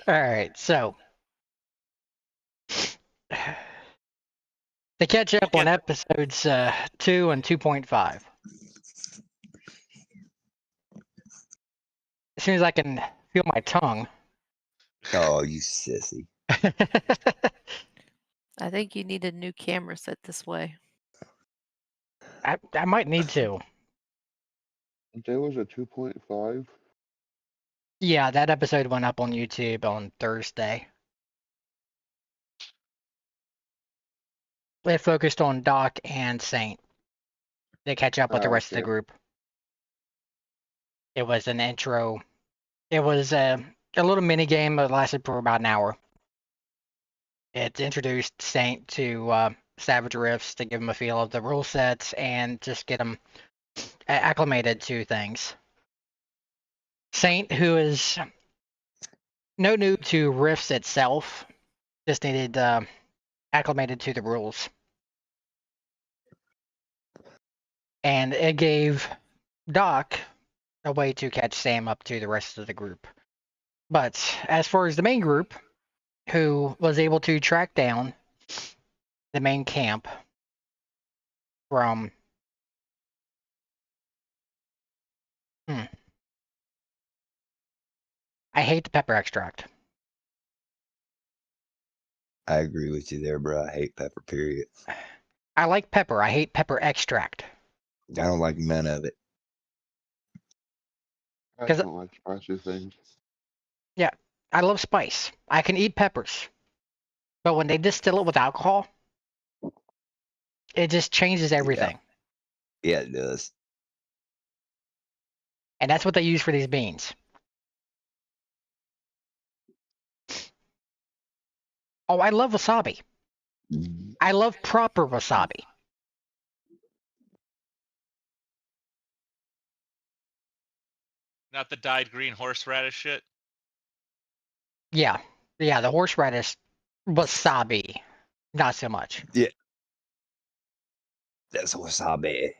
right, so to catch up on episodes 2 and 2.5. As soon as I can feel my tongue. Oh, you sissy. I think you need a new camera set this way. I might need to. There was a 2.5. Yeah, that episode went up on YouTube on Thursday. It focused on Doc and Saint. They catch up with the rest of the group. It was an intro. It was a little mini game that lasted for about an hour. It introduced Saint to Savage Rifts to give him a feel of the rule sets and just get him acclimated to things. Saint, who is no new to Rifts itself, just needed acclimated to the rules. And it gave Doc a way to catch Sam up to the rest of the group. But as far as the main group, who was able to track down the main camp from I hate the pepper extract. I agree with you there, bro. I hate pepper, period. I like pepper. I hate pepper extract. I don't like none of it. I don't like spicy things. Yeah, I love spice. I can eat peppers. But when they distill it with alcohol, it just changes everything. Yeah, it does. And that's what they use for these beans. Oh, I love wasabi. I love proper wasabi. Not the dyed green horseradish shit? Yeah. Yeah, the horseradish wasabi. Not so much. Yeah. That's wasabi.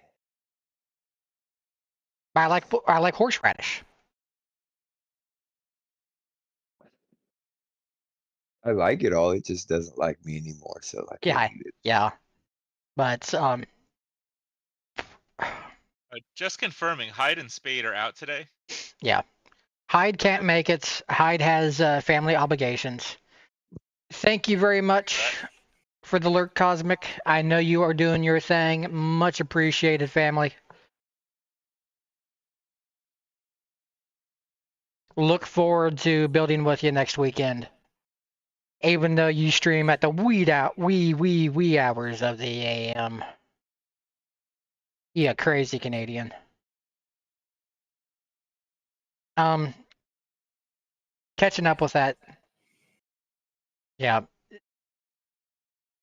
I like horseradish. I like it all. It just doesn't like me anymore, so I can't eat it. Yeah. But just confirming, Hyde and Spade are out today? Yeah. Hyde can't make it. Hyde has family obligations. Thank you very much for the lurk, Cosmic. I know you are doing your thing. Much appreciated, family. Look forward to building with you next weekend. Even though you stream at the wee hours of the AM. Yeah, crazy Canadian. Catching up with that. Yeah.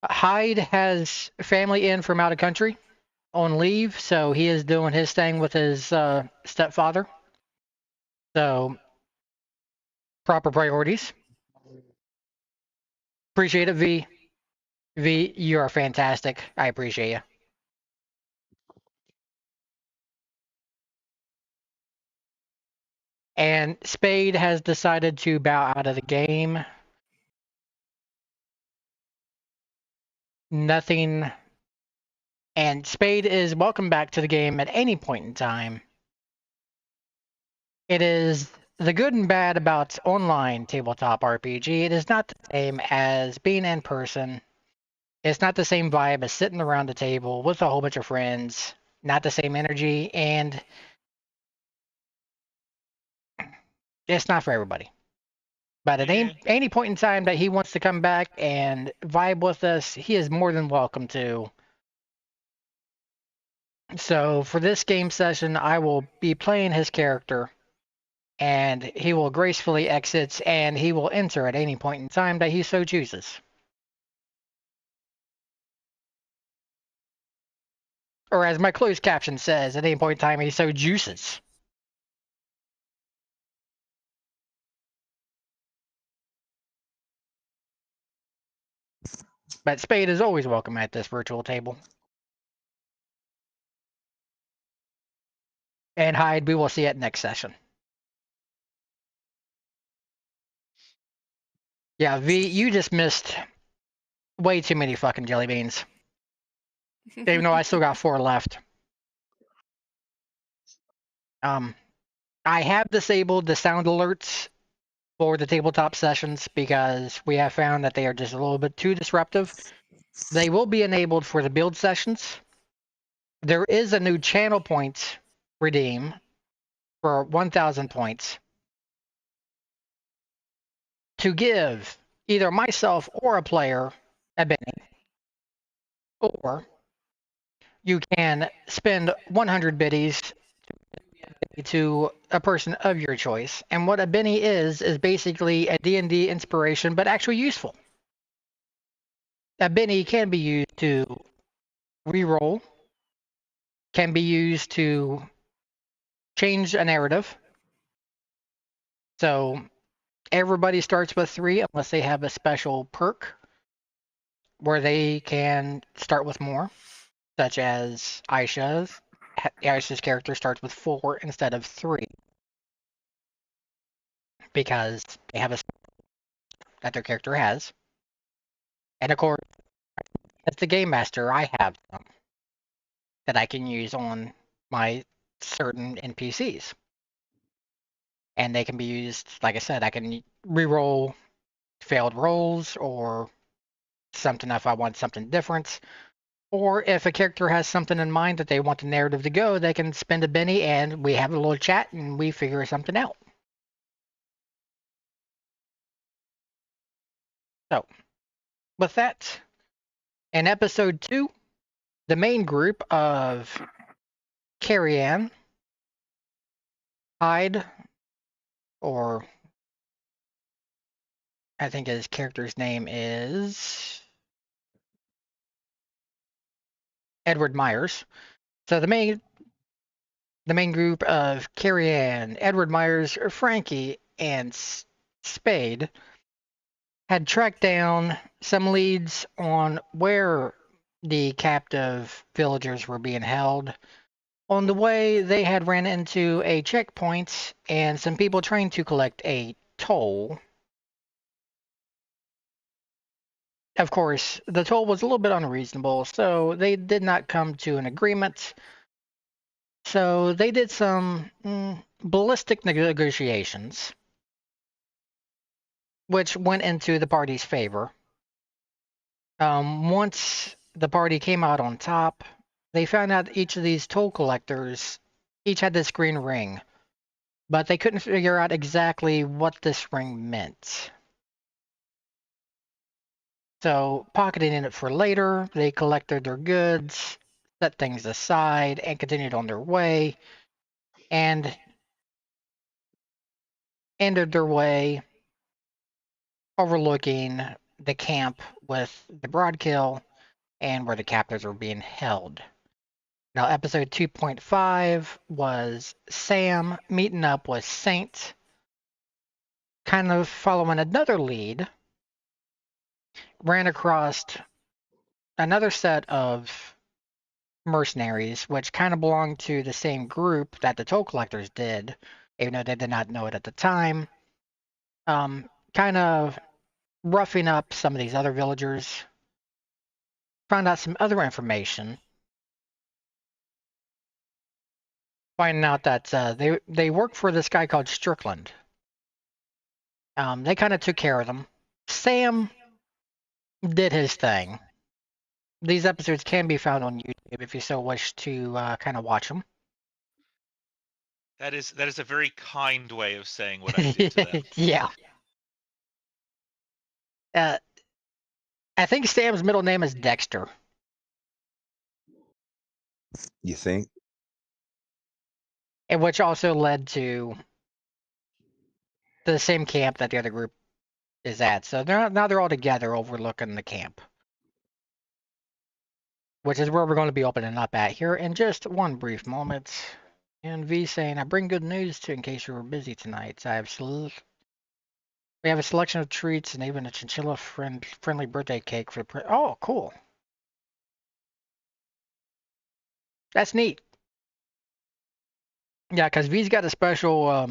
Hyde has family in from out of country on leave, so he is doing his thing with his stepfather. So, proper priorities. Appreciate it, V. V, you are fantastic. I appreciate you. And Spade has decided to bow out of the game. Nothing. And Spade is welcome back to the game at any point in time. It is the good and bad about online tabletop RPG. It is not the same as being in person. It's not the same vibe as sitting around the table with a whole bunch of friends. Not the same energy, and it's not for everybody. But at any point in time that he wants to come back and vibe with us, he is more than welcome to. So for this game session, I will be playing his character, and he will gracefully exit, and he will enter at any point in time that he so chooses. Or as my closed caption says, at any point in time he so juices. But Spade is always welcome at this virtual table. And Hyde, we will see you at next session. Yeah, V, you just missed way too many fucking jelly beans. Even though I still got 4 left. I have disabled the sound alerts for the tabletop sessions because we have found that they are just a little bit too disruptive. They will be enabled for the build sessions. There is a new channel point redeem for 1,000 points to give either myself or a player a Benny, or you can spend 100 biddies to a person of your choice. And what a Benny is basically a D&D inspiration, but actually useful. A Benny can be used to reroll, can be used to change a narrative. So everybody starts with 3 unless they have a special perk where they can start with more, such as Aisha's. Aisha's character starts with 4 instead of 3 because they have a that their character has. And of course, as the game master, I have some that I can use on my certain NPCs. And they can be used, like I said, I can reroll failed rolls or something if I want something different. Or if a character has something in mind that they want the narrative to go, they can spend a Benny and we have a little chat and we figure something out. So, with that, in episode 2, the main group of Carrie Ann, Hyde, or I think his character's name is Edward Myers. So the main group of Carrie Ann, Edward Myers, Frankie, and Spade had tracked down some leads on where the captive villagers were being held. On the way, they had ran into a checkpoint and some people trying to collect a toll. Of course, the toll was a little bit unreasonable, so they did not come to an agreement. So they did some ballistic negotiations, which went into the party's favor. Once the party came out on top, they found out each of these toll collectors each had this green ring, but they couldn't figure out exactly what this ring meant. So, pocketing it for later, they collected their goods, set things aside, and continued on their way, and ended their way overlooking the camp with the Broadkill and where the captives were being held. Now, episode 2.5 was Sam meeting up with Saint, kind of following another lead, ran across another set of mercenaries, which kind of belonged to the same group that the toll collectors did, even though they did not know it at the time. Kind of roughing up some of these other villagers. Found out some other information. Finding out that they work for this guy called Strickland. They kind of took care of them. Sam did his thing. These episodes can be found on YouTube if you so wish to kind of watch them. That is a very kind way of saying what I did to them. Yeah. I think Sam's middle name is Dexter. You think? And which also led to the same camp that the other group is at. So now they're all together overlooking the camp. Which is where we're going to be opening up at here in just one brief moment. And V saying, I bring good news to in case you were busy tonight. We have a selection of treats and even a chinchilla friendly birthday cake for the oh, cool. That's neat. Yeah, because V's got a special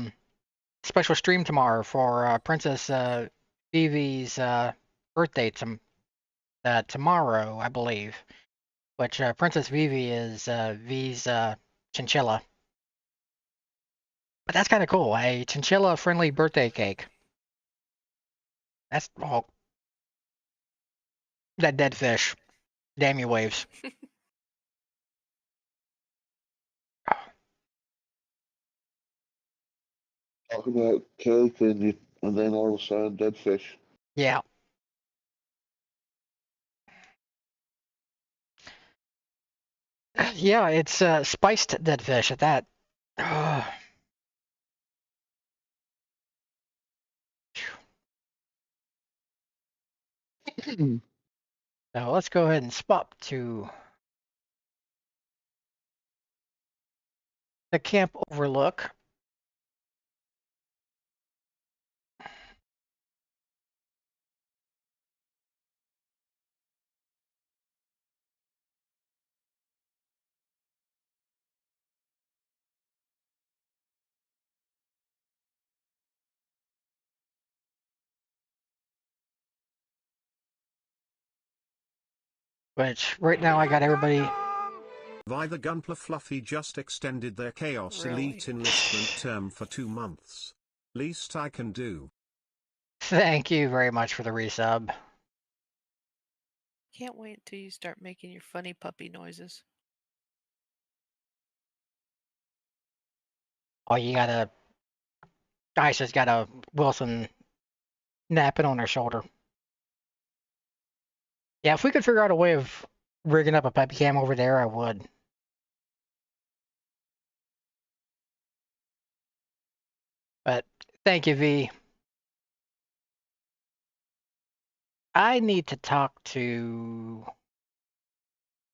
stream tomorrow for Princess Vivi's birthday tomorrow, I believe. Which Princess Vivi is V's chinchilla. But that's kind of cool. A chinchilla-friendly birthday cake. That's that dead fish. Damn you, waves. Talk about cake and then all of a sudden dead fish. Yeah. Yeah, it's spiced dead fish at that. So let's go ahead and swap to the camp overlook. Which right now I got everybody. Why the Gunpla Fluffy just extended their Chaos Really? Elite enlistment term for 2 months. Least I can do. Thank you very much for the resub. Can't wait until you start making your funny puppy noises. Oh, you gotta. Aisha's got a Wilson napping on her shoulder. Yeah, if we could figure out a way of rigging up a puppy cam over there, I would. But thank you, V. I need to talk to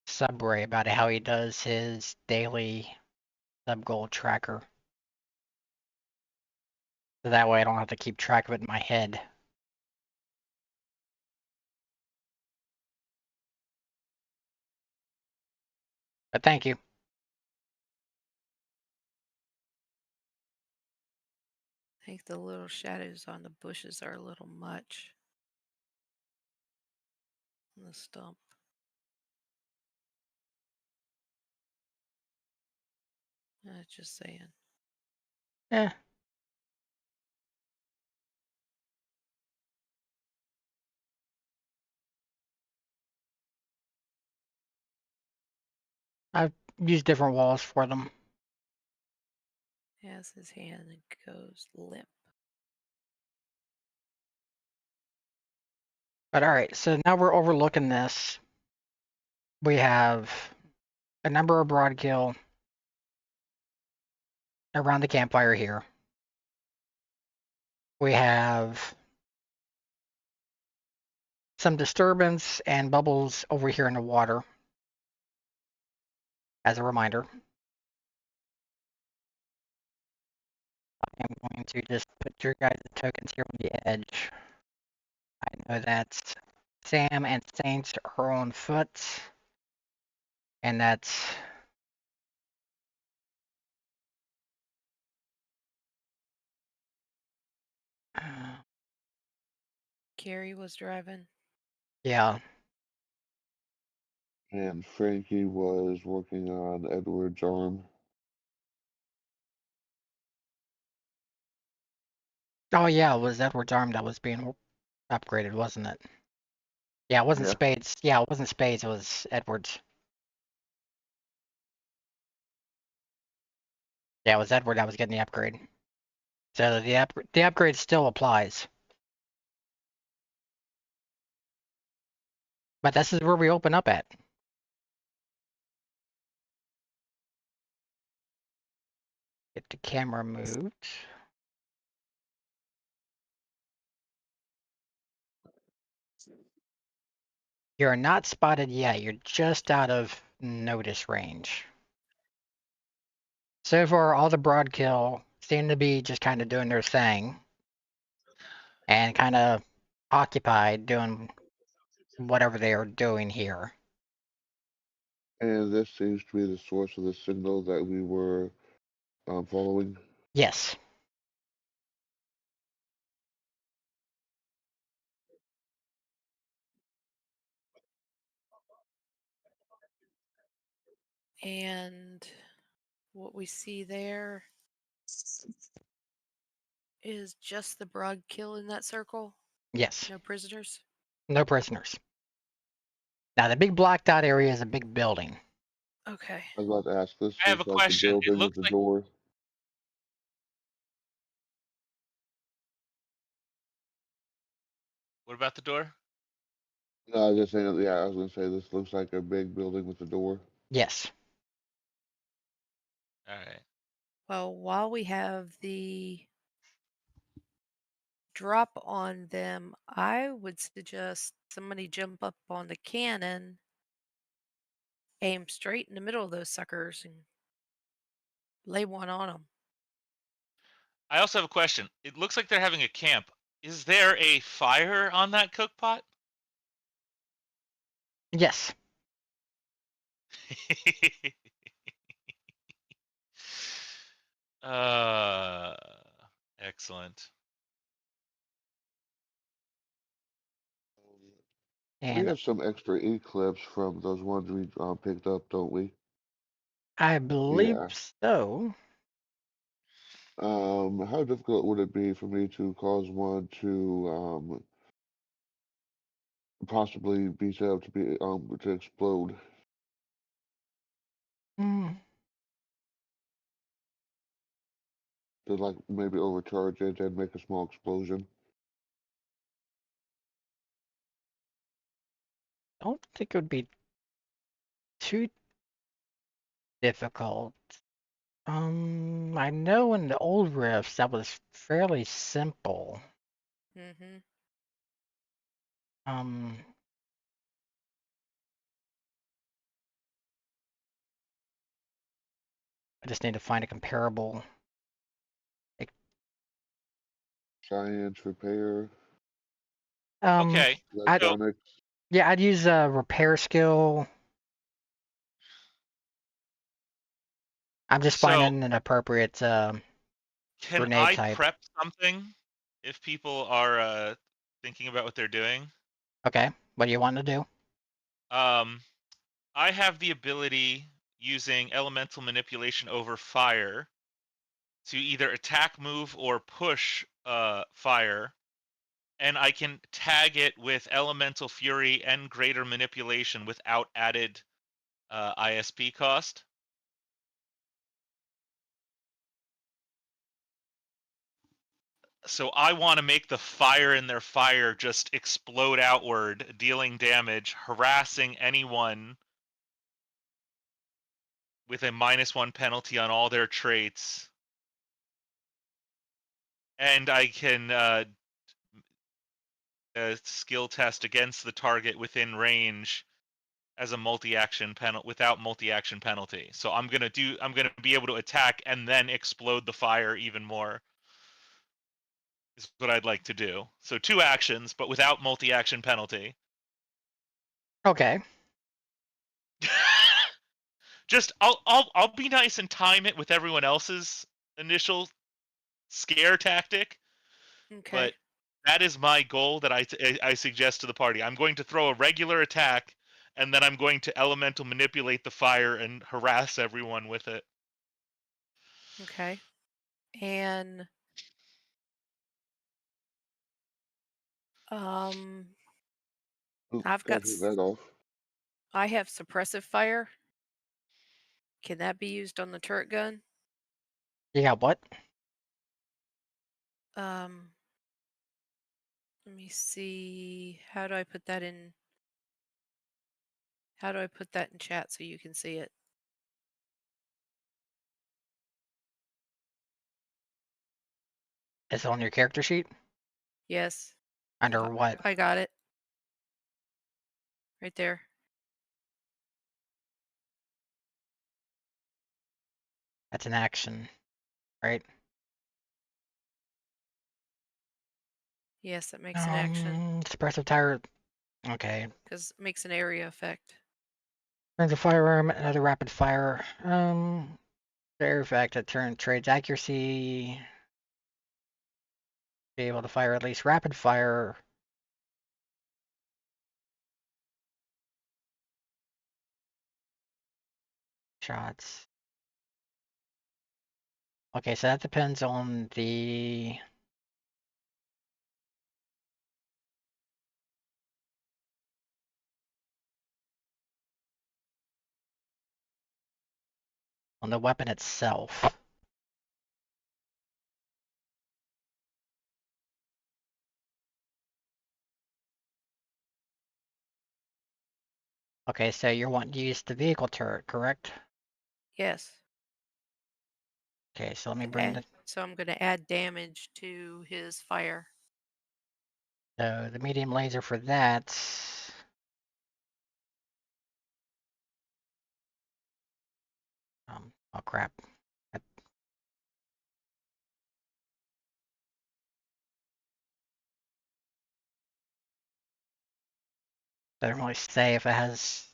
Subray about how he does his daily sub goal tracker. So that way I don't have to keep track of it in my head. But thank you. I think the little shadows on the bushes are a little much. On the stump. Just saying. Eh. I've used different walls for them. Has his hand and goes limp. But alright, so now we're overlooking this. We have a number of broadkill around the campfire here. We have some disturbance and bubbles over here in the water. As a reminder. I'm going to just put your guys' tokens here on the edge. I know that Sam and Saints are on foot. And that's Carrie was driving. yeah. And Frankie was working on Edward's arm. Oh yeah, it was Edward's arm that was being upgraded, wasn't it? Yeah, it wasn't Yeah. Spades. Yeah, it wasn't Spades, it was Edward's. Yeah, it was Edward that was getting the upgrade. So the upgrade still applies. But this is where we open up at. Get the camera moved. You're not spotted yet. You're just out of notice range. So far, all the broadkill seem to be just kind of doing their thing. And kind of occupied doing whatever they are doing here. And this seems to be the source of the signal that we were following. Yes. And what we see there is just the broad kill in that circle. Yes. No prisoners. No prisoners. Now the big blacked out area is a big building. Okay. I was about to ask. This I have looks a like the question. It building with looks the like door. what about the door? No, I was just saying. Yeah, I was gonna say this looks like a big building with the door. Yes. All right. Well, while we have the drop on them, I would suggest somebody jump up on the cannon, aim straight in the middle of those suckers, and lay one on them. I also have a question. It looks like they're having a camp. Is there a fire on that cook pot? Yes. uh, excellent. We And have some extra eclipse from those ones we picked up, don't we? I believe Yeah. so. How difficult would it be for me to cause one to possibly be set up to be to explode? Mm, To like maybe overcharge it and make a small explosion? don't think it would be too difficult. I know in the old rifts that was fairly simple. Mm-hmm. Um, I just need to find a comparable. Science, repair, Okay. I'd, So electronics. yeah, I'd use a repair skill. I'm just so finding an appropriate can grenade I type. prep something if people are thinking about what they're doing? Okay, what do you want to do? Um, I have the ability using elemental manipulation over fire to either attack, move, or push fire, and I can tag it with elemental fury and greater manipulation without added ISP cost. So I want to make the fire in their fire just explode outward, dealing damage, harassing anyone with a -1 penalty on all their traits. And I can skill test against the target within range as a multi-action penalty without multi-action penalty. So I'm gonna be able to attack and then explode the fire even more. Is what I'd like to do. So 2 actions, but without multi-action penalty. Okay. Just I'll be nice and time it with everyone else's initial scare tactic, Okay. but that is my goal that I suggest to the party. I'm going to throw a regular attack, and then I'm going to elemental manipulate the fire and harass everyone with it. Okay. And Oop, I've gotta got take that off. I have suppressive fire. Can that be used on the turret gun? You got what? Let me see. How do I put that in? How do I put that in chat so you can see it? Is it on your character sheet? Yes. Under what? I got it. Right there. That's an action, right? Yes, that makes an action. Suppressive tire. Okay. Because it makes an area effect. Turns a firearm, another rapid fire. Their effect that turn trades accuracy. Be able to fire at least rapid fire. shots. Okay, so that depends on the weapon itself. Okay, so you're wanting to use the vehicle turret, correct? Yes. Okay, so let me bring the So I'm going to add damage to his fire. so the medium laser for that. Oh crap. Doesn't really say if it has.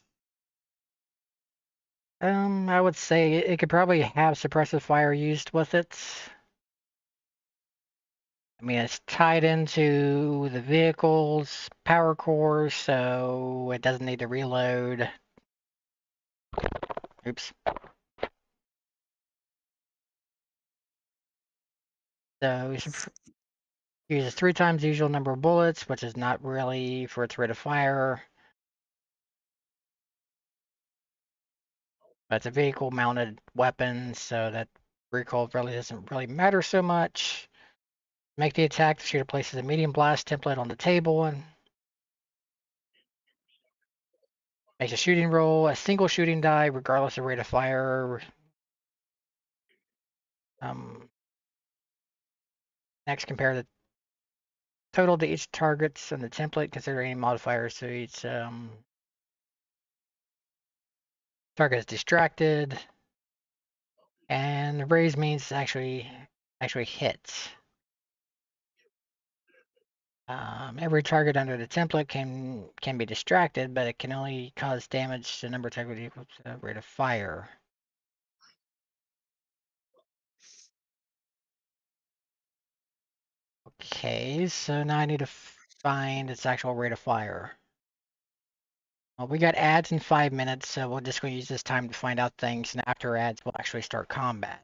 I would say it could probably have suppressive fire used with it. I mean, it's tied into the vehicle's power core, so it doesn't need to reload. Oops. So uses 3 times the usual number of bullets, which is not really for its rate of fire. But it's a vehicle-mounted weapon, so that recoil really doesn't really matter so much. Make the attack. The shooter places a medium blast template on the table and makes a shooting roll, a single shooting die, regardless of rate of fire. Next, compare the total to each target's and the template. Consider any modifiers so each target is distracted. And raise means actually hits. Every target under the template can be distracted, but it can only cause damage to number of targets equal to the rate of fire. Okay, so now I need to find its actual rate of fire. Well, we got ads in 5 minutes, so we're just going to use this time to find out things, and after ads, we'll actually start combat.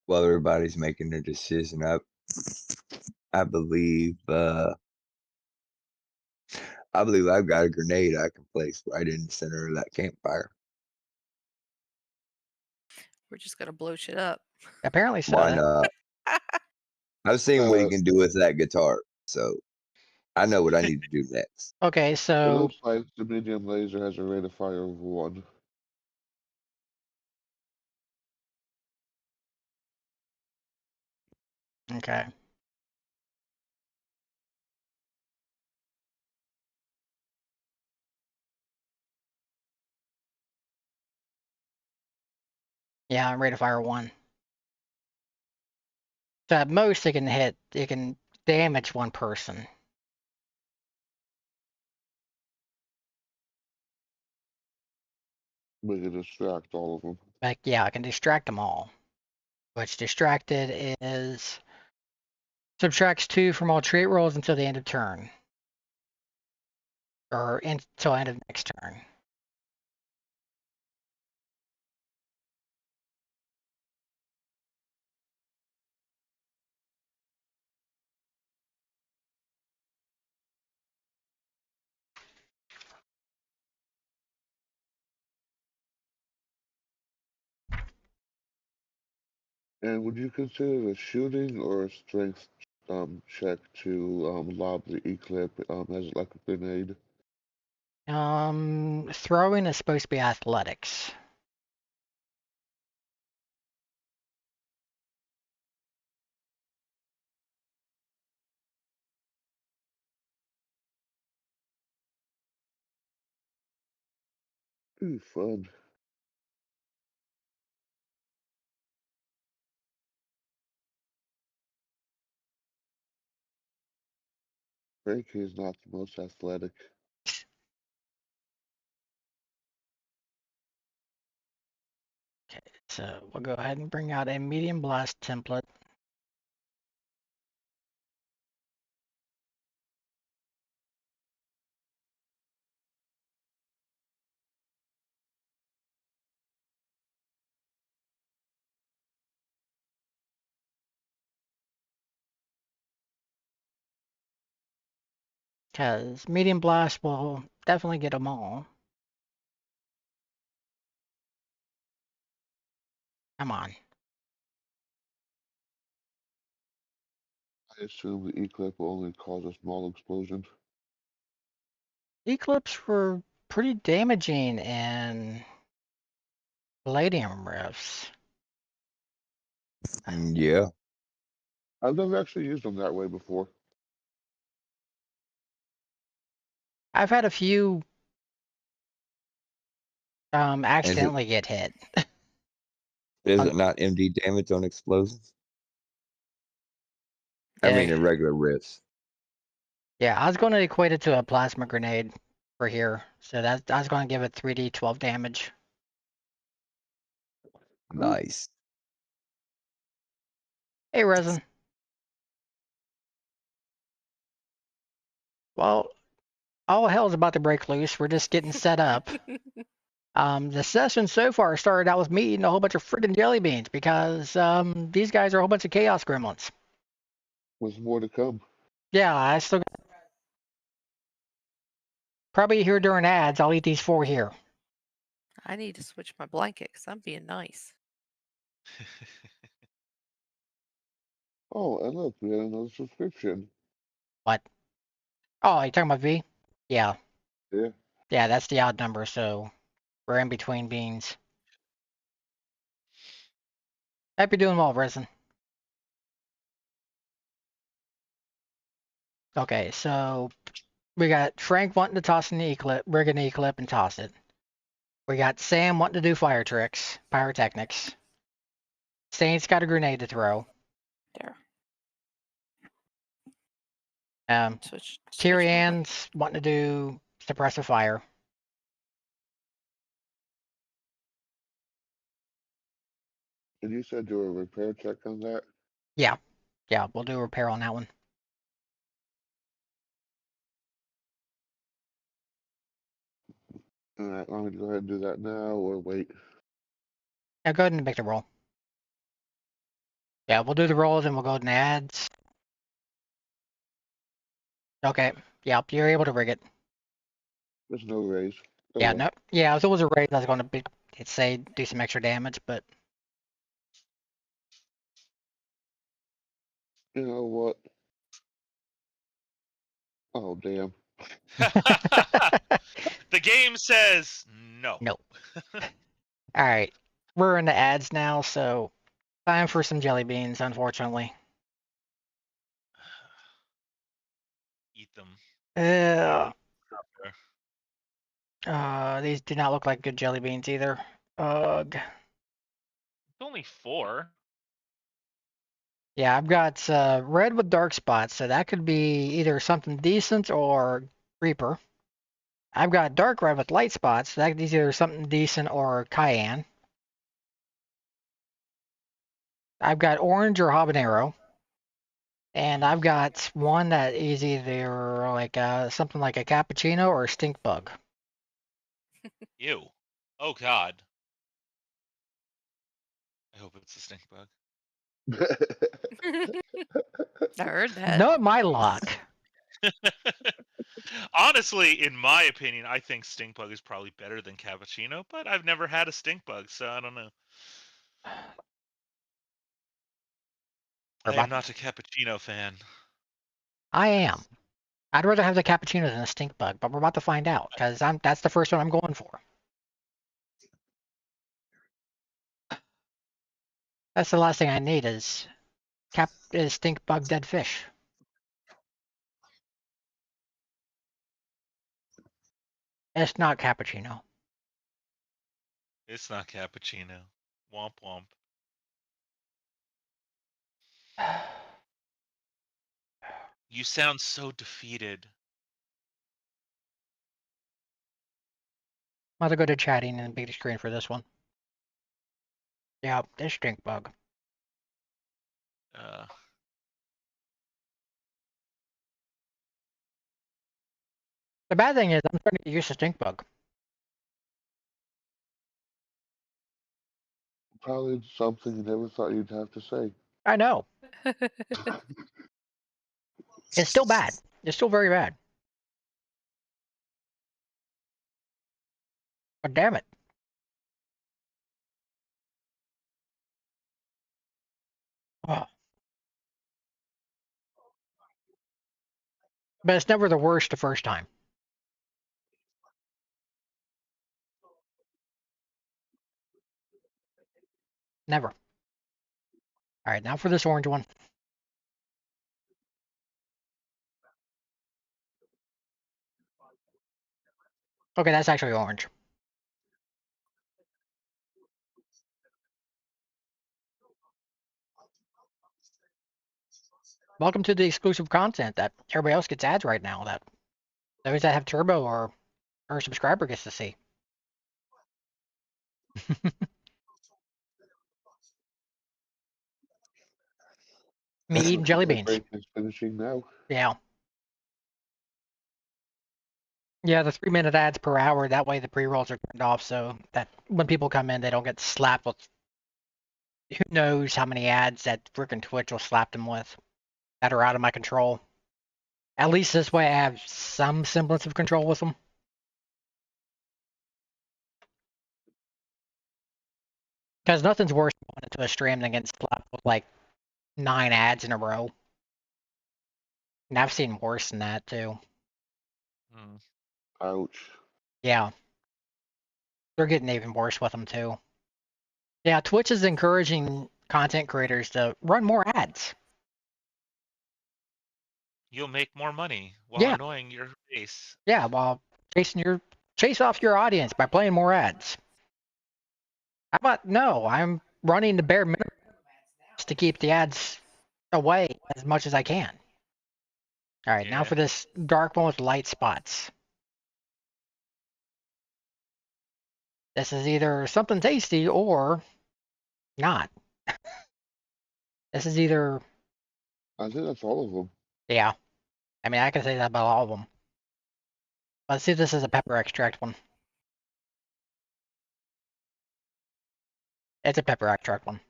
While everybody's making their decision, I believe I've got a grenade I can place right in the center of that campfire. We're just going to blow shit up. Apparently so. Why not? I've seen what he can do with that guitar, so I know what I need to do next. Okay, It so looks like the medium laser has a rate of fire of 1. okay. Yeah, rate of fire 1. So at most it can damage one person. We can distract all of them. Like, yeah, I can distract them all. Which distracted is subtracts 2 from all trait rolls until the end of turn. Or until end of next turn. And would you consider it a shooting or a strength check to lob the E-clip as like a grenade? Throwing is supposed to be athletics. Ooh, fun. Frankie is not the most athletic. Okay, so we'll go ahead and bring out a medium blast template. Because medium blast will definitely get them all. Come on. I assume the eclipse will only cause a small explosion. Eclipse were pretty damaging in Palladium rifts. Yeah. I've never actually used them that way before. I've had a few Is it accidentally get hit. is On, it not MD damage on explosions? I mean, yeah, in regular rifts. yeah, I was going to equate it to a plasma grenade for here. So that I was going to give it 3d 12 damage. Nice. Hey, Resin. Well, all hell's about to break loose. We're just getting set up. The session so far started out with me eating a whole bunch of friggin' jelly beans because these guys are a whole bunch of chaos gremlins. With more to come. Yeah, I still got, probably here during ads. I'll eat these 4 here. I need to switch my blanket because I'm being nice. Oh, and look, we had another subscription. What? Oh, you talking about V? Yeah, Yeah. yeah, that's the odd number. So we're in between beans. Hope you're doing well, Resin. Okay, so we got Frank wanting to toss an eclipse, rig an eclipse and toss it. We got Sam wanting to do fire tricks, pyrotechnics. Saint's got a grenade to throw. There. Switch my Tyrian's wanting to do suppressive fire. And you said do a repair check on that? Yeah, we'll do a repair on that one. Alright, I'm gonna go ahead and do that now or wait. Yeah, go ahead and make the roll. Yeah, we'll do the rolls and we'll go to ads. Okay, yep, you're able to rig it. There's no raise. Oh, Yeah, well. no, yeah, if it was a raid, I was going to be, say, do some extra damage, but You know what? Oh, damn. The game says no. nope. All right, we're in the ads now, so time for some jelly beans, unfortunately. Eat them. These do not look like good jelly beans either. Ugh. It's only 4. Yeah, I've got red with dark spots, so that could be either something decent or Reaper. I've got dark red with light spots, so that could be either something decent or Cayenne. I've got orange or habanero. And I've got one that is either like something like a cappuccino or a stink bug. Ew. Oh God. I hope it's a stink bug. I heard that. Not my luck. Honestly, in my opinion, I think stink bug is probably better than cappuccino, but I've never had a stink bug, so I don't know. I am not a cappuccino fan. I am. I'd rather have the cappuccino than a stink bug, but we're about to find out because that's the first one I'm going for. That's the last thing I need is stink bug dead fish. It's not cappuccino. It's not cappuccino. Womp womp. You sound so defeated. I'm about to go to chatting and big screen for this one. Yeah, this stink bug. The bad thing is I'm starting to get used to stink bug. Probably something you never thought you'd have to say. I know. It's still bad. It's still very bad. But damn it. Oh. But it's never the worst the first time. Never. Alright, now for this orange one. Okay, that's actually orange. Welcome to the exclusive content that everybody else gets ads right now that those that have turbo or subscriber gets to see. Me eating jelly My beans. break is finishing now. Yeah. Yeah, the 3-minute ads per hour, that way the pre-rolls are turned off so that when people come in, they don't get slapped with who knows how many ads that freaking Twitch will slap them with that are out of my control. At least this way I have some semblance of control with them. Because nothing's worse than going into a stream than getting slapped with like 9 ads in a row. And I've seen worse than that too. Hmm. Ouch. Yeah. They're getting even worse with them too. Yeah, Twitch is encouraging content creators to run more ads. You'll make more money while Yeah. annoying your base. Yeah, while chase off your audience by playing more ads. How about no? I'm running the bare minimum to keep the ads away as much as I can. All right, now Yeah. for this dark one with light spots. This is either something tasty or not. This is either, I think that's all of them. yeah. I mean, I can say that about all of them. Let's see if this is a pepper extract one. It's a pepper extract one.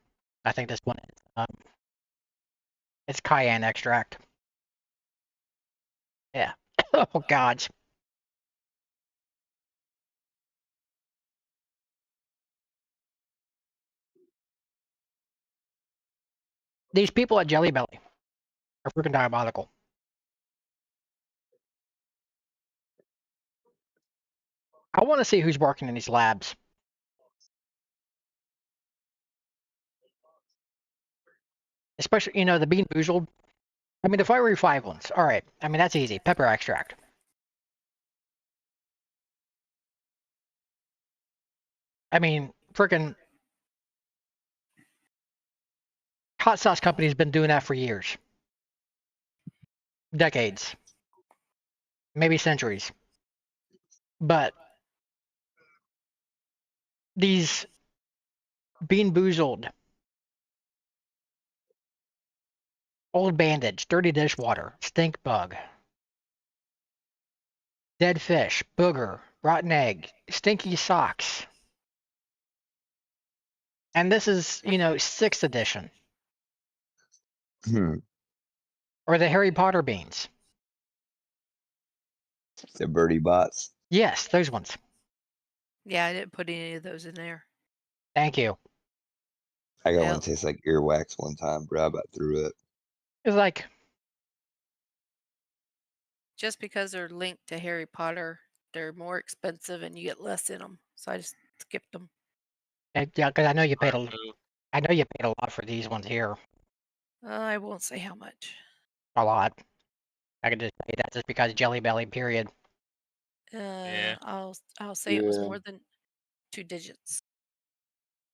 I think this one is. It's cayenne extract. Yeah. Oh, God. These people at Jelly Belly are freaking diabolical. I want to see who's working in these labs. Especially, the Bean Boozled. I mean, the Fiery 5 ones. All right. I mean, that's easy. Pepper extract. I mean, freaking hot sauce company's been doing that for years. Decades. Maybe centuries. But these Bean Boozled, Old Bandage, Dirty Dishwater, Stink Bug, Dead Fish, Booger, Rotten Egg, Stinky Socks. And this is, 6th edition. Hmm. Or the Harry Potter beans. The birdie bots. Yes, those ones. Yeah, I didn't put any of those in there. Thank you. I got one Well, that tastes like earwax one time, bro. I about threw up. It's like, just because they're linked to Harry Potter, they're more expensive and you get less in them. So I just skipped them. yeah, because I know you paid Smart move. a lot for these ones here. I won't say how much. A lot. I could just say that's just because Jelly Belly, period. Yeah. I'll say it was Yeah. more than 2 digits.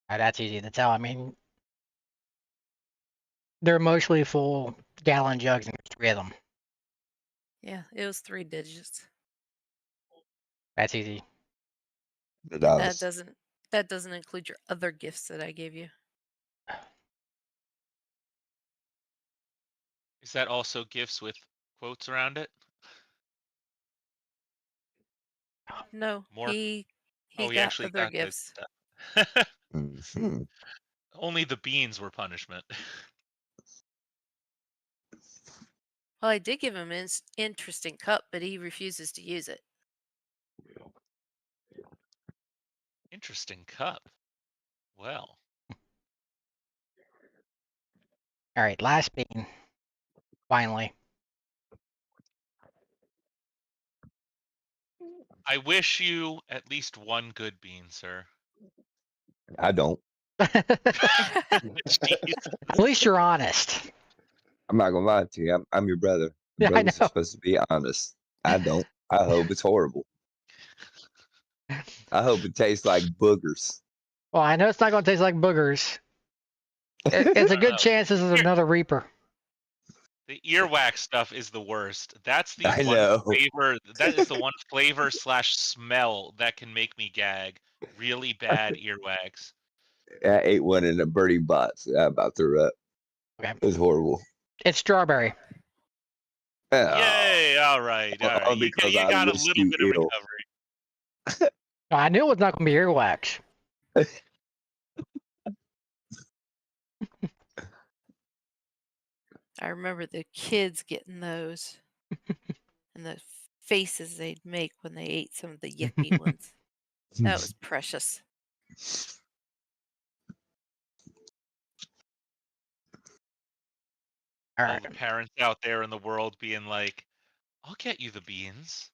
That's easy to tell. I mean, they're mostly full gallon jugs and there's 3 of them. Yeah, it was 3 digits. That's easy. But And I that was, doesn't include your other gifts that I gave you. Is that also gifts with quotes around it? No, More. he Oh, he got actually other got good gifts. stuff. mhm. Only the beans were punishment. Well, I did give him an interesting cup, but he refuses to use it. Interesting cup. Well, All right, last bean. Finally. I wish you at least one good bean, sir. I don't. At Jeez. least you're honest. I'm not gonna lie to you. I'm your brother. Yeah, I Brothers are know. supposed to be honest. I don't. I hope it's horrible. I hope it tastes like boogers. Well, I know it's not going to taste like boogers. It's a good chance this is Here- another Reaper. The earwax stuff is the worst. That's the I one know. flavor. That is the one flavor / smell that can make me gag. Really bad earwax. I ate one in a birdie box. I about threw up. Okay. It was horrible. It's strawberry. Oh, Yay! All right, all right. because You I got a wish little you bit of ill. recovery. I knew it was not going to be earwax. I remember the kids getting those and the faces they'd make when they ate some of the yucky ones. That was precious. All All right. the parents out there in the world being like, "I'll get you the beans.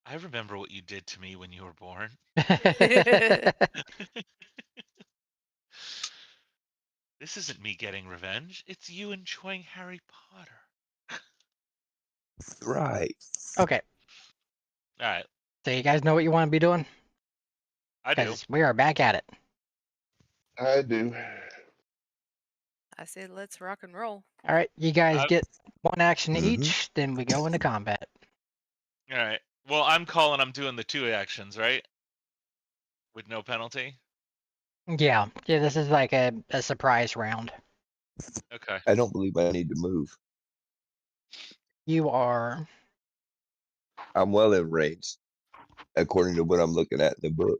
I remember what you did to me when you were born." This isn't me getting revenge. It's you enjoying Harry Potter. Right. Okay. All right, So you guys know what you want to be doing? I do. Because we are back at it. I do. I said, let's rock and roll. All right. You guys Uh, get one action Mhm. each, then we go into combat. All right. Well, I'm doing the 2 actions, right? With no penalty. Yeah. Yeah, this is like a surprise round. Okay. I don't believe I need to move. You are. I'm well in range, according to what I'm looking at in the book.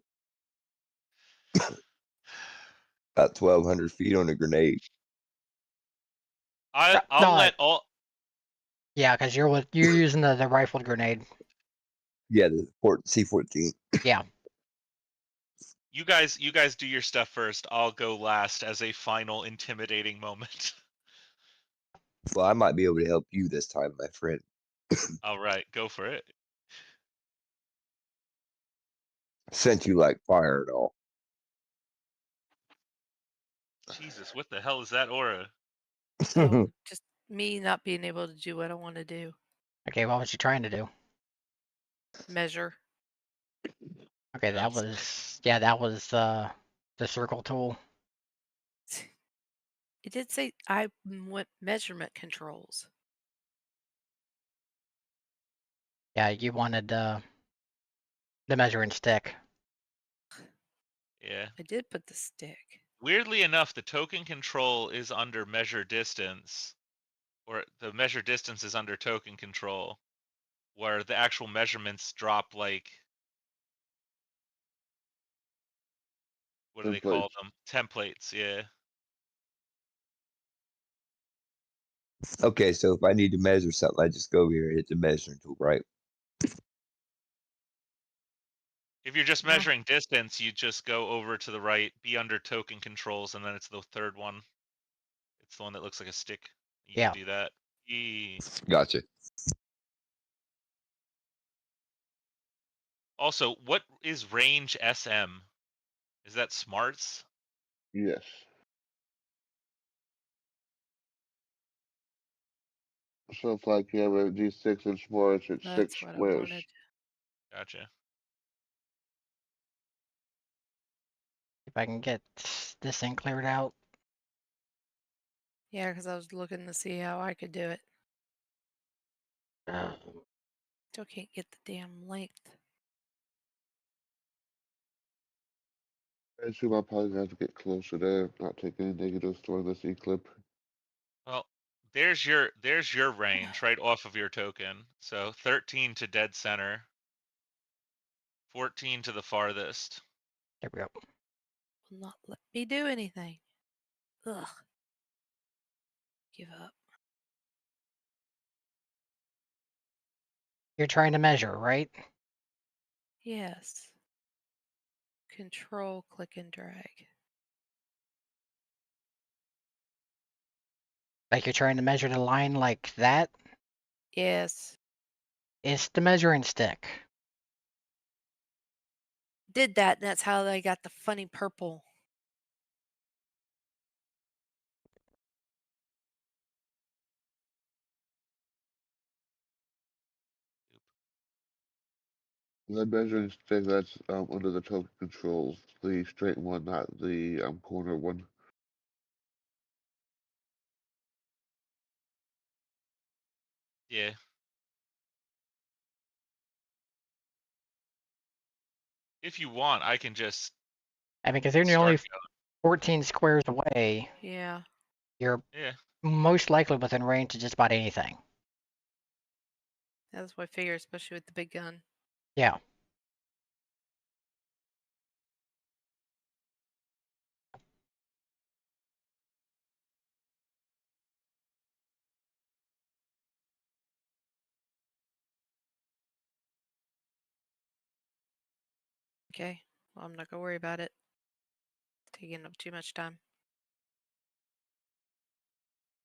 About 1,200 feet on a grenade. I'll No, let all. yeah, because you're using the rifled grenade. Yeah, the C-14. Yeah. You guys do your stuff first. I'll go last as a final intimidating moment. Well, I might be able to help you this time, my friend. All right, go for it. Sent you like fire and all. Jesus, what the hell is that aura? Oh, just me not being able to do what I want to do. Okay, what was you trying to do? Measure. Okay, that was the circle tool. It did say I went measurement controls. Yeah, you wanted the measuring stick. Yeah. I did put the stick. Weirdly enough, the token control is under measure distance, or the measure distance is under token control, where the actual measurements drop like, what do they call them? Templates, yeah. Okay, so if I need to measure something, I just go over here and hit the measuring tool, right? If you're just No. measuring distance, you just go over to the right, be under token controls, and then it's the third one. It's the one that looks like a stick. You Yeah. can do that. Gotcha. Also, what is range SM? Is that smarts? Yes. So if like you have a D6 and smarts, it's That's 6 what I squares. wanted. Gotcha. If I can get this thing cleared out. Yeah, because I was looking to see how I could do it. Still can't get the damn length. I assume I'll probably have to get closer there, not take any negatives during this eclipse. Well, there's your range right off of your token. So 13 to dead center, 14 to the farthest. There we go. Will not let me do anything. Ugh. Give up. You're trying to measure, right? Yes. Control, click and drag. Like you're trying to measure the line like that. Yes. It's the measuring stick. Did that, and that's how they got the funny purple. The measuring stick that's under the token controls, the straight one, not the corner one. Yeah. If you want, I can just I mean, considering you're start only going. 14 squares away, Yeah. you're Yeah. most likely within range of just about anything. That's what I figure, especially with the big gun. Yeah. Okay. Well, I'm not gonna worry about it taking up too much time.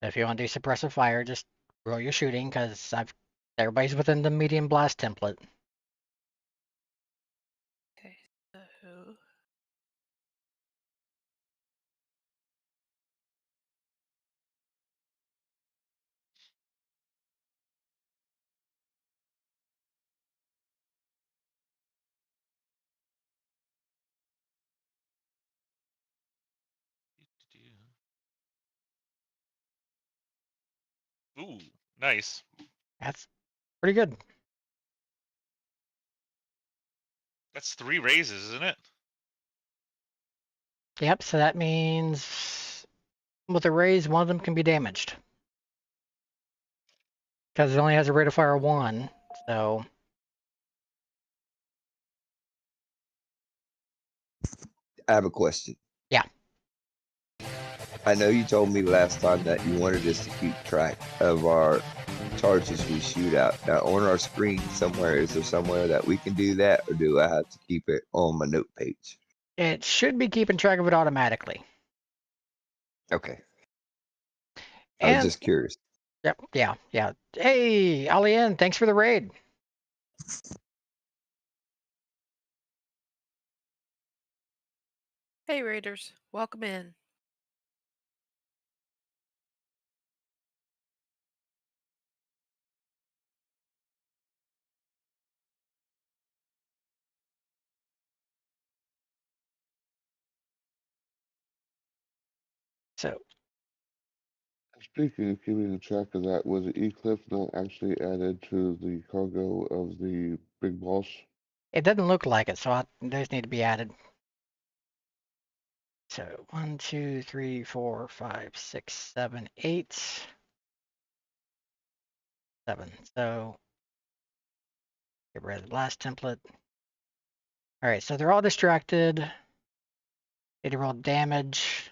If you want to do suppressive fire, just roll your shooting because everybody's within the medium blast template. Okay. So Ooh, nice. That's pretty good. That's 3 raises, isn't it? Yep, so that means with a raise, one of them can be damaged. Because it only has a rate of fire 1, so... I have a question. Yeah. I know you told me last time that you wanted us to keep track of our charges we shoot out. Now, on our screen somewhere, is there somewhere that we can do that, or do I have to keep it on my note page? It should be keeping track of it automatically. Okay. I was And, just curious. yep, yeah. Hey, Alien, thanks for the raid. hey Raiders, welcome in. So, Speaking of keeping track of that, was the eclipse not actually added to the cargo of the big boss? it doesn't look like it, so those need to be added. So, 1, 2, 3, 4, 5, 6, 7, 8, 7. So, get rid of the last template. All right, so they're all distracted. They roll damage.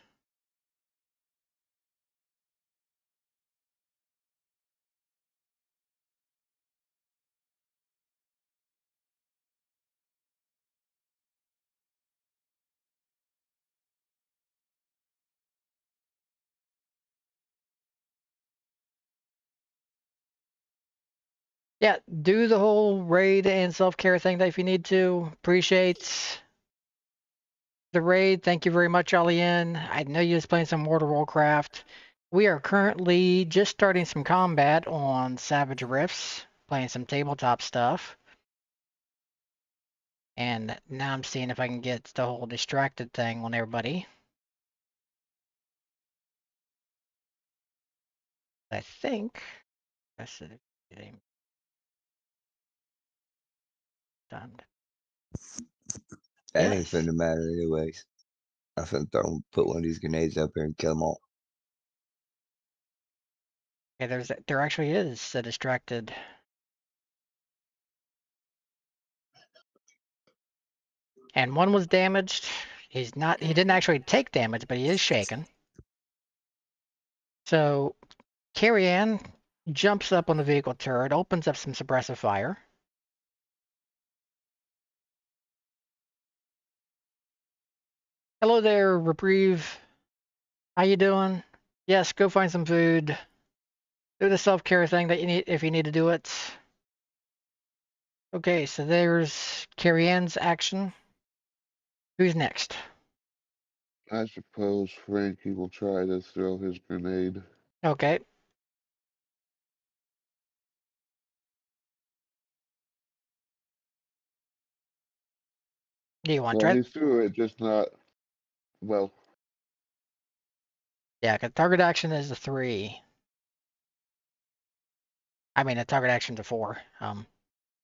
Yeah, do the whole raid and self-care thing that if you need to. Appreciate the raid. Thank you very much, Alien. I know you was playing some World of Warcraft. We are currently just starting some combat on Savage Rifts, playing some tabletop stuff. And now I'm seeing if I can get the whole distracted thing on everybody. I think that's it. Done. That ain't Yes. finna matter anyways. I'm finna put one of these grenades up here and kill them all. Okay, there actually is a distracted. And one was damaged. He didn't actually take damage, but he is shaken. So Carrie Ann jumps up on the vehicle turret, opens up some suppressive fire. Hello there, Reprieve. How you doing? Yes, go find some food. Do the self-care thing that you need if you need to do it. Okay, so there's Carrie Ann's action. Who's next? I suppose Frankie will try to throw his grenade. Okay. Do you want to Well, try? he threw it, just not well. Yeah, 'cause target action is a 3. I mean, a target action to 4.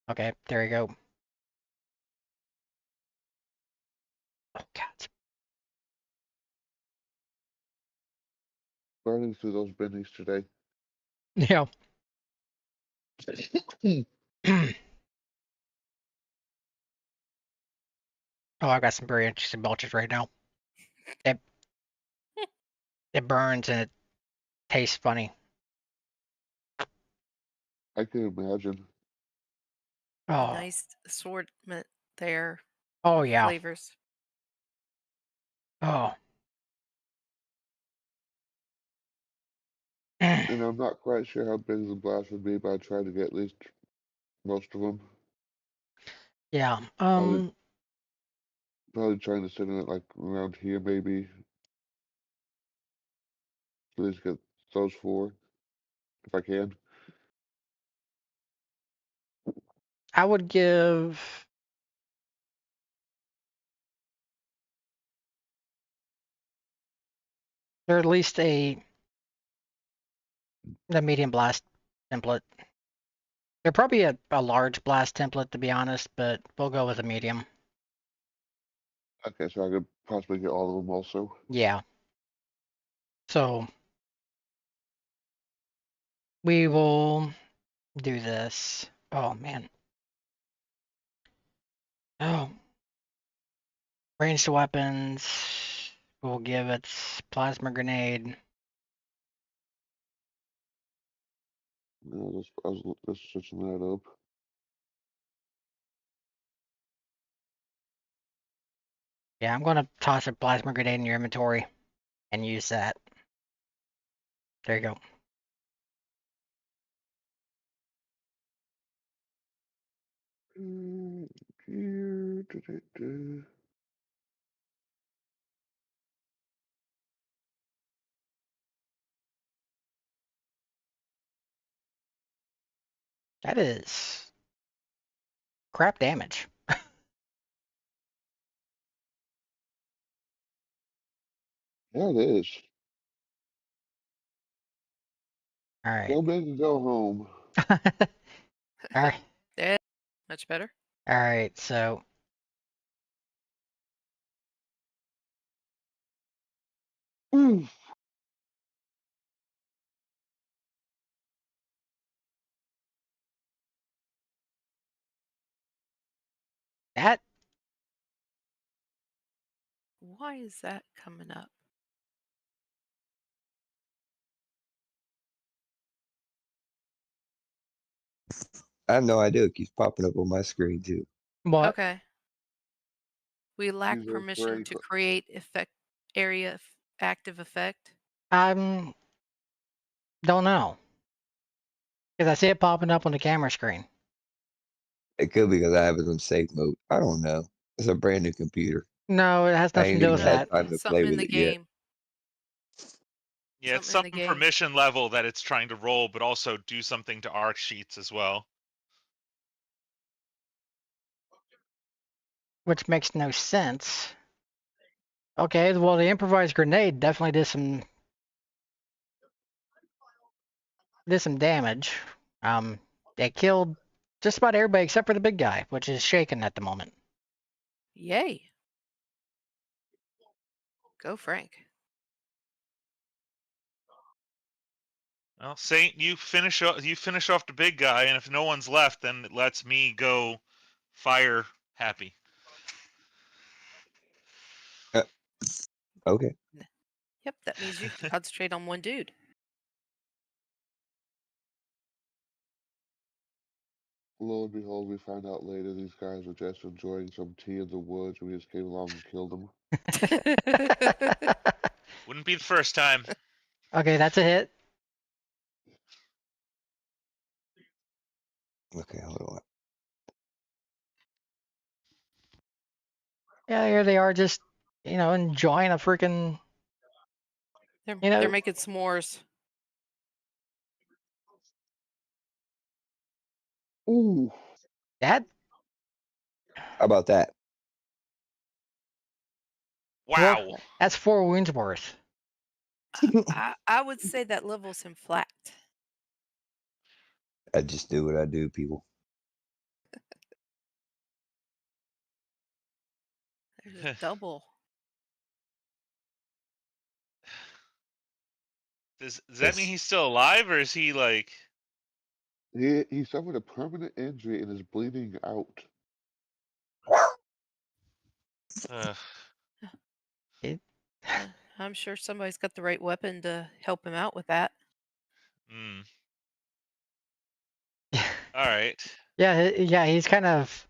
Okay, there you go. Oh, God. Burning through those bennies today. Yeah. Oh, I've got some very interesting belches right now. It it burns and it tastes funny. I can imagine. A Oh, nice assortment there oh of yeah. flavors. Oh. And I'm not quite sure how big the blast would be, but I tried to get at least most of them. Yeah. Probably trying to sit in it like around here, maybe. At least get those 4, if I can. I would give there at least the medium blast template. They're probably a large blast template to be honest, but we'll go with a medium. Okay, so I could possibly get all of them also. Yeah. So we will do this. Oh man. Oh. Ranged weapons. We'll give it plasma grenade. Yeah, I was just switching that up. Yeah, I'm gonna toss a plasma grenade in your inventory and use that. There you go. Here, da-da-da. That is crap damage. Yeah, it is. All right. Go big and go home. All right. Yeah, much better. All right. So Ooh, that Why is that coming up? I have no idea. It keeps popping up on my screen too. what? Okay. We lack these are permission very. to create active effect. I'm don't know because I see it popping up on the camera screen. It could be because I have it on safe mode. I don't know. It's a brand new computer. No, it has I nothing ain't to do even with had that. time to play Something in with the it yet. game. Yeah, it's Something in some the game. permission level that it's trying to roll, but also do something to arc sheets as well. Which makes no sense. Okay, well the improvised grenade definitely did some damage. It killed just about everybody except for the big guy, which is shaken at the moment. Yay. Go, Frank. Well, Saint, you finish off the big guy, and if no one's left, then it lets me go fire happy. Okay. Yep, that means you can concentrate on one dude. Lo and behold, we find out later these guys were just enjoying some tea in the woods, and we just came along and killed them. Wouldn't be the first time. Okay, that's a hit. Okay, hold on. Yeah, here they are, just enjoying a freaking. They're making s'mores. Ooh, That How about that? Wow. that's 4 wounds worth. I would say that levels him flat. I just do what I do, people. There's a double. Does that mean he's still alive, or is he like? he suffered a permanent injury and is bleeding out. Uh, I'm sure somebody's got the right weapon to help him out with that. mm. All right. Yeah, he's kind of.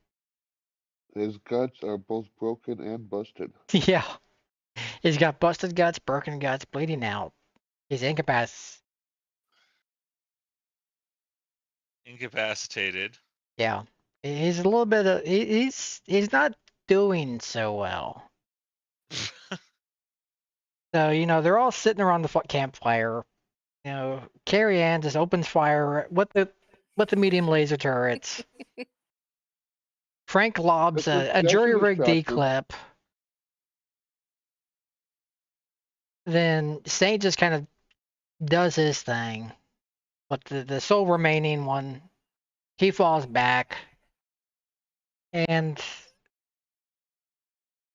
His guts are both broken and busted. Yeah, he's got busted guts, broken guts, bleeding out. He's incapacitated. Incapacitated. Yeah, he's a little bit of. He's not doing so well. So they're all sitting around the campfire. Carrie Ann just opens fire with the medium laser turrets. Frank lobs a That's a jury-rigged distraction. D-clip. Then Saint just kind of does his thing. But the sole remaining one, he falls back. And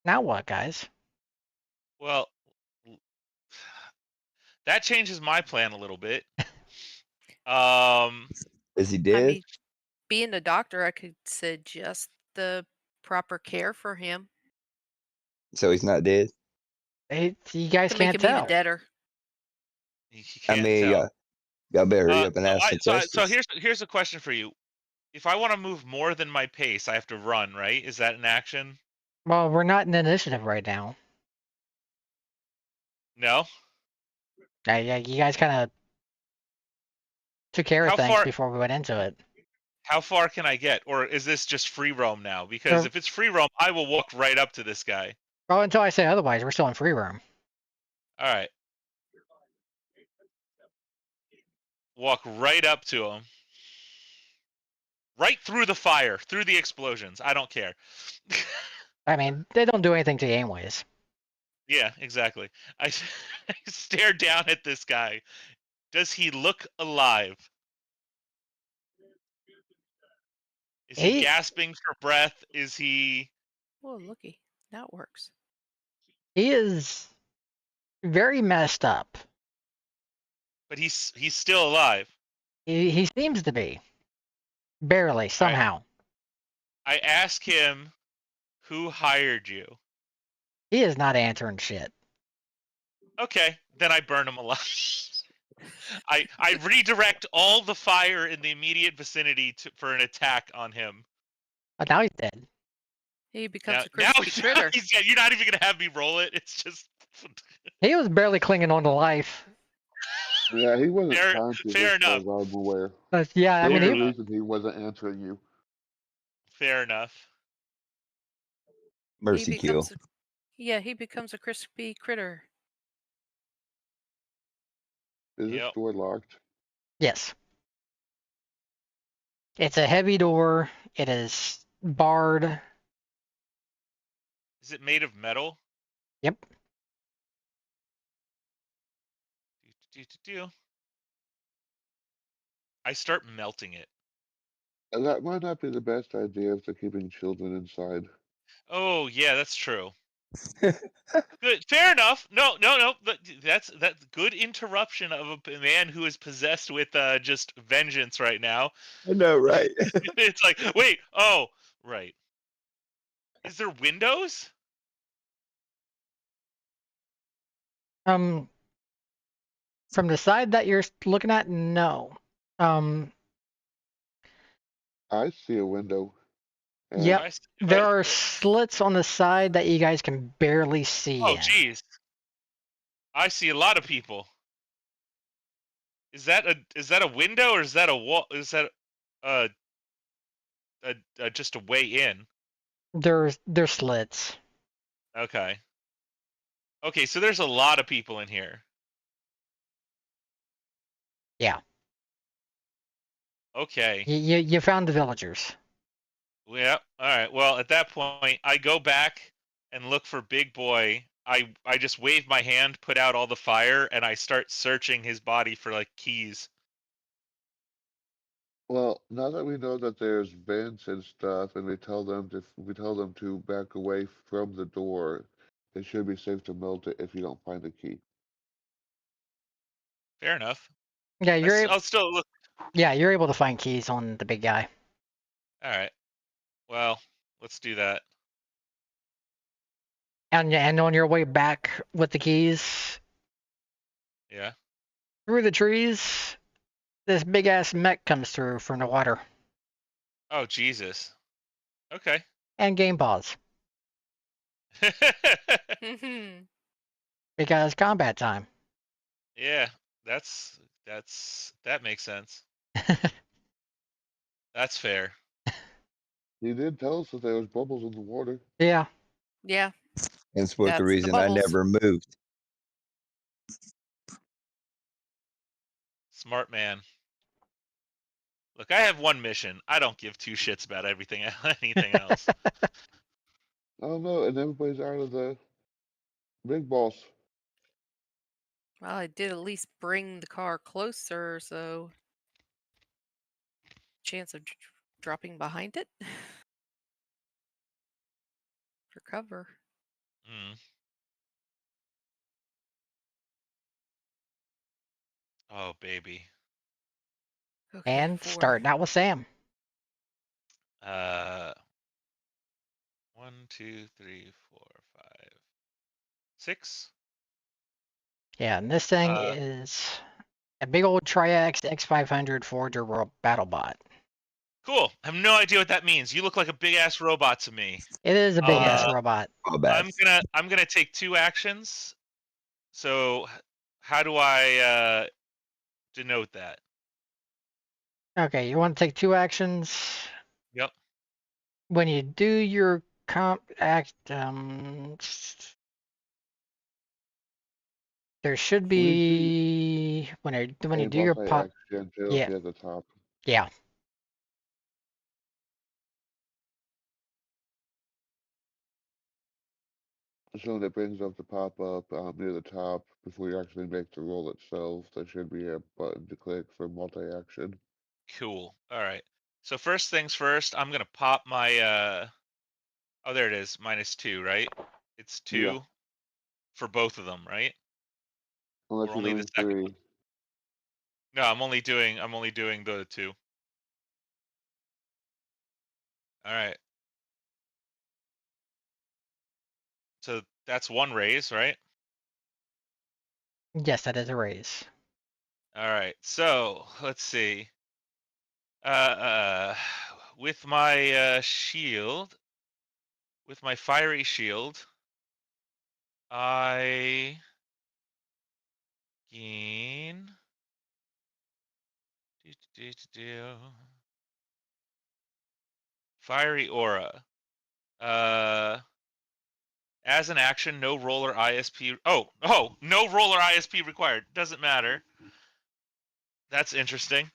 now what, guys? Well, that changes my plan a little bit. Is he I dead? mean, being a doctor, I could suggest the proper care for him. So he's not dead? You guys To make can't him even tell. deader. you I can't mean, tell. y'all better hurry up and ask some So questions. here's a question for you. If I want to move more than my pace, I have to run, right? Is that an action? Well, we're not in initiative right now. No. Yeah, you guys kind of took care of How things far? before we went into it. How far can I get, or is this just free roam now? Because if it's free roam, I will walk right up to this guy. Well, until I say otherwise, we're still in free room. All right. Walk right up to him. Right through the fire, through the explosions. I don't care. I mean, they don't do anything to you anyways. Yeah, exactly. I stare down at this guy. Does he look alive? Is he gasping for breath? Is he? Oh, looky. Now it works. He is very messed up. But he's still alive. He seems to be. Barely, somehow. I ask him, who hired you? He is not answering shit. Okay, then I burn him alive. I redirect all the fire in the immediate vicinity for an attack on him. But now he's dead. He becomes a Now crispy critter. he's dead. You're not even gonna have me roll it. It's just He was barely clinging on to life. Yeah, he wasn't fair conscious as far enough. as I'm aware. But yeah, I There mean, was he, a reason he wasn't answering you. Fair enough. Mercy kill. He becomes a crispy critter. Is this door locked? yes. It's a heavy door. It is barred. Is it made of metal? Yep. I start melting it. That might not be the best idea for keeping children inside. Oh yeah, that's true. Good. Fair enough. No. That's good interruption of a man who is possessed with just vengeance right now. I know, right? It's like, wait, oh, right. Is there windows? From the side that you're looking at, no. I see a window. And Yep. I s- There oh, are slits on the side that you guys can barely see oh, in. geez. I see a lot of people. Is that a window or is that a wall? Is that uh, just a way in? There's slits. Okay. Okay, so there's a lot of people in here. Yeah. Okay. You found the villagers. Yeah. All right. Well, at that point, I go back and look for Big Boy. I just wave my hand, put out all the fire, and I start searching his body for like keys. well, now that we know that there's vents and stuff, and we tell them to back away from the door, it should be safe to melt it if you don't find the key. Fair enough. Yeah, I'll still look. you're able to find keys on the big guy. All right. Well, let's do that. And on your way back with the keys Yeah. through the trees, this big ass mech comes through from the water. Oh, Jesus. Okay. And game pause Mhm. because combat time. Yeah, that makes sense. That's fair. He did tell us that there was bubbles in the water. Yeah. Yeah, Hence what the that's the reason I bubbles. never moved. Smart man. Look, I have one mission. I don't give two shits about anything else. I don't know, and everybody's out of the big boss. Well, I did at least bring the car closer, so chance of dropping behind it for cover. Mm. Oh, baby. Okay, And 4. starting out with Sam. Uh, 1, 2, 3, 4, 5, 6. Yeah, and this thing Uh, is a big old Triax X500 Forger battle bot. cool. I have no idea what that means. You look like a big ass robot to me. It is a big ass Uh, robot. Oh, bad. I'm gonna take 2 actions. So, how do I denote that? Okay, you want to take 2 actions. Yep. When you do your comp act, there should We do be when you a do your pop. multi-action Yeah, penalty at the top. yeah. So when it brings up the pop-up near the top, before you actually make the roll itself, there should be a button to click for multi-action. Cool. All right. So first things first, I'm gonna pop my oh, there it is, -2, right? It's Yeah, 2 for both of them, right? unless Or you're only the doing second one? 3. No, I'm only doing the 2. All right. So that's 1 raise, right? Yes, that is a raise. All right. So let's see. Uh, with my shield, with my fiery shield, I gain. Fiery aura. Uh, as an action, no roller ISP. No roller ISP required. Doesn't matter. That's interesting.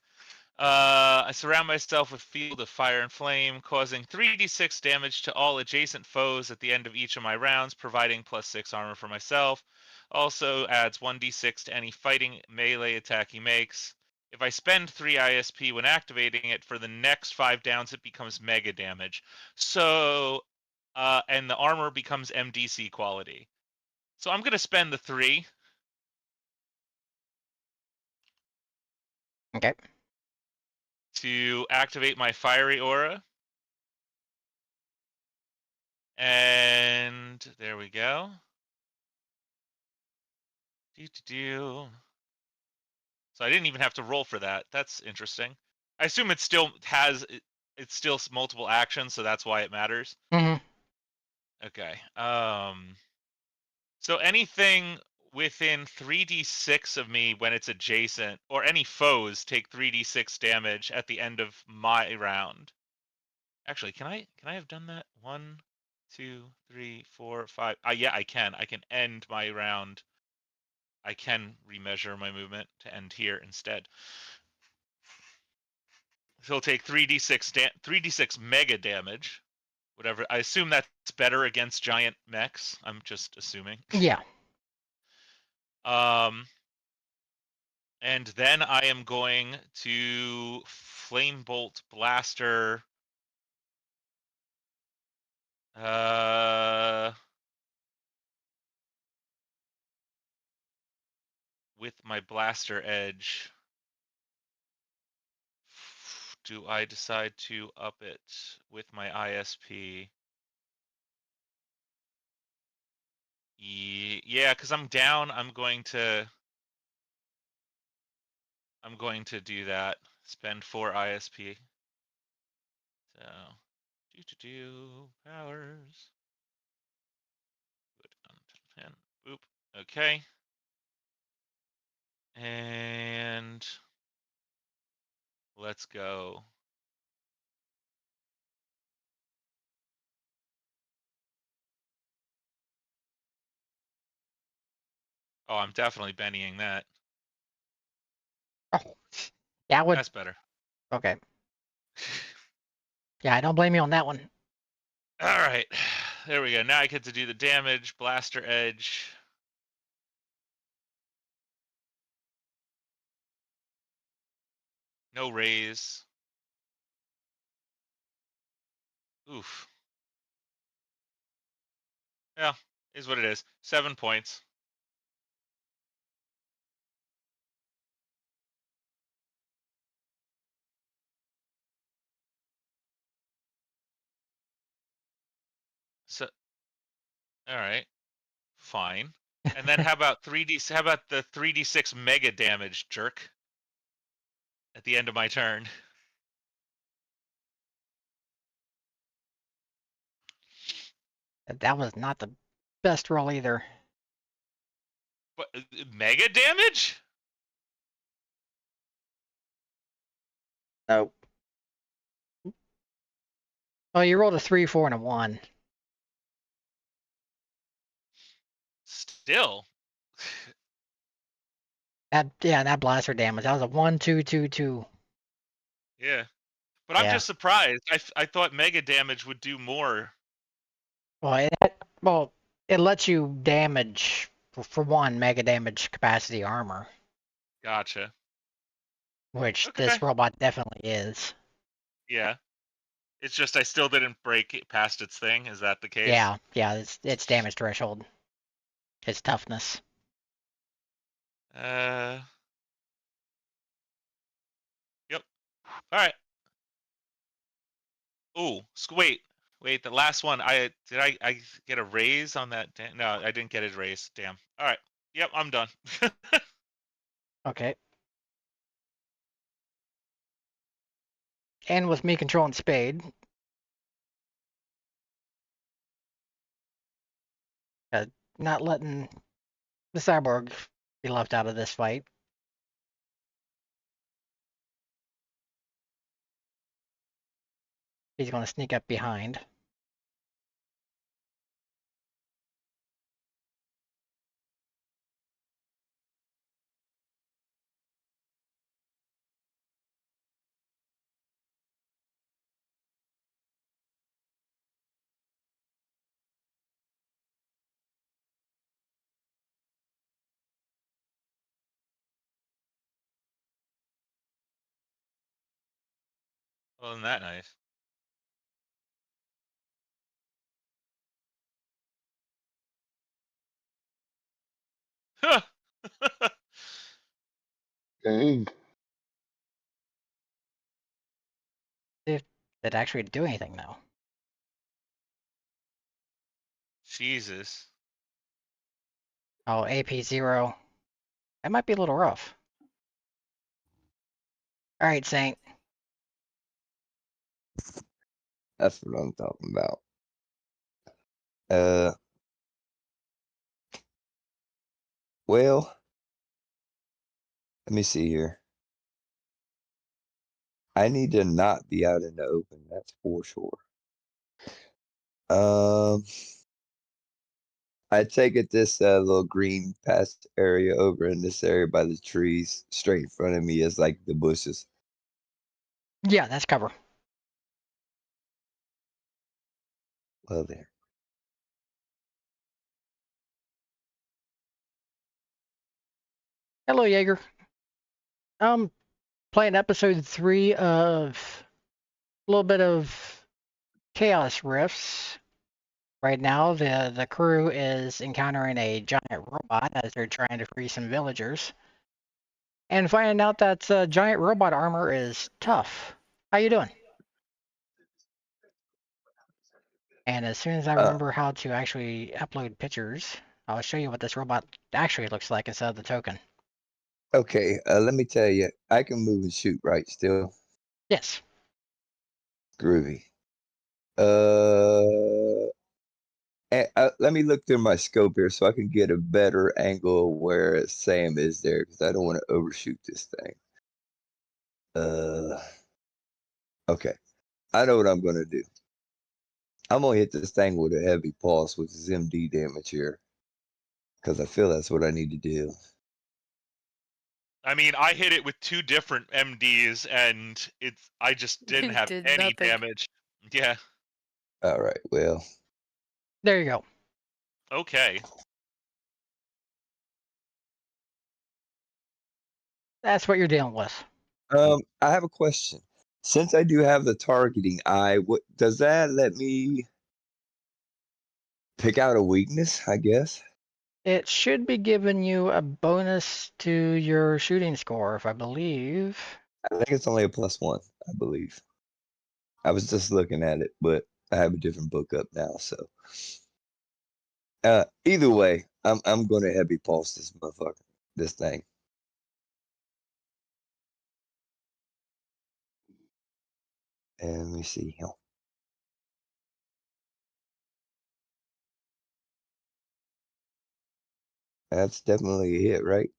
I surround myself with field of fire and flame, causing 3d6 damage to all adjacent foes at the end of each of my rounds, providing +6 armor for myself. Also adds 1d6 to any fighting melee attack he makes. If I spend 3 ISP when activating it, for the next 5 downs, it becomes mega damage. So, and the armor becomes MDC quality. So I'm going to spend the 3. Okay. To activate my fiery aura. And there we go. So I didn't even have to roll for that. That's interesting. I assume it still has it's still multiple actions, so that's why it matters. Mm-hmm. Okay. So anything within 3d6 of me when it's adjacent, or any foes take 3d6 damage at the end of my round. Actually, can I have done that? 1, 2, 3, 4, 5. Yeah, I can. I can end my round. I can remeasure my movement to end here instead. So he'll take 3d6 mega damage. Whatever. I assume that's better against giant mechs. I'm just assuming. Yeah. And then I am going to Flame Bolt Blaster. With my Blaster Edge. Do I decide to up it with my ISP? Yeah, because I'm down. I'm going to do that. Spend 4 ISP. So, powers. Put on 10. Boop. Okay. And let's go. Oh, I'm definitely Bennying that. Oh. Yeah, I would. That's better. Okay. Yeah, I don't blame you on that one. All right. There we go. Now I get to do the damage. Blaster Edge. No raise. Oof. Yeah, is what it is. 7 points. So, all right, fine. And then how about 3D? How about the 3d6 mega damage, jerk? At the end of my turn. That was not the best roll either. What, mega damage? No. Oh, you rolled a 3, 4, and a 1. Still. That blaster damage. That was a 1, 2, 2, 2. Yeah. But I'm Yeah. just surprised. I thought mega damage would do more. Well, it lets you damage for one mega damage capacity armor, Gotcha. which Okay. this robot definitely is. Yeah. It's just I still didn't break it past its thing. Is that the case? Yeah, its damage threshold. Its toughness. Yep. All right. Ooh, wait. The last one. I get a raise on that? No, I didn't get a raise. Damn. All right. Yep, I'm done. Okay. And with me controlling Spade, not letting the cyborg be left out of this fight. He's going to sneak up behind. Wasn't that nice? Huh. Dang. If it actually do anything though. Jesus. Oh, AP 0. That might be a little rough. All right, Saint. That's what I'm talking about. Uh, well, let me see here. I need to not be out in the open. That's for sure. Um, I take it this little green patch area over in this area by the trees, straight in front of me is like the bushes. Yeah, that's cover. Well, there. Hello, Jaeger. Playing episode 3 of a little bit of Chaos Rifts. Right now, the crew is encountering a giant robot as they're trying to free some villagers, and finding out that giant robot armor is tough. How you doing? And as soon as I Uh, remember how to actually upload pictures, I'll show you what this robot actually looks like instead of the token. okay. Let me tell you, I can move and shoot right still. Yes. Groovy. Let me look through my scope here so I can get a better angle where Sam is there because I don't want to overshoot this thing. Okay. I know what I'm gonna do. I'm gonna hit this thing with a heavy pulse, which is MD damage here, because I feel that's what I need to do. I mean, I hit it with 2 different MDs, and I just didn't have Did any nothing. damage. Yeah. All right. Well, There you go. Okay. That's what you're dealing with. I have a question. Since I do have the targeting eye, what does that let me pick out a weakness? I guess. It should be giving you a bonus to your shooting score, if I believe. I think it's only a +1. I believe. I was just looking at it, but I have a different book up now, so. Either way, I'm gonna heavy pulse this motherfucker, this thing. And let me see. That's definitely a hit, right?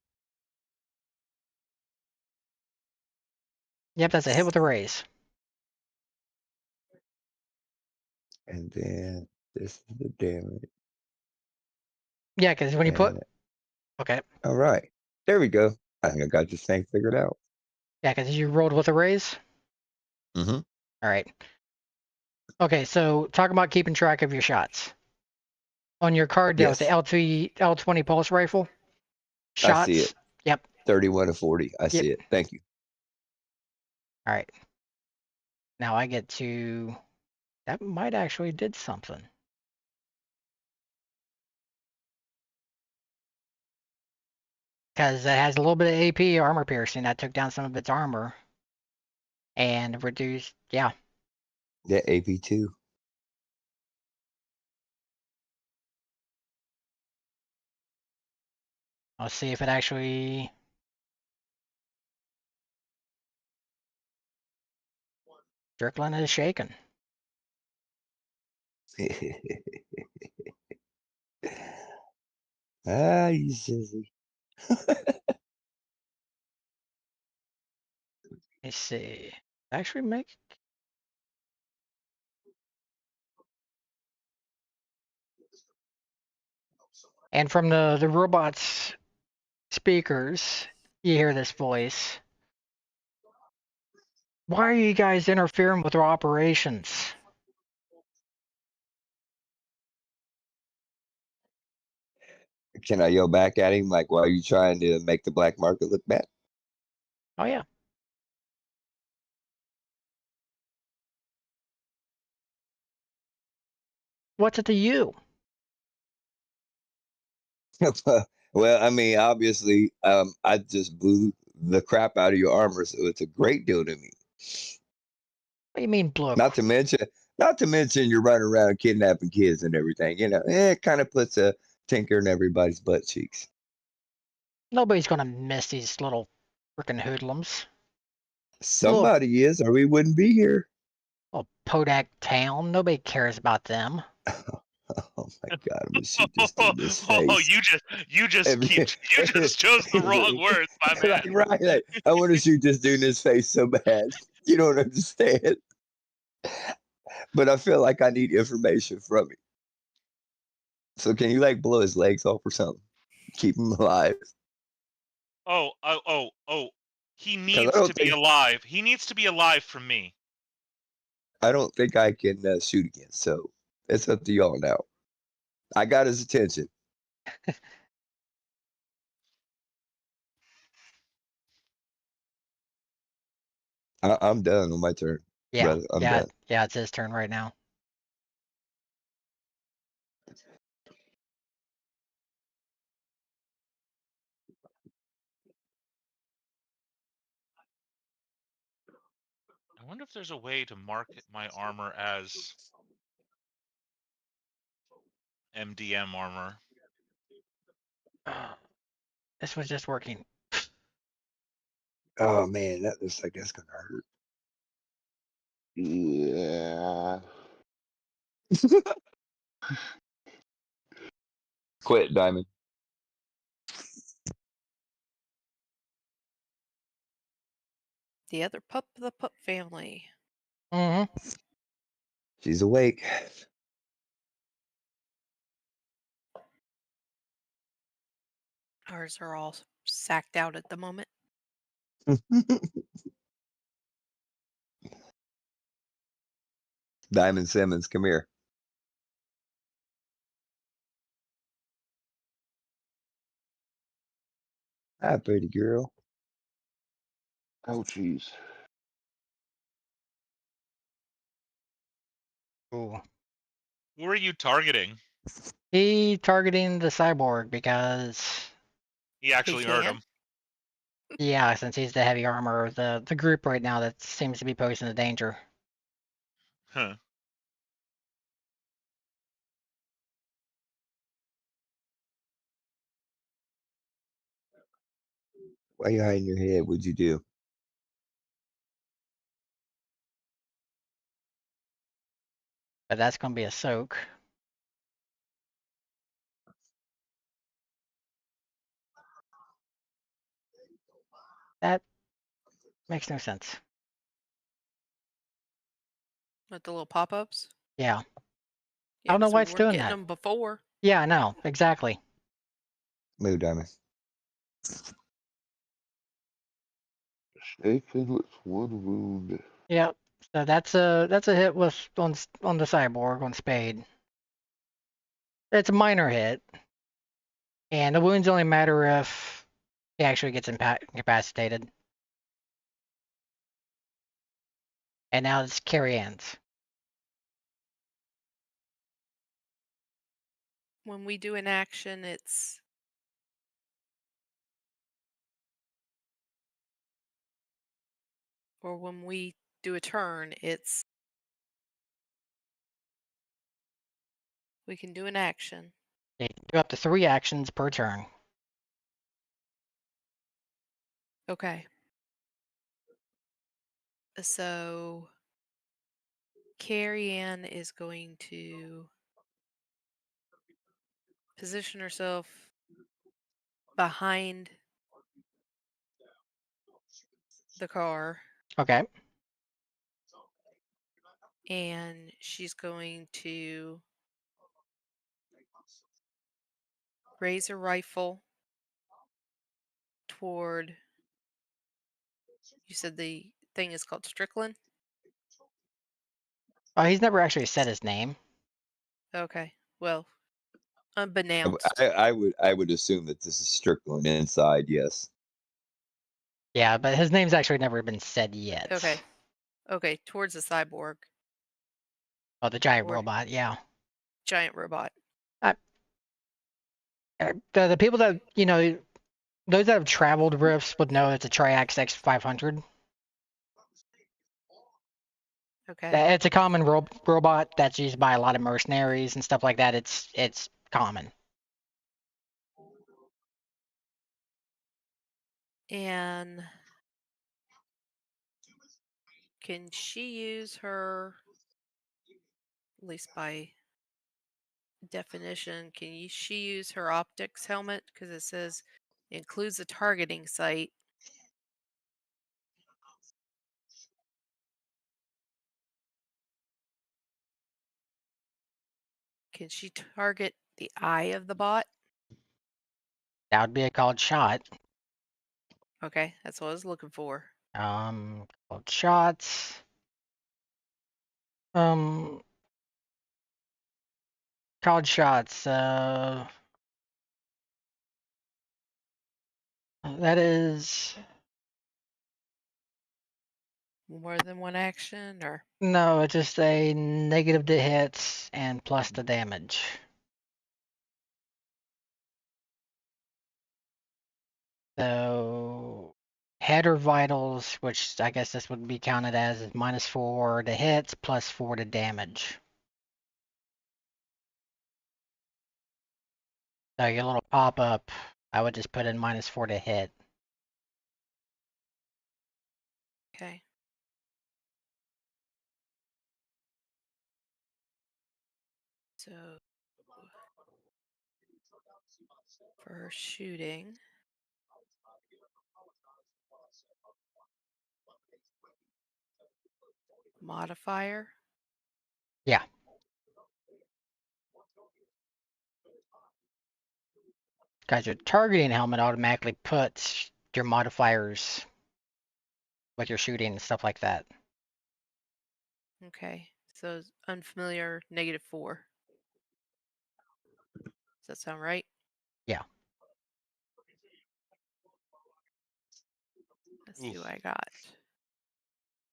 Yep, that's a hit with a raise. And then this is the damage. Yeah, because when you put... And Okay. all right, there we go. I think I got this thing figured out. Yeah, because you rolled with a raise? Mm-hmm. All right. Okay, so talk about keeping track of your shots. On your card there with the Yes, L20 pulse rifle. I see Shots. it. Yep. 31 to 40. I Yep. see it. Thank you. All right. Now I get to... That might actually did something. Because it has a little bit of AP armor piercing. That took down some of its armor. And reduced... Yeah. Yeah, AP2. I'll see if it actually... Strickland is shaken. Ah, you sissy. Let's see. Actually make... And from the robot's speakers, you hear this voice. Why are you guys interfering with our operations? Can I yell back at him like, why are you trying to make the black market look bad? Oh yeah. What's it to you? Well, I mean, obviously, I just blew the crap out of your armor, so it's a great deal to me. What do you mean blew? Not to mention, you're running around kidnapping kids and everything. You know, it kind of puts a tinker in everybody's butt cheeks. Nobody's gonna miss these little freaking hoodlums. Little... Somebody is, or we wouldn't be here. Oh, Podak Town. Nobody cares about them. Oh my god, I'm gonna shoot this dude in his Oh, face. you just Every- chose the wrong words, my man. like, right, like, I want to shoot this dude in his face so bad. You don't understand. But I feel like I need information from him. So can you like blow his legs off or something? Keep him alive. Oh. He Because needs to be alive. He needs to be alive from me. I don't think I can shoot again. So it's up to y'all now. I got his attention. I'm done on my turn, Yeah, brother. I'm yeah, done. yeah. It's his turn right now. I wonder if there's a way to mark my armor as MDM armor. This was just working. Oh man, that looks like that's gonna hurt. Yeah. Quit, Diamond. The other pup of the pup family. Hmm. She's awake. Ours are all sacked out at the moment. Diamond Simmons, come here. Hi, pretty girl. Oh, jeez. Ooh. Who are you targeting? He targeting the cyborg because, He actually hurt can? him. yeah, since he's the heavy armor, the group right now that seems to be posing a danger. Huh. Why you hiding your head? What'd you do? But that's gonna be a soak. That makes no sense. With the little pop-ups. Yeah. I Yeah, don't know 'cause why we it's weren't doing getting that. them before. Yeah, I know. Exactly. Move, Diamond. Shaken with one wound. Yep. So that's a hit with on the cyborg on Spade. It's a minor hit, and the wounds only matter if he actually gets incapacitated. And now it's Carrie Ann's. When we do an action, it's or when we do a turn, it's we can do an action. You can do up to 3 actions per turn. Okay. So Carrie Ann is going to position herself behind the car, Okay. and she's going to raise her rifle toward. You said the thing is called Strickland? Oh, he's never actually said his name. Okay. Well, unbeknownst. I would assume that this is Strickland inside. Yes. Yeah, but his name's actually never been said yet. Okay. Okay, towards the cyborg. Oh, the giant Or robot. Yeah. giant robot. The people that those that have traveled rifts would know it's a Triax X500. Okay. It's a common robot that's used by a lot of mercenaries and stuff like that. It's common. And can she use her at least by definition. She use her optics helmet? Because it says includes a targeting sight. Can she target the eye of the bot? That would be a called shot. Okay, that's what I was looking for. Called shots. Called shots. That is More than one action, or no, it's just a negative to hits and plus the damage. So head or vitals, which I guess this would be counted as is -4 to hits, +4 to damage. So your little pop-up, I would just put in -4 to hit. okay. So for her shooting, modifier. Yeah. Because your targeting helmet automatically puts your modifiers with your shooting and stuff like that. Okay, so unfamiliar -4. Does that sound right? Yeah. Let's see Oof. what I got.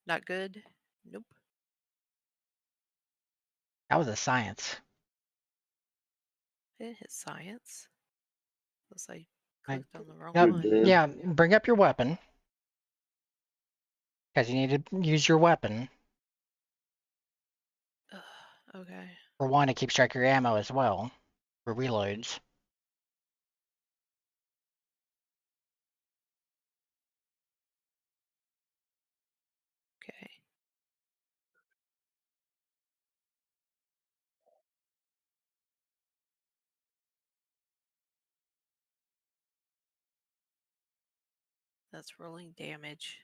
Not good. Nope. That was a science. It hit science. Unless I Like, clicked on the wrong yep. It one. did. Yeah, bring up your weapon. Because you need to use your weapon. Ugh, okay. For one, to keep track of your ammo as well. For reloads. Okay. That's rolling damage.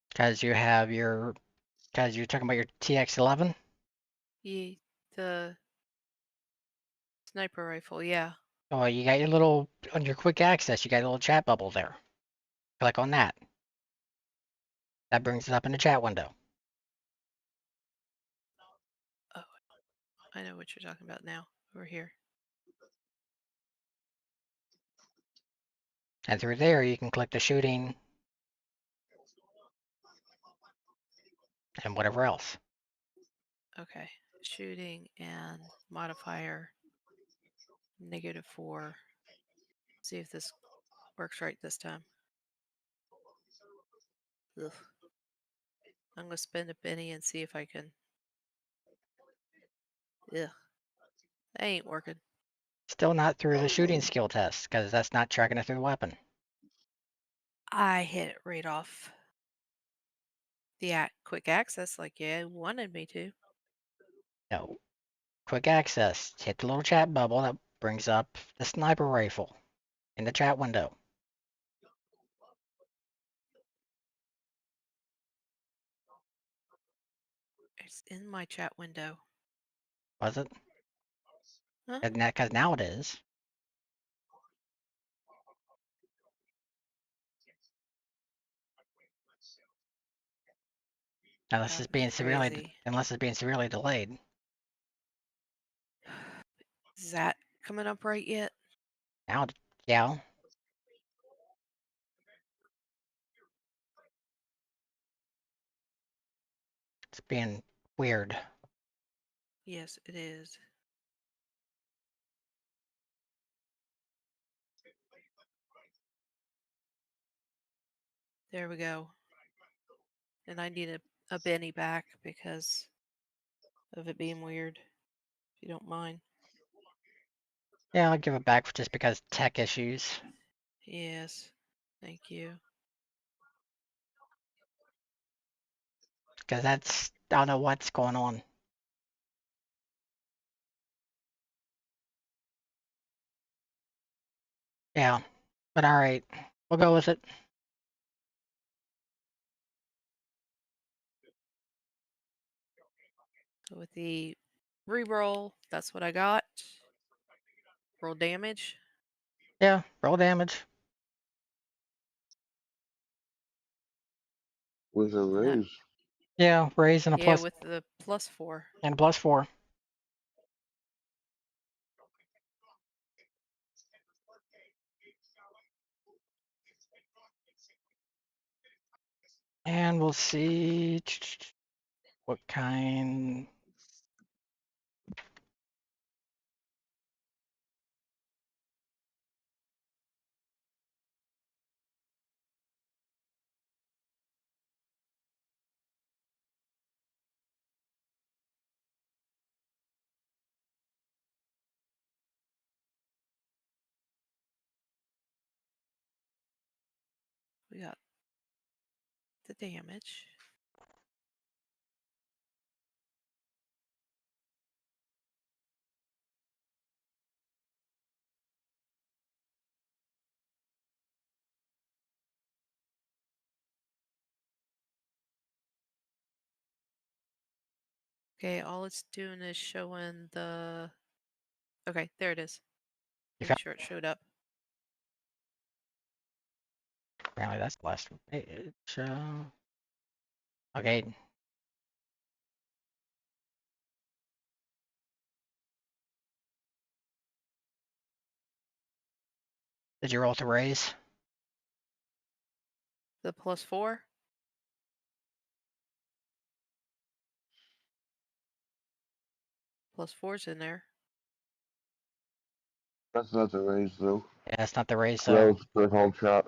Because you have your... Because you're talking about your TX-11? The sniper rifle, yeah. Oh, you got your little... On your quick access, you got a little chat bubble there. Click on that. That brings it up in the chat window. Oh, I know what you're talking about now. Over here. And through there, you can click the shooting and whatever else. Okay. Shooting and modifier -4. See if this works right this time. Ugh. I'm gonna spend a penny and see if I can. Ugh. That ain't working. Still not through the shooting skill test, because that's not tracking it through the weapon. I hit it right off the quick access like you wanted me to. No. Quick access. Hit the little chat bubble that brings up the sniper rifle in the chat window. It's in my chat window. Was it? Huh? Because now it is. Unless That it's was being crazy. severely delayed. Is that coming up right yet? Now, yeah. It's being weird. Yes, it is. There we go. And I need a Benny back because of it being weird, if you don't mind. Yeah, I'll give it back just because tech issues. Yes. Thank you. Because I don't know what's going on. Yeah, but all right, we'll go with it. With the reroll, that's what I got. Roll damage. Yeah, roll damage. With a And that, raise. Yeah, raise and a yeah, plus with the +4. and a +4. And we'll see what kind. We got the damage. Okay, all it's doing is showing the. Okay, there it is. You Make found, sure it showed up. apparently that's the last page. Okay. Did you roll to raise? The +4. +4's in there. That's not the raise though. Yeah, it's not the raise, That so was the whole shot.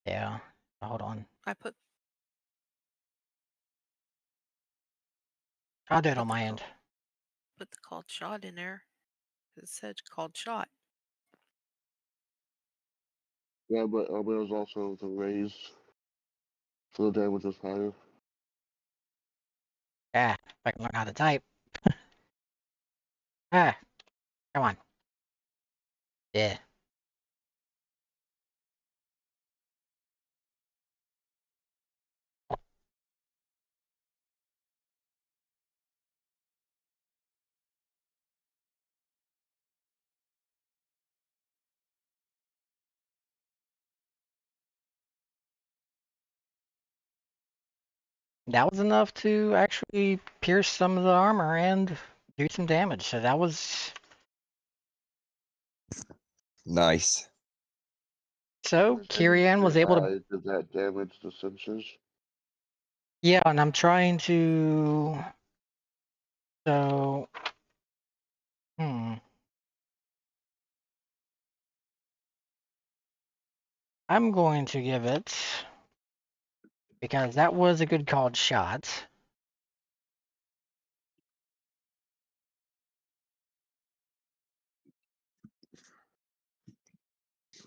yeah. Hold on. I put I'll do it put on the my call, end. put the called shot in there. It said called shot. Yeah, but it was also the raise. So the damage was higher. Ah, if I can learn how to type. Ah, come on. Yeah. That was enough to actually pierce some of the armor and do some damage. So that was Nice. so When the damage Kirian was get able to. high, does that damage the sensors? Yeah, and I'm trying to. So, hmm. I'm going to give it because that was a good called shot.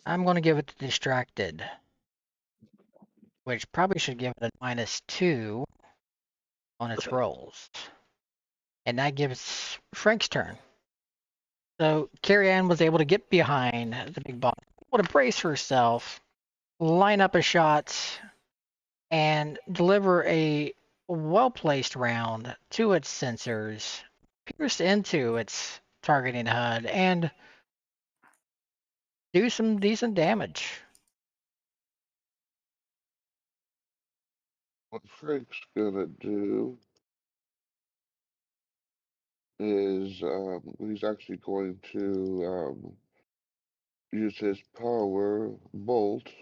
I'm going to give it to distracted, which probably should give it a -2 on its rolls. And that gives Frank's turn. So Carrie Ann was able to get behind the big boss, able to brace herself, line up a shot, and deliver a well-placed round to its sensors, pierce into its targeting HUD, and do some decent damage. What Frank's gonna do is he's actually going to use his power bolt,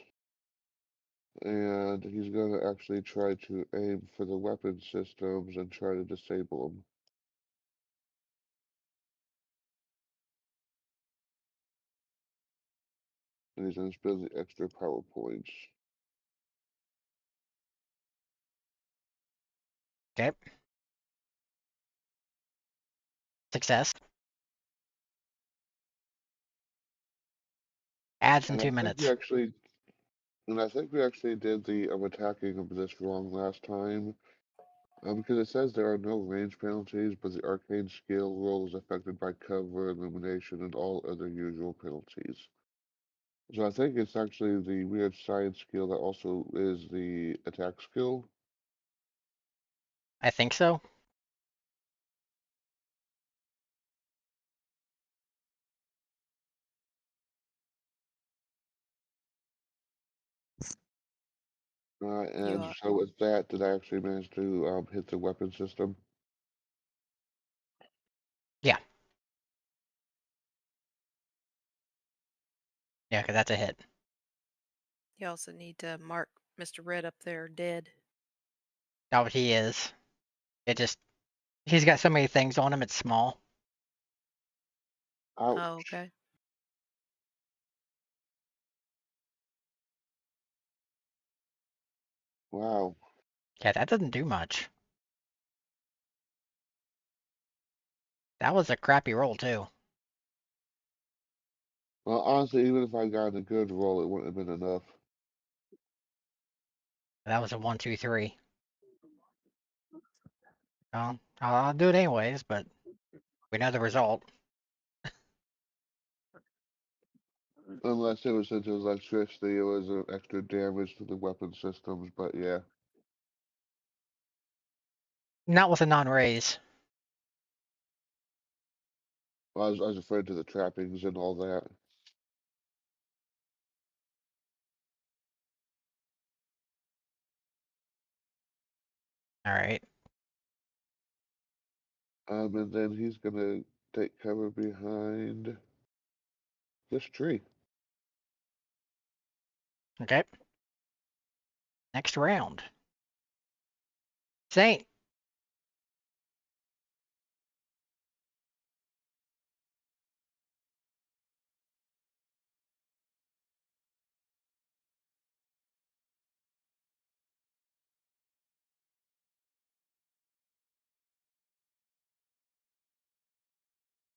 and he's gonna actually try to aim for the weapon systems and try to disable them. And he's gonna spend the extra power points. Okay. Success. Ads in And 2 I think we minutes. actually, and I think we actually did the attacking of this wrong last time. Because it says there are no range penalties, but the arcane skill roll is affected by cover, illumination, and all other usual penalties. So I think it's actually the weird science skill that also is the attack skill. I think so. You And are. so with that, did I actually manage to hit the weapon system? Yeah. Yeah, because that's a hit. You also need to mark Mr. Red up there dead. Oh, he is. It just, he's got so many things on him, it's small. Oh, Ouch. okay. Wow. Yeah, that doesn't do much. That was a crappy roll, too. Well, honestly, even if I got a good roll, it wouldn't have been enough. That was a 1, 2, 3. Well, I'll do it anyways, but we know the result. Unless it was since it was electricity, it was an extra damage to the weapon systems, but yeah. Not with a non-raise. I was afraid to the trappings and all that. All right. And then he's gonna take cover behind this tree. Okay. Next round. Saint.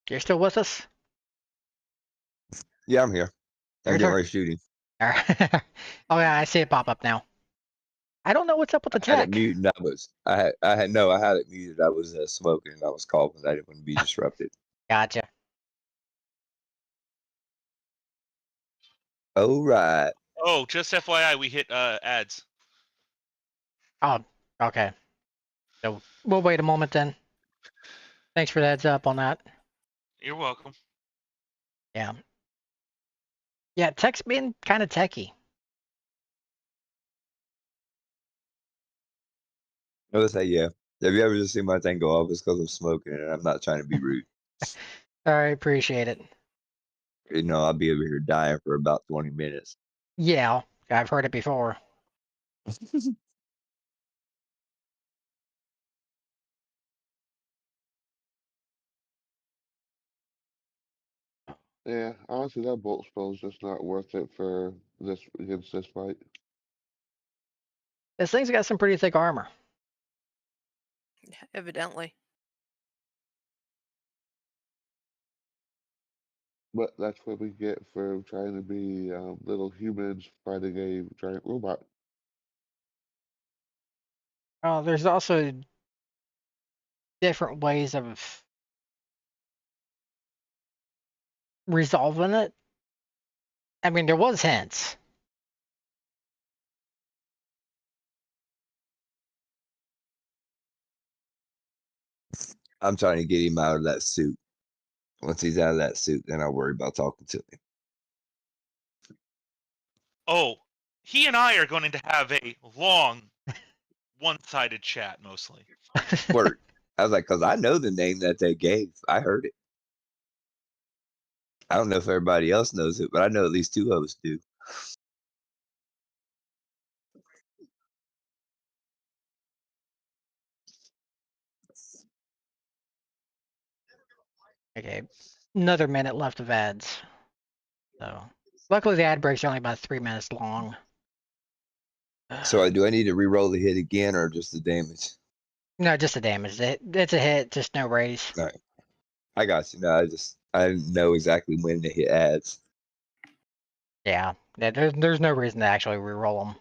You're still with us? Yeah, I'm here. I'm Your getting turn. ready shooting. All right. Oh yeah, I see it pop up now. I don't know what's up with the I had it tech. muted. I had it muted. I was smoking and I was coughing. I didn't want to be disrupted. Gotcha. All right. Oh, just FYI, we hit ads. Oh, okay. So we'll wait a moment then. Thanks for the heads up on that. You're welcome. Yeah. Yeah, tech's been kind of techy. I was say, yeah. Have you ever just seen my thing go off? It's because I'm smoking and I'm not trying to be rude. All right, appreciate it. You know, I'll be over here dying for about 20 minutes. Yeah, I've heard it before. Yeah, honestly, that bolt spell is just not worth it for this against this fight. This thing's got some pretty thick armor. Evidently. But that's what we get for trying to be little humans fighting a giant robot. There's also different ways of resolving it. I mean, there was hints. I'm trying to get him out of that suit. Once he's out of that suit, then I'll worry about talking to him. Oh, he and I are going to have a long, one-sided chat mostly. Word. I was like, because I know the name that they gave. I heard it. I don't know if everybody else knows it, but I know at least two of us do. Okay, another minute left of ads. So, luckily the ad breaks are only about 3 minutes long. So do I need to re-roll the hit again or just the damage? No, just the damage. It's a hit, just no raise. All right. I got you. No, I know exactly when to hit adds. Yeah, there's no reason to actually reroll them.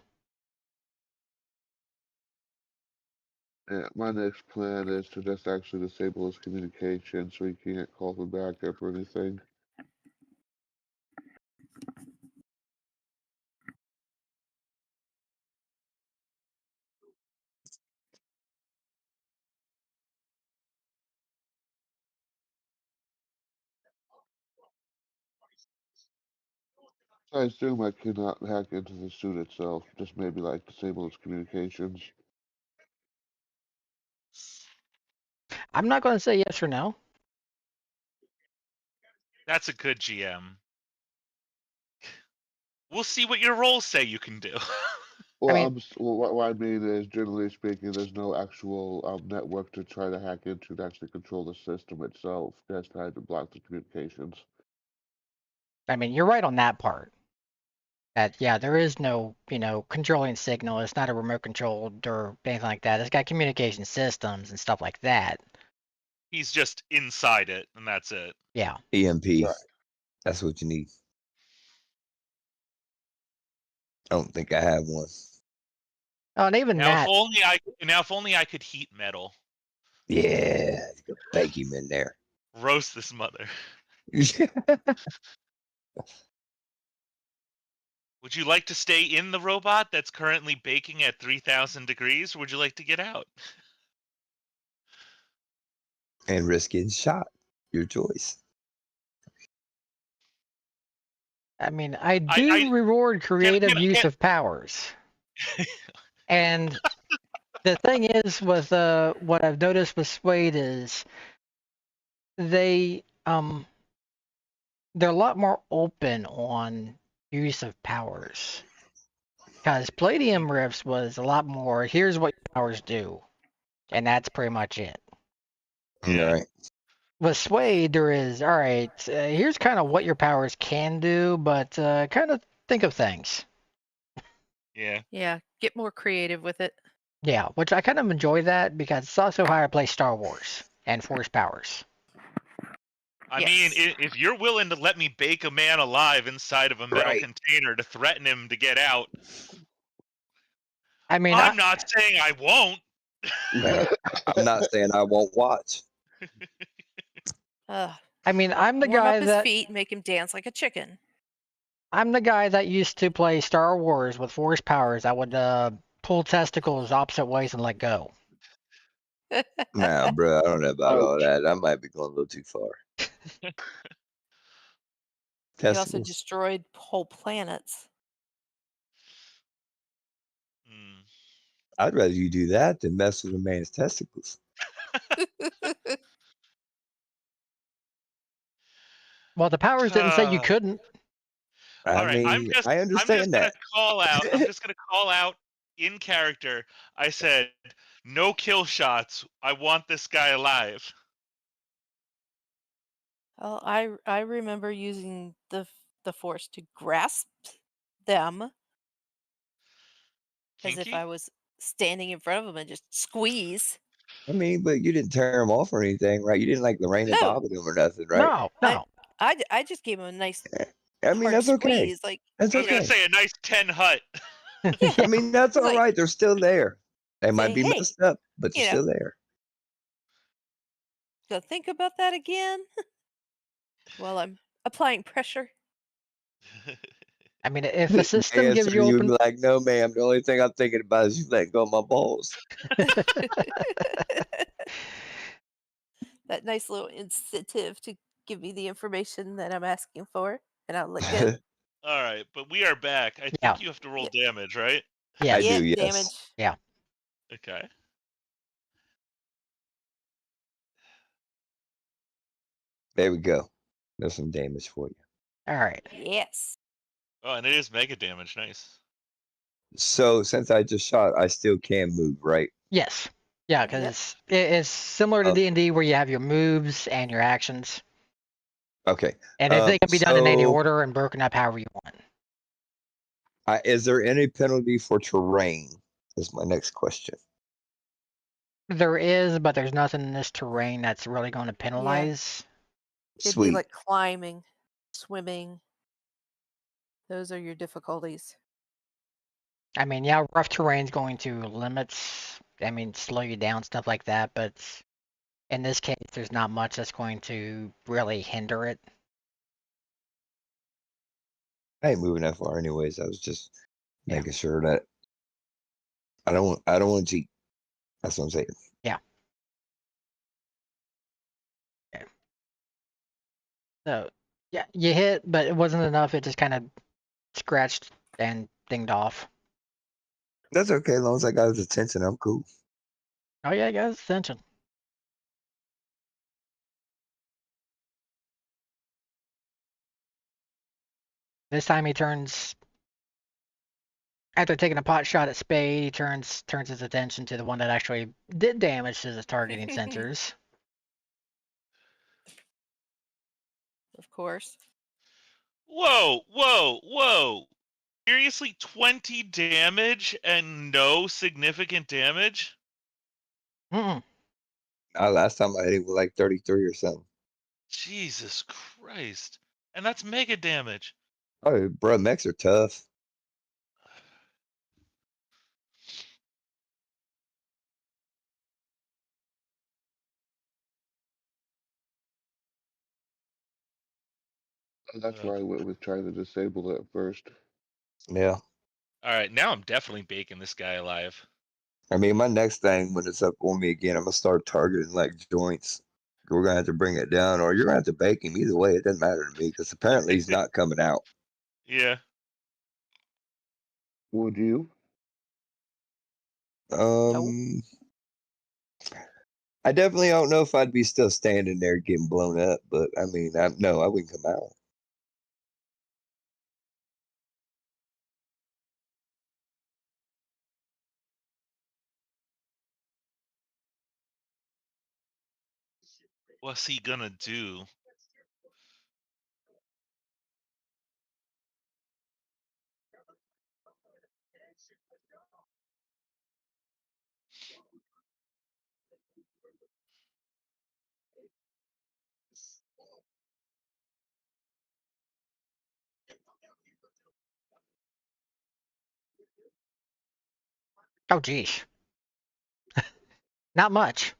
Yeah, my next plan is to just actually disable his communication so he can't call for backup or anything. I assume I cannot hack into the suit itself, just maybe like disable its communications. I'm not going to say yes or no. That's a good GM. We'll see what your rolls say you can do. Well, mean- what I mean is, generally speaking, there's no actual network to try to hack into to actually control the system itself. Just trying to block the communications. I mean, you're right on that part. That yeah, there is no controlling signal. It's not a remote controlled or anything like that. It's got communication systems and stuff like that. He's just inside it, and that's it. Yeah. EMP. Right. That's what you need. I don't think I have one. Oh, and even Now, that. if only I could heat metal, Yeah, you could bake him in there. roast this mother. Would you like to stay in the robot that's currently baking at 3,000 degrees, or would you like to get out? And risk getting shot. Your choice. I mean, I do reward creative use of powers. And the thing is with what I've noticed with SWADE is they're a lot more open on use of powers. Because Palladium Rifts was a lot more, here's what your powers do. And that's pretty much it. Yeah. Right. With SWADE, there is, all right, here's kind of what your powers can do, but kind of think of things. Yeah. Yeah, get more creative with it. Yeah, which I kind of enjoy that because it's also how I play Star Wars and Force powers. I Yes. mean, if you're willing to let me bake a man alive inside of a metal Right. container to threaten him to get out, I mean, I'm not saying I won't. I'm not saying I won't watch. Ugh. I mean, I'm the Warm guy up his that feet, make him dance like a chicken. I'm the guy that used to play Star Wars with Force powers. I would pull testicles opposite ways and let go. Nah, bro, I don't know about all Ouch. that. I might be going a little too far. You also Testicles. destroyed whole planets. Hmm. I'd rather you do that than mess with a man's testicles. Well, the powers didn't say you couldn't. I All right, mean, I I'm just understand gonna that. call out. I'm just gonna call out in character. I said, no kill shots. I want this guy alive. Well, I remember using the force to grasp them as if Kinky? I was standing in front of them and just squeeze. I mean, but you didn't tear him off or anything, right? You didn't like Lorraine and No, Bob him or nothing, right? No. I just gave him a nice I mean, hard that's okay. squeeze. Like, That's I was gonna okay. say a nice 10 hut. yeah, I mean, that's It's all like- right. They're still there. They might say, be hey, messed up, but they're you know. still there. so think about that again while I'm applying pressure. I mean, if a system Answer, gives you you would open, be like, no, ma'am. The only thing I'm thinking about is you letting go of my balls. That nice little incentive to give me the information that I'm asking for, and I'll let go. All right, but we are back. I think Yeah. you have to roll damage, right? yeah, I do, yes. Damage. yeah. Okay. There we go. There's some damage for you. All right. Yes. Oh, and it is mega damage. Nice. So since I just shot, I still can move, right? Yes. Yeah, Yep. because it's similar to Oh. D&D where you have your moves and your actions, Okay. and they can be done in any so, order and broken up however you want. Is there any penalty for terrain? Is my next question. There is, but there's nothing in this terrain that's really going to penalize. It'd be Sweet. like climbing, swimming. Those are your difficulties. I mean, yeah, rough terrain's going to slow you down, stuff like that, but in this case, there's not much that's going to really hinder it. I ain't moving that far anyways. I was just Yeah. making sure that I don't want to cheat. That's what I'm saying. Yeah. Okay. So, yeah, you hit, but it wasn't enough. It just kind of scratched and dinged off. That's okay, as long as I got his attention, I'm cool. Oh, yeah, guys, attention. This time he turns, after taking a pot shot at Spade, he turns his attention to the one that actually did damage to the targeting sensors. Of course. Whoa, whoa, whoa. Seriously, 20 damage and no significant damage? Mm-mm. Last time I hit it with like 33 or something. Jesus Christ. And that's mega damage. Oh, bro, mechs are tough. And that's Ugh. why I went with trying to disable it first. Yeah. Alright, now I'm definitely baking this guy alive. I mean, my next thing when it's up on me again, I'm gonna start targeting like joints. We're gonna have to bring it down, or you're gonna have to bake him. Either way, it doesn't matter to me because apparently he's not coming out. Yeah. Would you? Nope. I definitely don't know if I'd be still standing there getting blown up, but I mean, no, I wouldn't come out. What's he gonna do? Oh, geez. Not much.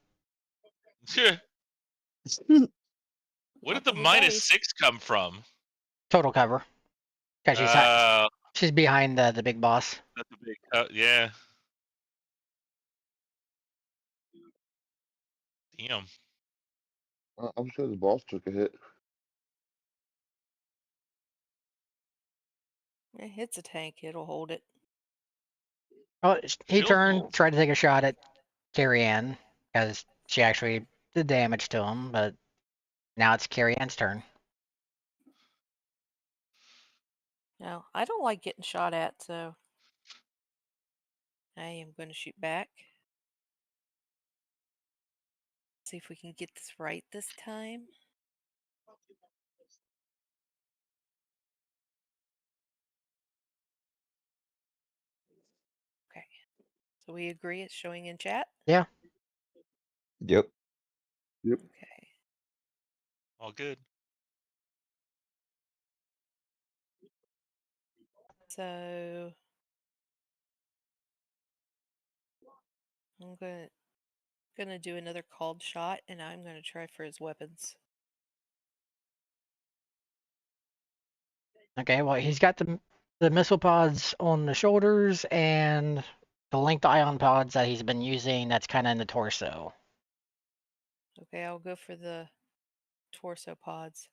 What did the Couple of dice. -6 come from? Total cover. Because Uh, she's behind the big boss. that's a big yeah. Damn. I'm sure the boss took a hit. It's a tank. It'll hold it. Oh, he She'll turned, hold. tried to take a shot at Carrie Ann, because she actually did damage to him, but now it's Carrie Ann's turn. Now, I don't like getting shot at, so I am going to shoot back. See if we can get this right this time. Okay. So we agree it's showing in chat? Yeah. Yep. Yep. Okay. All good. So I'm gonna do another called shot, and I'm gonna try for his weapons. Okay, well, he's got the missile pods on the shoulders and the linked ion pods that he's been using that's kind of in the torso. Okay, I'll go for the torso pods.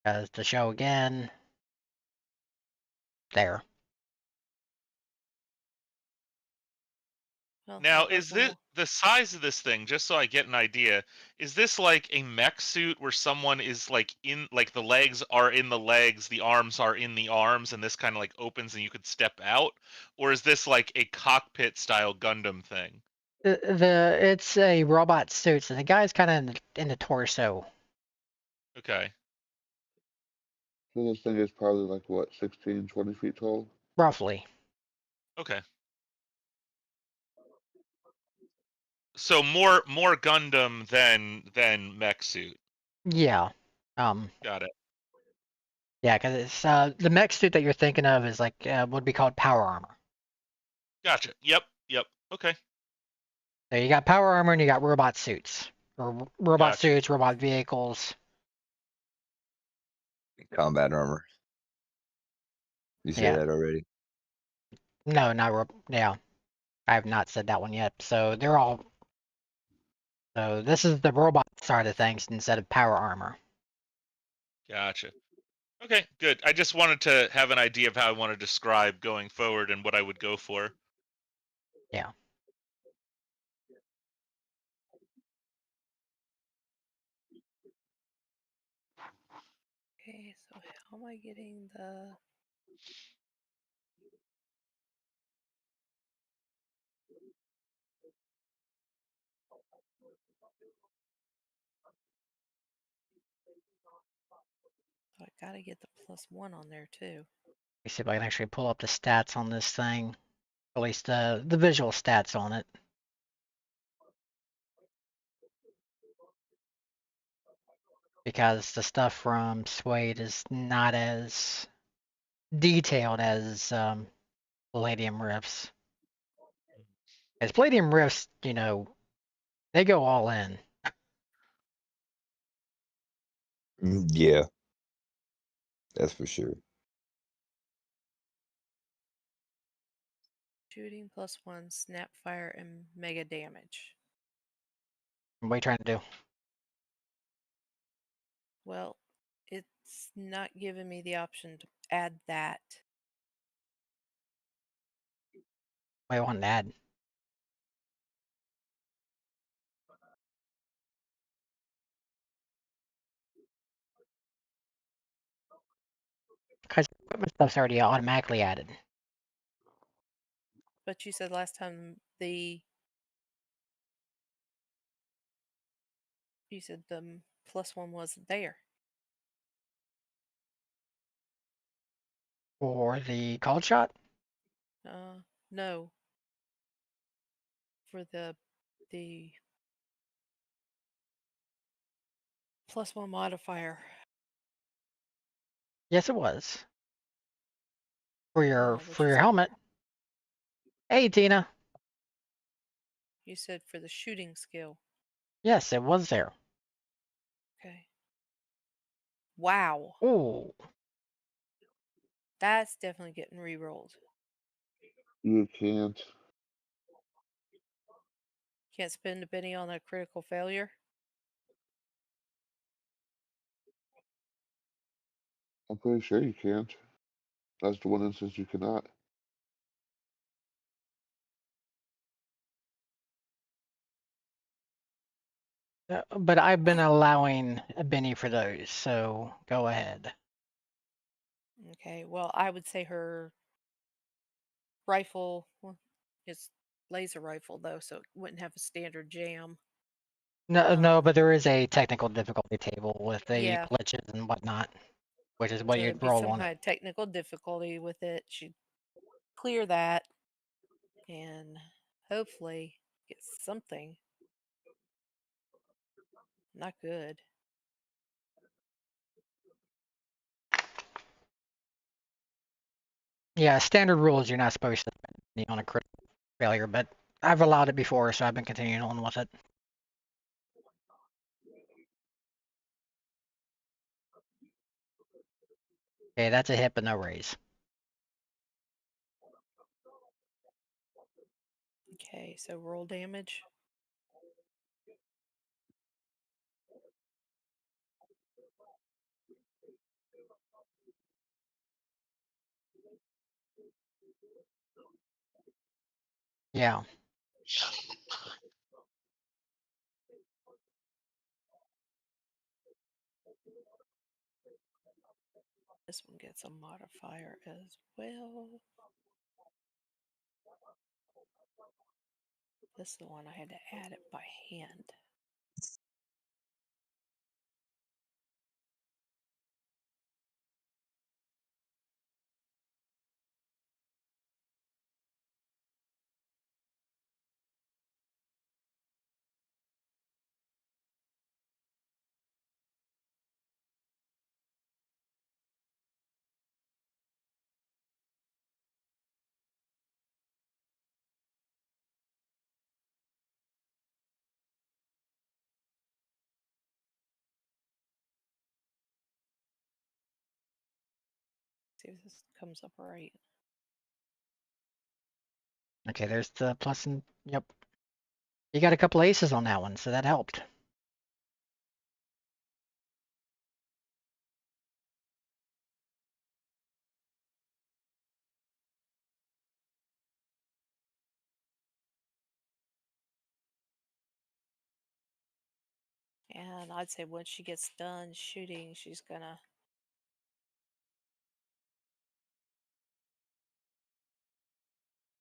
As to show again. There. Well, Now, that is does them this all. the size of this thing? Just so I get an idea, is this like a mech suit where someone is like in, like the legs are in the legs, the arms are in the arms, and this kind of like opens and you could step out, or is this like a cockpit style Gundam thing? It's a robot suit, so the guy's kind of in the torso, Okay. So this thing is probably like what, 16, 20 feet tall? roughly. Okay. So more Gundam than mech suit. Yeah. Got it. Yeah, because it's the mech suit that you're thinking of is like would be called power armor. Gotcha. Yep. Okay. So you got power armor and you got robot suits, or robot Gotcha. suits, robot vehicles. Combat armor. You said Yeah. that already. No, not yeah. I have not said that one yet. So they're all. So this is the robot side of things instead of power armor. Gotcha. Okay, good. I just wanted to have an idea of how I want to describe going forward and what I would go for. Yeah. Okay, so how am I getting the... Oh, I gotta get the +1 on there too. Let me see if I can actually pull up the stats on this thing. At least the visual stats on it. Because the stuff from SWADE is not as detailed as Palladium Rifts. As Palladium Rifts, you know, they go all in. Yeah, that's for sure. Shooting +1, snap fire, and mega damage. What are you trying to do? Well, it's not giving me the option to add that. What do you want to add? Because equipment stuff's already automatically added. But you said last time you said the +1 wasn't there. For the called shot? No. For the +1 modifier. Yes, it was. For your But you said helmet. Hey, Tina. for the shooting skill. Yes, it was there. Okay. Wow. Ooh. That's definitely getting re-rolled. You can't. Can't spend a penny on a critical failure. I'm pretty sure you can't. That's the one instance you cannot. But I've been allowing a Benny for those, so go ahead. Okay. Well, I would say her rifle is laser rifle though, so it wouldn't have a standard jam. No, but there is a technical difficulty table with the Yeah. glitches and whatnot, which is what So you'd there'd be roll some on it. kind of technical difficulty with it. She'd clear that and hopefully get something. Not good. Yeah, standard rules you're not supposed to spend money on a critical failure, but I've allowed it before, so I've been continuing on with it. Okay, that's a hit, but no raise. Okay, so roll damage. Yeah. This one gets a modifier as well. This is the one I had to add it by hand. see if this comes up right. Okay, there's the plus and yep. You got a couple aces on that one, so that helped. And I'd say once she gets done shooting, she's gonna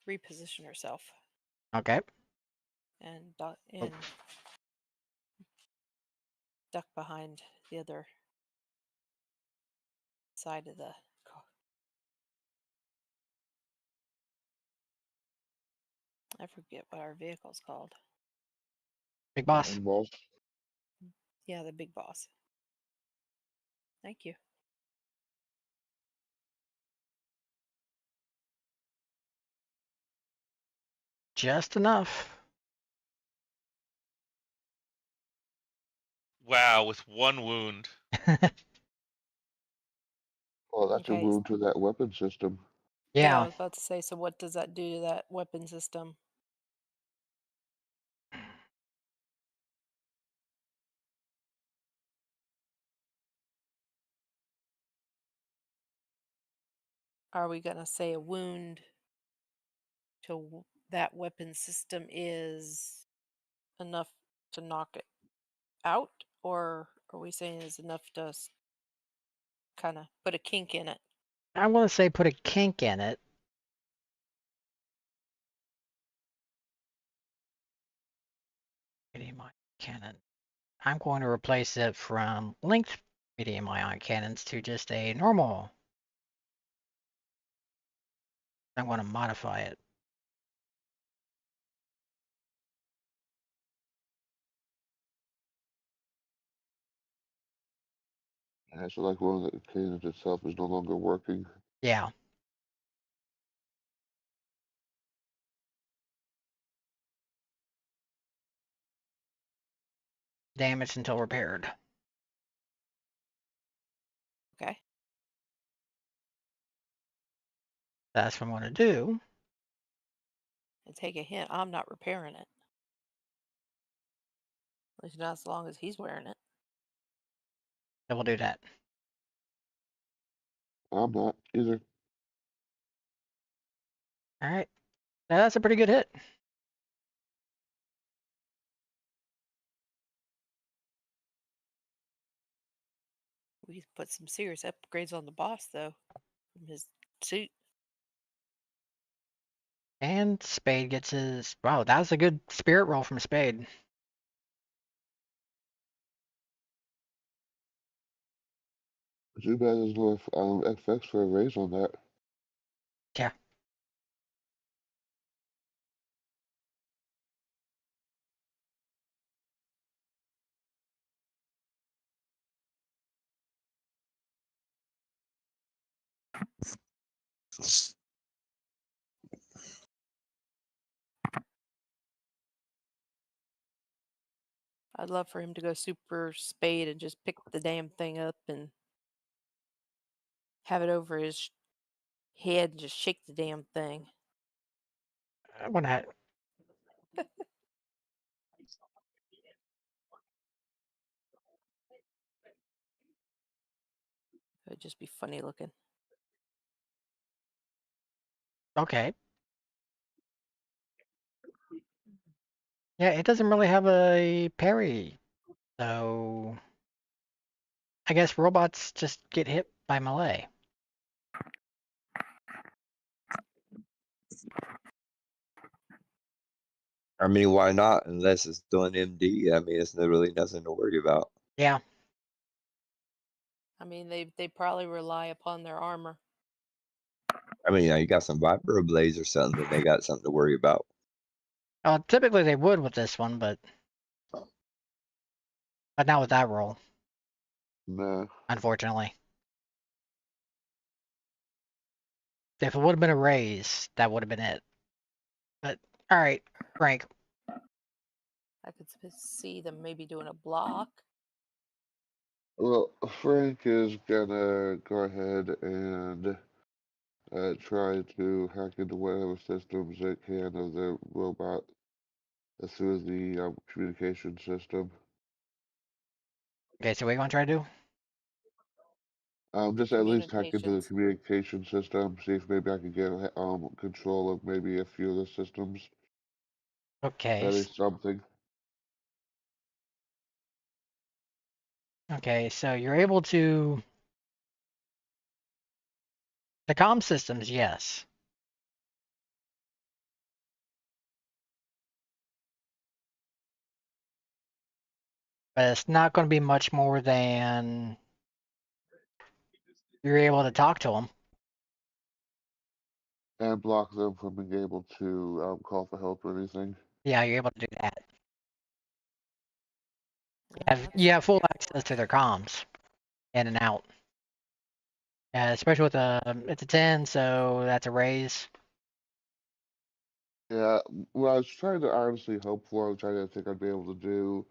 reposition herself Okay. and duck behind the other side of the car. I forget what our vehicle's called. Big boss. Boss. Yeah, the big boss. Thank you. Just enough. Wow, with one wound. Well, that's a Okay. wound to that weapon system. Yeah, I Yeah. was about to say, so what does that do to that weapon system? Are we gonna say a wound to that weapon system is enough to knock it out, or are we saying is enough to kind of put a kink in it? I want to say put a kink in it. Medium ion cannon. I'm going to replace it from linked medium ion cannons to just a normal. I'm going to modify it. And so like one of the cannons itself is no longer working. Yeah. Damaged until repaired. Okay. That's what I'm going to do. And take a hint, I'm not repairing it. At least not as long as he's wearing it. So we'll do that. I'm not either. All right. Now that's a pretty good hit. We put some serious upgrades on the boss though, from his suit. And Spade gets his. Wow, that was a good spirit roll from Spade. Too bad there's no FX for a raise on that. Yeah. I'd love for him to go super Spade and just pick the damn thing up and have it over his head and just shake the damn thing. I want to. It would just be funny looking. Okay. Yeah, it doesn't really have a parry. So I guess robots just get hit by melee. I mean, why not? Unless it's doing MD. I mean, it's really nothing to worry about. Yeah. I mean, they probably rely upon their armor. I mean, you got some Viper Blades or something, then they got something to worry about. Typically they would with this one, but not with that roll, Nah. unfortunately. If it would have been a raise, that would have been it. But all right, Frank. I could see them maybe doing a block. Well, Frank is gonna go ahead and try to hack into whatever systems it can of the robot through the communication system. Okay, so what you want to try to do? Just at least hack into the Communications. communication system, see if maybe I can get control of maybe a few of the systems. Okay. That is something. Okay, so you're able to the comm systems, yes. But it's not going to be much more than you're able to talk to them. And block them from being able to call for help or anything. Yeah, you're able to do that. Yeah, You that's have full beautiful. access to their comms, in and out. Especially with it's a 10, so that's a raise. Yeah, what I was trying to honestly hope for, I'm trying to think I'd be able to do,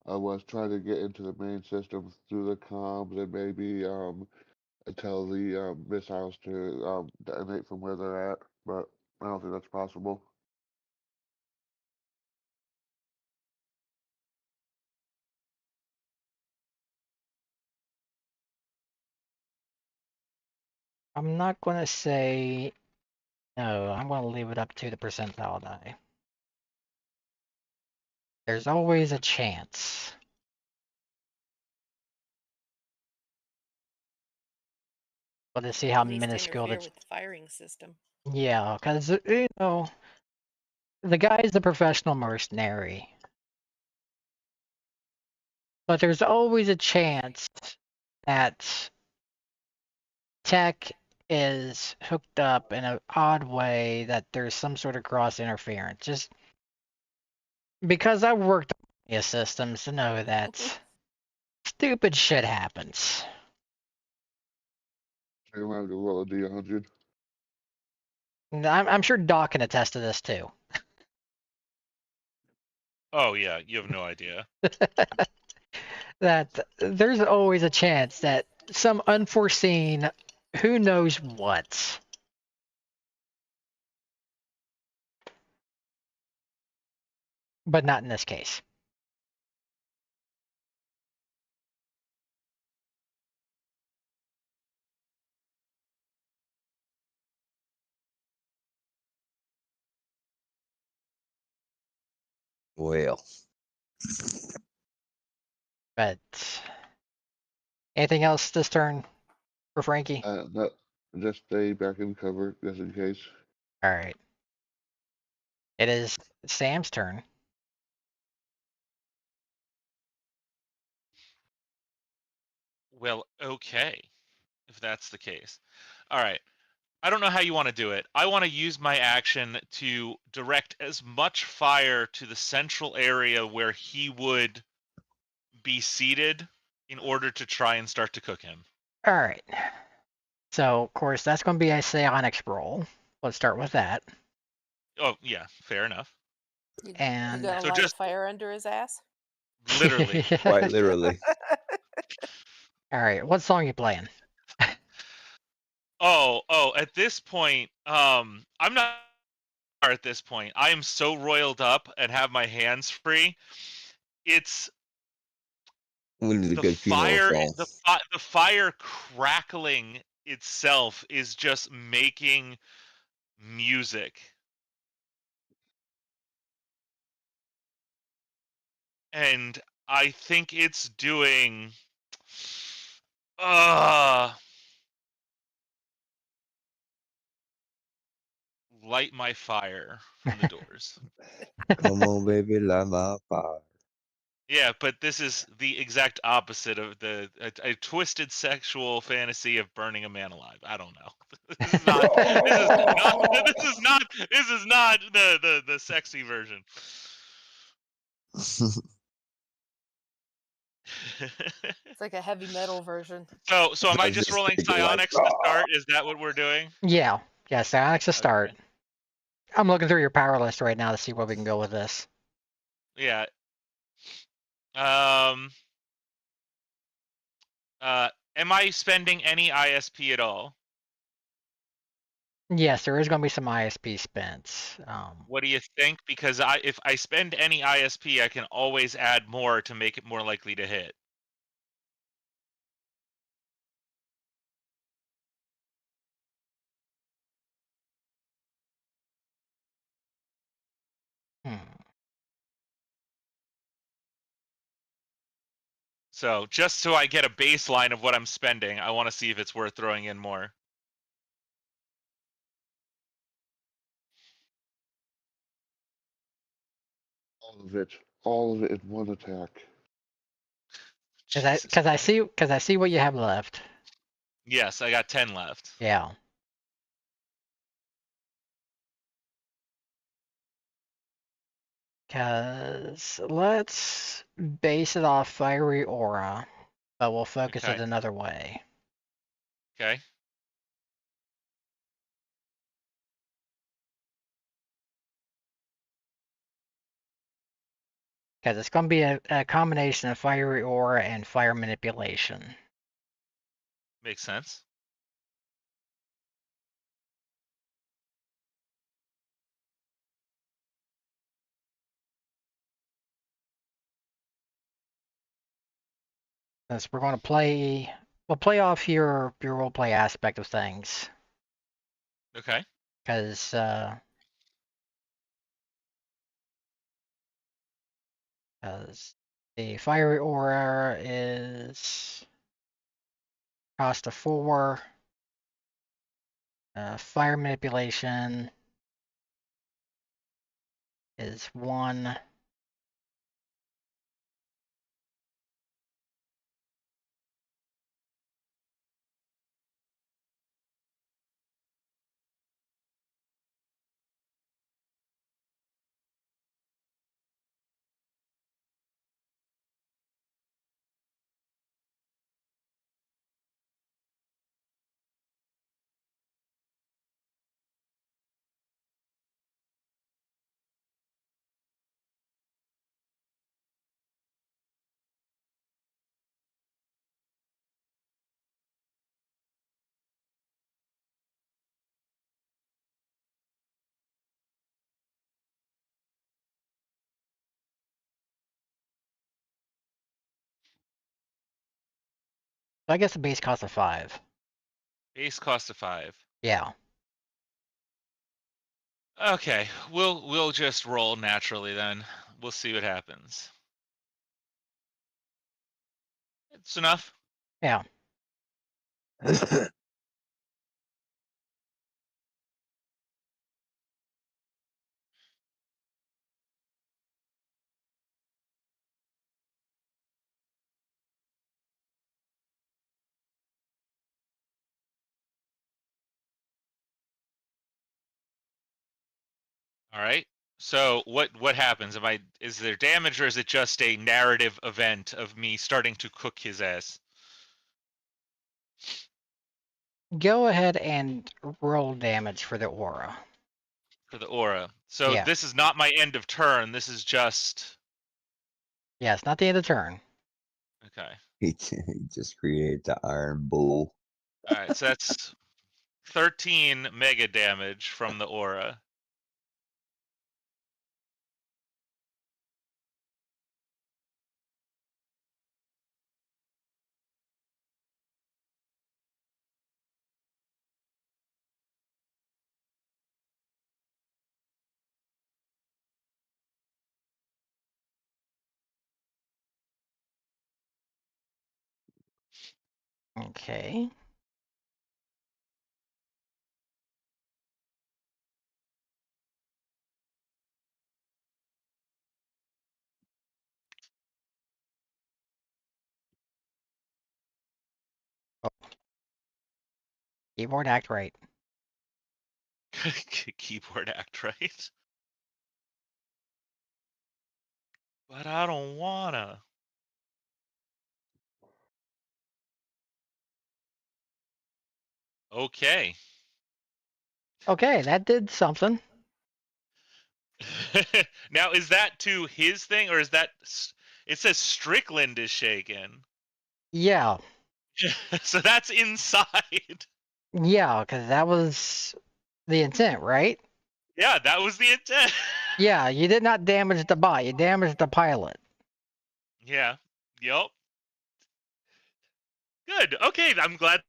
was trying to get into the main system through the comms and maybe tell the missiles to detonate from where they're at, but I don't think that's possible. I'm not going to say no. I'm going to leave it up to the percentile die. There's always a chance. We'll just see how At least minuscule interfere the. with the firing system. Yeah, because, the guy's a professional mercenary. But there's always a chance that tech is hooked up in an odd way, that there's some sort of cross interference. Just because I've worked on media systems to know that stupid shit happens. So you have to roll a D100. And I'm sure Doc can attest to this too. Oh yeah, you have no idea. That there's always a chance that some unforeseen, who knows what. But not in this case. Well, But anything else this turn for Frankie? That just stay back in cover just in case. All right. It is Sam's turn. Well, okay, if that's the case. All right. I don't know how you want to do it. I want to use my action to direct as much fire to the central area where he would be seated in order to try and start to cook him. All right. So, of course, that's going to be a psionics roll. Let's start with that. Oh, yeah, fair enough. You And gonna So light a just fire under his ass? literally. quite literally. All right. What song you playing? Oh, at this point, I'm not at this point. I am so roiled up and have my hands free. It's We need a the good funeral fire song. the fire crackling itself is just making music. And I think it's doing light my fire from the doors. Come on, baby, light my fire. Yeah, but this is the exact opposite of a twisted sexual fantasy of burning a man alive. I don't know. This is not the sexy version. It's like a heavy metal version. So am I I just just rolling thinking like, psionics to start? Is that what we're doing? Yeah. Yeah, psionics to start. Okay. I'm looking through your power list right now to see where we can go with this. Yeah. Um. Am I spending any ISP at all? Yes, there is going to be some ISP spent. What do you think? Because if I spend any ISP, I can always add more to make it more likely to hit. Hmm. So just so I get a baseline of what I'm spending, I want to see if it's worth throwing in more. All of it in one attack. Jesus Because Christ. I see what you have left. Yes, I got 10 left. Yeah. Because let's base it off Fiery Aura, but we'll focus it Okay. another way. Okay. Because it's going to be a combination of Fiery Aura and Fire Manipulation. Makes sense. Since we're going to we'll play off your roleplay aspect of things. Okay. Because the Fiery Aura is cost of 4. Fire Manipulation is 1. So I guess the base cost of 5. Base cost of 5. Yeah. Okay, we'll just roll naturally then. We'll see what happens. It's enough. Yeah. All right. So what happens? Is there damage or is it just a narrative event of me starting to cook his ass Go ahead and roll damage for the aura. for the aura? So Yeah. this is not my end of turn. This is just Yeah, it's not the end of turn. okay. He just created the Iron Bull. All right. So that's 13 mega damage from the aura. Okay. Oh, keyboard act right. Keyboard act right. But I don't wanna. Okay. Okay, that did something. Now is that to his thing or is that it says Strickland is shaken. Yeah. So that's inside. Yeah, because that was the intent, right? Yeah, that was the intent. Yeah, you did not damage the bot. You damaged the pilot. Yeah. Yep. Good. Okay, I'm glad.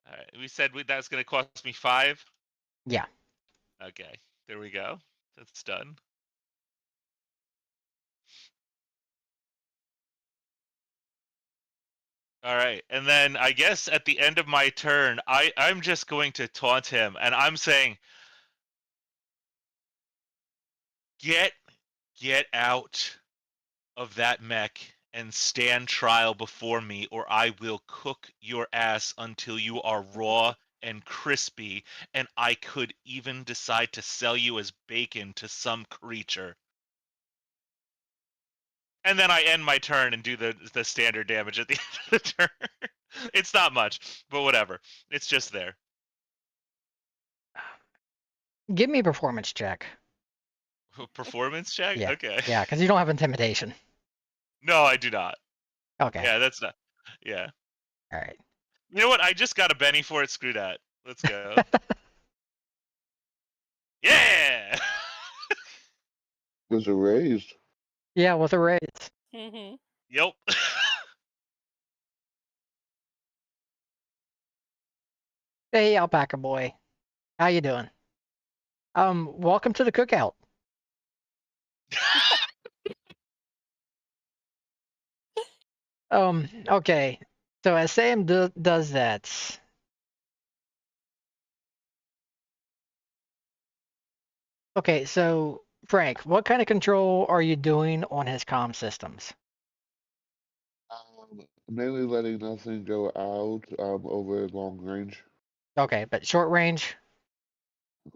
All right, we said that's going to cost me 5. Yeah. Okay, there we go. That's done. All right, and then I guess at the end of my turn, I'm just going to taunt him, and I'm saying, get out of that mech and stand trial before me, or I will cook your ass until you are raw and crispy, and I could even decide to sell you as bacon to some creature. And then I end my turn and do the standard damage at the end of the turn. It's not much, but whatever. It's just there. Give me a performance check. Performance check? Yeah. Okay. Yeah, because you don't have intimidation. No, I do not. Okay. Yeah, that's not. Yeah. All right. You know what? I just got a Benny for it. Screw that. Let's go. Yeah! Was it raised? Yeah, with a raise. Mm-hmm. Yep. Hey, alpaca boy. How you doing? Welcome to the cookout. Okay. So as Sam does that. Okay, so Frank, what kind of control are you doing on his comm systems? Mainly letting nothing go out over long range. Okay, but short range?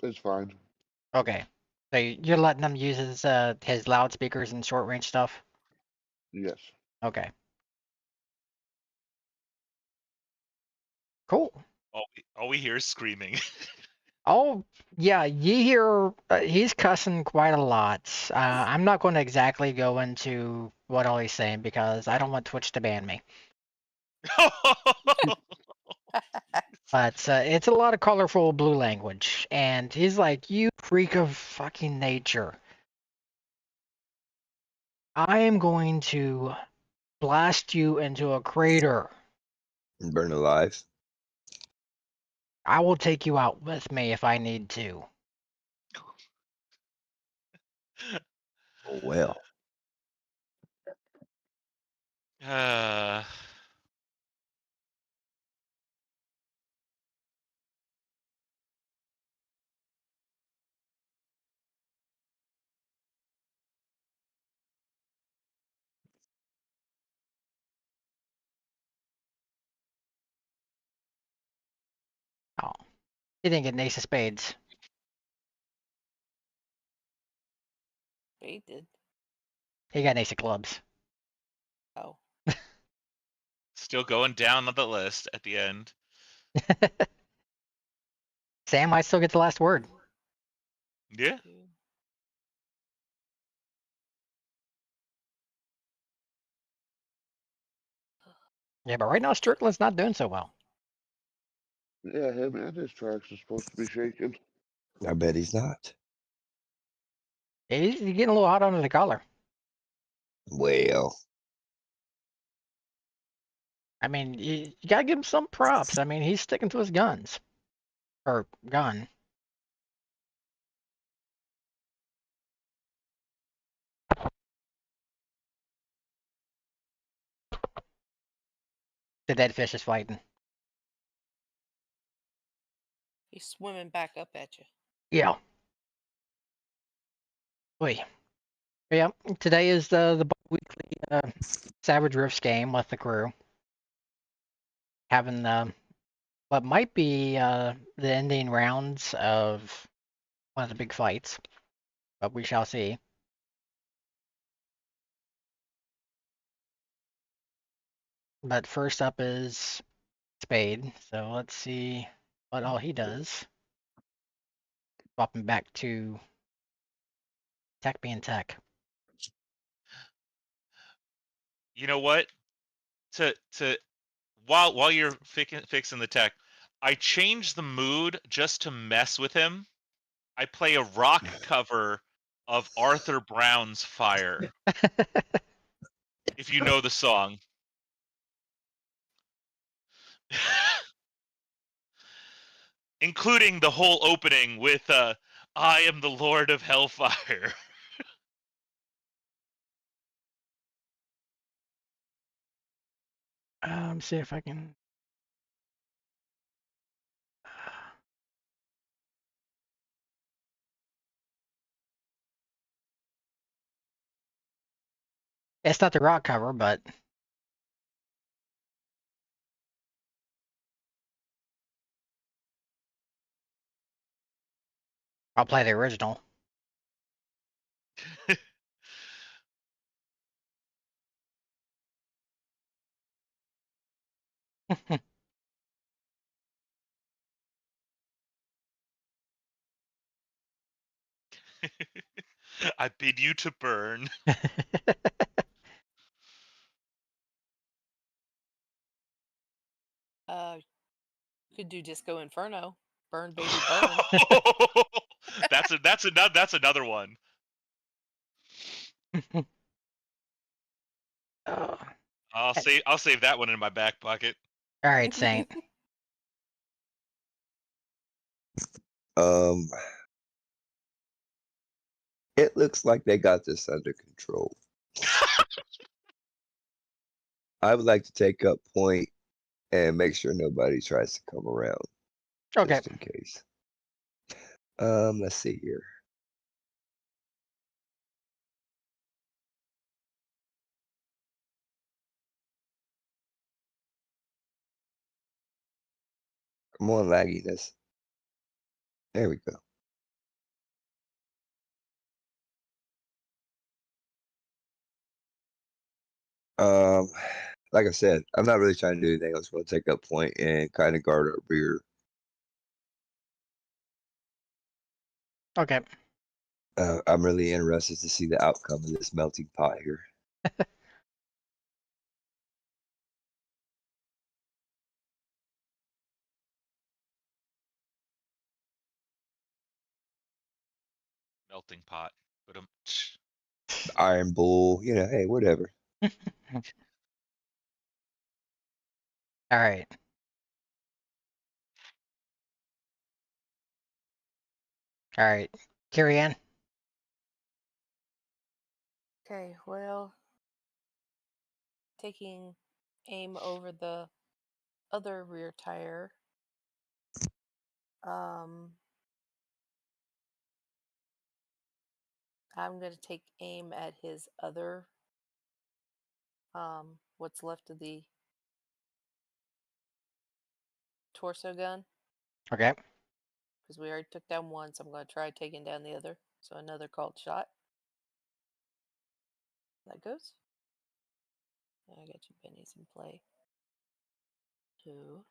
It's fine. Okay. So you're letting him use his loudspeakers and short range stuff? Yes. Okay. Cool. All we hear is screaming. Oh, yeah, you hear he's cussing quite a lot. I'm not going to exactly go into what all he's saying because I don't want Twitch to ban me. But it's a lot of colorful blue language, and he's like, "You freak of fucking nature. I am going to blast you into a crater. Burn alive. I will take you out with me if I need to." Oh, well. uh, Oh, he didn't get an ace of spades. They did. He got an ace of clubs. Oh. Still going down on the list at the end. Sam might still get the last word. Yeah. Yeah, but right now Strickland's not doing so well. Yeah, him and his tracks are supposed to be shaking. I bet he's not. He's getting a little hot under the collar. Well, I mean, you gotta give him some props. I mean, he's sticking to his guns. Or gun. The dead fish is fighting. He's swimming back up at you. Yeah. Oy. Yeah, today is the weekly Savage Rifts game with the crew. Having what might be the ending rounds of one of the big fights, but we shall see. But first up is Spade, so let's see what all he does. Swapping back to Tech being Tech. You know what? To while you're fixing the tech, I change the mood just to mess with him. I play a rock cover of Arthur Brown's Fire, if you know the song. Including the whole opening with I am the Lord of Hellfire. See if I can. It's not the rock cover, but I'll play the original. I bid you to burn. You could do Disco Inferno. Burn, baby, burn. That's another one. Oh. I'll save that one in my back pocket. All right, Saint. It looks like they got this under control. I would like to take up point and make sure nobody tries to come around, Okay. just in case. Let's see here. Come on, lagginess. There we go. Like I said, I'm not really trying to do anything. I just want to take up point and kind of guard our rear. Okay. I'm really interested to see the outcome of this melting pot here. Melting pot. But Iron Bull, hey, whatever. All right. All right. Carry on. Okay, well, taking aim over the other rear tire. I'm going to take aim at his other, what's left of the torso gun. Okay. Because we already took down one, so I'm going to try taking down the other. So another called shot. That goes. I got two pennies in play. 2.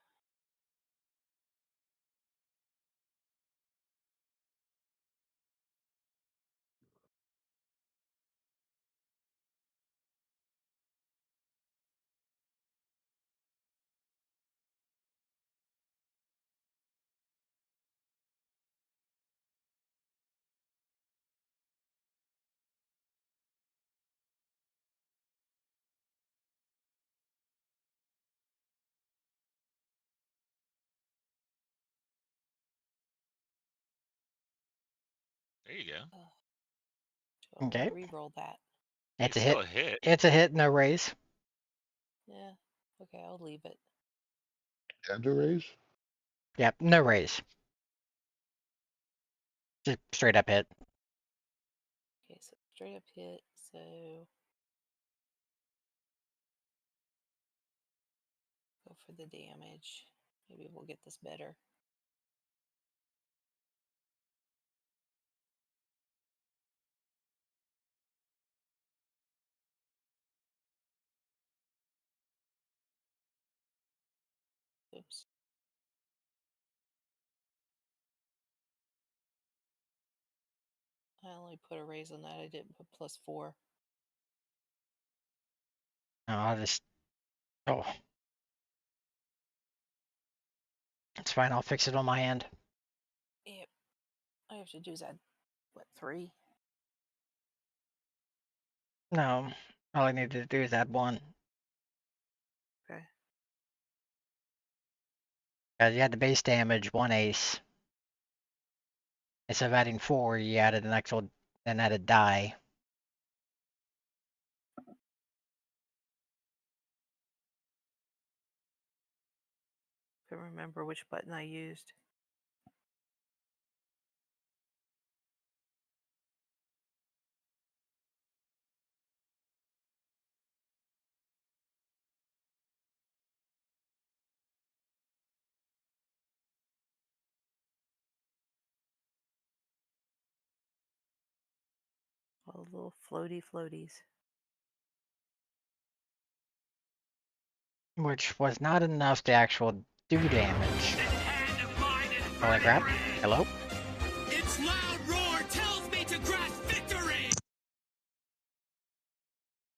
there you go. Do I want Okay. to re-roll that? It's a Still hit. a hit. It's a hit. No raise. Yeah. Okay, I'll leave it. And a raise? Yep. No raise. Just straight up hit. Okay, so straight up hit. So go for the damage. Maybe we'll get this better. Oops. I only put a raise on that. I didn't put +4. No, I'll just. Oh. It's fine. I'll fix it on my end. Yep. All I have to do is add, what, 3? No, all I need to do is add 1. Okay. Because you had the base damage, 1 ace. Instead of adding 4, you added an actual and added die. Couldn't remember which button I used. All the little floaties. Which was not enough to actual do damage. Holy crap. Hello? Its loud roar tells me to grasp victory!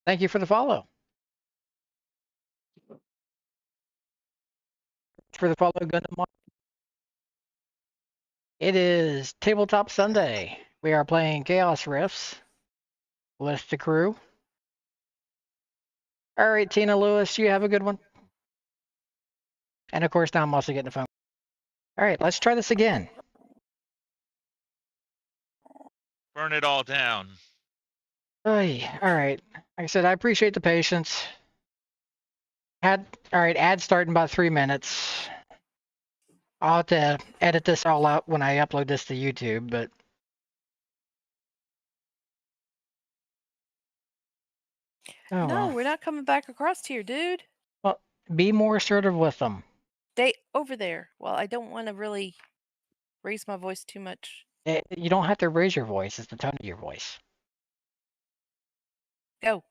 Thank you for the follow. For the follow, Gundam. It is Tabletop Sunday. We are playing Chaos Rifts with the crew. All right, Tina Lewis, you have a good one. And of course, now I'm also getting a phone. All right, let's try this again. Burn it all down. Oy, all right. Like I said, I appreciate the patience. All right, ad start in about 3 minutes. I'll have to edit this all out when I upload this to YouTube, but oh No, well. we're not coming back across here, dude. Well, be more assertive with them. Stay over there. Well, I don't want to really raise my voice too much. You don't have to raise your voice. It's the tone of your voice. Go.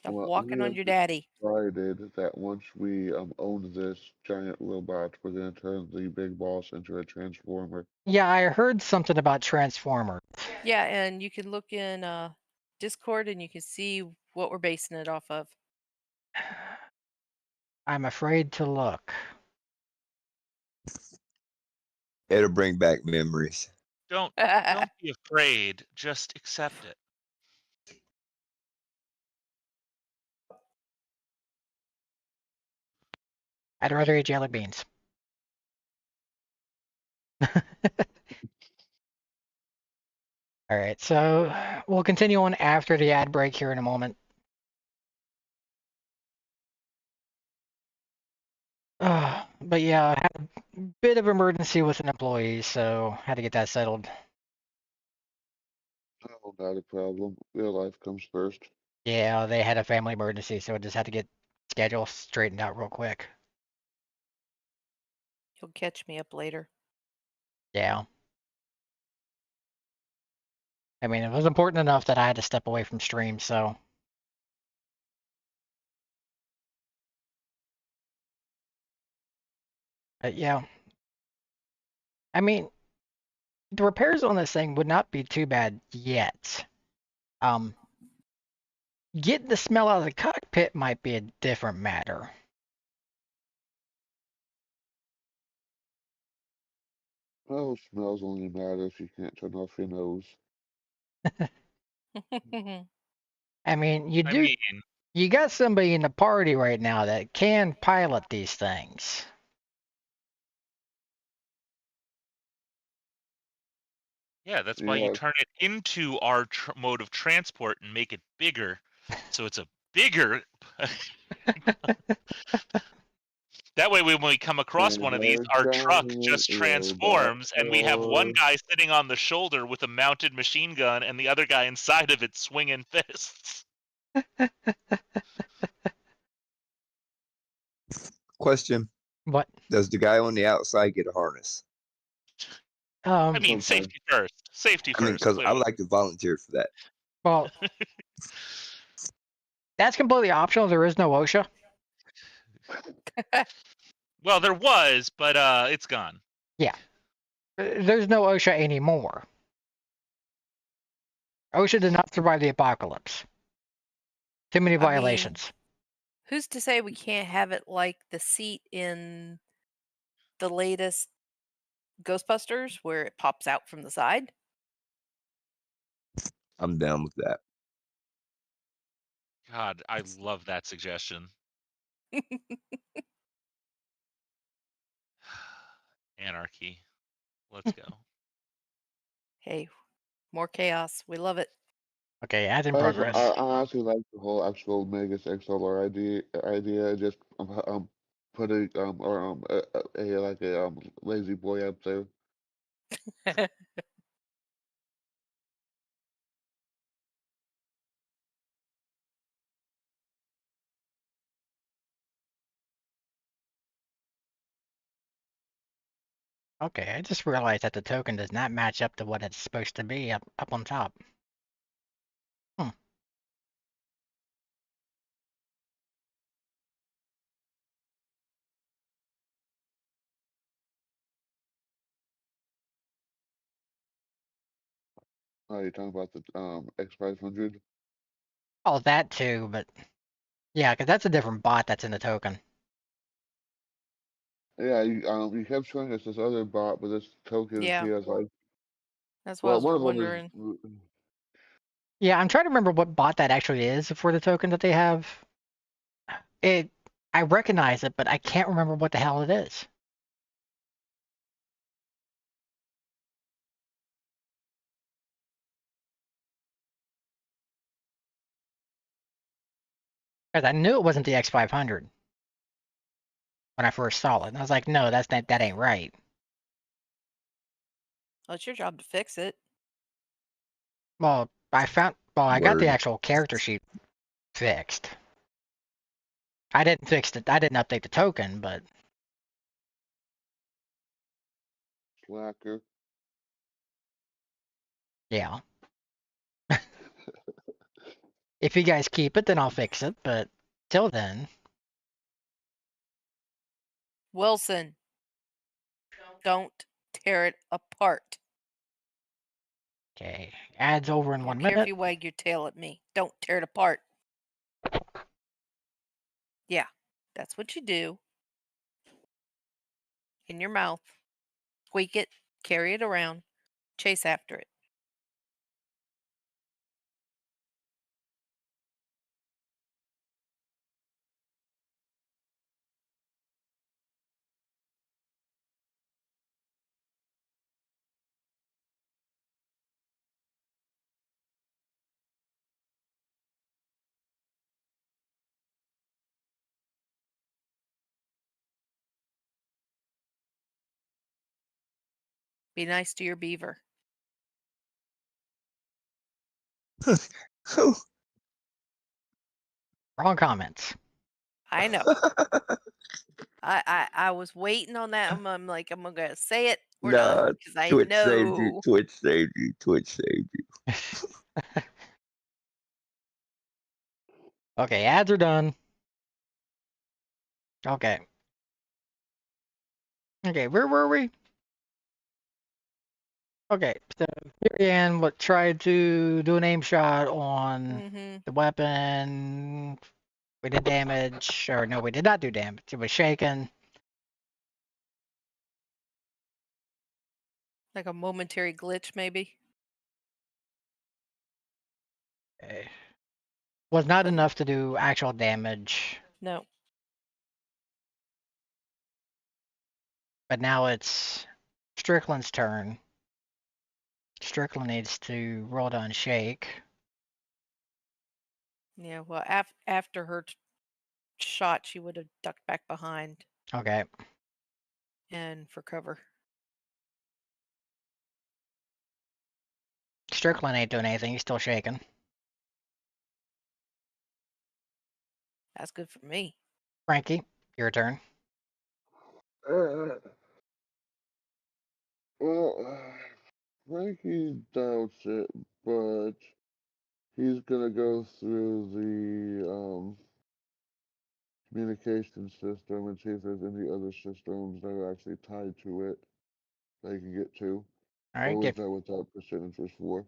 Stop Well, walking we on have your daddy. decided that once we own this giant robot, we're gonna turn the big boss into a transformer. Yeah, I heard something about Transformer. Yeah, and you can look in Discord and you can see what we're basing it off of. I'm afraid to look. It'll bring back memories. Don't be afraid. Just accept it. I'd rather eat jelly beans. All right, so we'll continue on after the ad break here in a moment. But yeah, I had a bit of emergency with an employee, so had to get that settled. Oh, not a problem. Real life comes first. Yeah, they had a family emergency, so I just had to get schedule straightened out real quick. You'll catch me up later. Yeah. I mean, it was important enough that I had to step away from stream, so. But yeah. I mean, the repairs on this thing would not be too bad yet. Getting the smell out of the cockpit might be a different matter. Oh, smells only matter if you can't turn off your nose. I mean, I mean, you got somebody in the party right now that can pilot these things. yeah, that's why you Yeah, turn it into our mode of transport and make it bigger, so it's a bigger. That way, when we come across one of these, and our a truck giant just robot transforms, and we have one guy sitting on the shoulder with a mounted machine gun, and the other guy inside of it swinging fists. Question: What? does the guy on the outside get a harness? I Um, mean, safety first. Safety I mean, first, because I would clearly. like to volunteer for that. well, that's completely optional. There is no OSHA. Well, there was, but it's gone. Yeah. There's no OSHA anymore. OSHA did not survive the apocalypse. Too many I mean, violations. who's to say we can't have it like the seat in the latest Ghostbusters where it pops out from the side. I'm down with that. God, I love that suggestion. Anarchy. Let's go. Hey, more chaos. We love it. Okay, ads in I progress. honestly like the whole actual Megas XLR idea. Just putting a like a lazy boy up there. Okay, I just realized that the token does not match up to what it's supposed to be up on top. Oh, you're talking about the X500? Oh, that too, but yeah, because that's a different bot that's in the token. Yeah, you kept showing us this other bot, but this token Yeah. he has like That's what I was one of them wondering. is Yeah, I'm trying to remember what bot that actually is for the token that they have. I recognize it, but I can't remember what the hell it is. 'Cause I knew it wasn't the X500 when I first saw it. And I was like, no, that ain't right. Well, it's your job to fix it. Well, I got the Word. actual character sheet fixed. I didn't fix it. I didn't update the token, but slacker. yeah. If you guys keep it, then I'll fix it. But till then, Wilson, don't tear it apart. okay. Ads over in I don't 1 care if minute. you wag your tail at me. Don't tear it apart. Yeah, that's what you do. In your mouth. Squeak it, carry it around, chase after it. Be nice to your beaver. Wrong comments. I know. I was waiting on that. I'm like, I'm gonna say it. We're done. Nah, Because I Twitch saved you. know. Twitch saved you. Twitch saved you. Okay, ads are done. Okay. Okay, where were we? Okay, so Marianne tried to do an aim shot on Mm-hmm. the weapon. We did damage, or no, we did not do damage. It was shaken. Like a momentary glitch, maybe. Okay. Was not enough to do actual damage, No. but now it's Strickland's turn. Strickland needs to roll down shake. Yeah. Well, after her shot, she would have ducked back behind Okay. and for cover. Strickland ain't doing anything. He's still shaking. That's good for me. Frankie, your turn. Well, Frankie doubts it, but he's gonna go through the communication system and see if there's any other systems that are actually tied to it that he can get to. All What right, was get that what that percentage was for?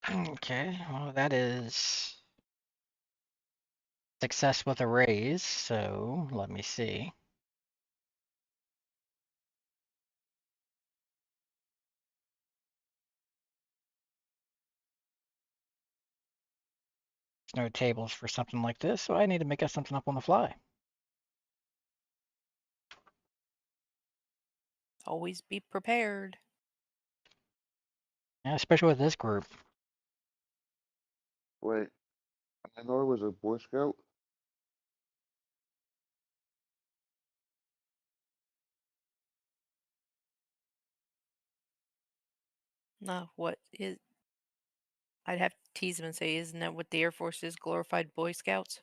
Okay, well, that is success with a raise, so let me see. There's no tables for something like this, so I need to make up something up on the fly. Always be prepared. Yeah, especially with this group. Wait, I know it was a Boy Scout. No, what is? I'd have to tease him and say, "Isn't that what the Air Force is? Glorified Boy Scouts?"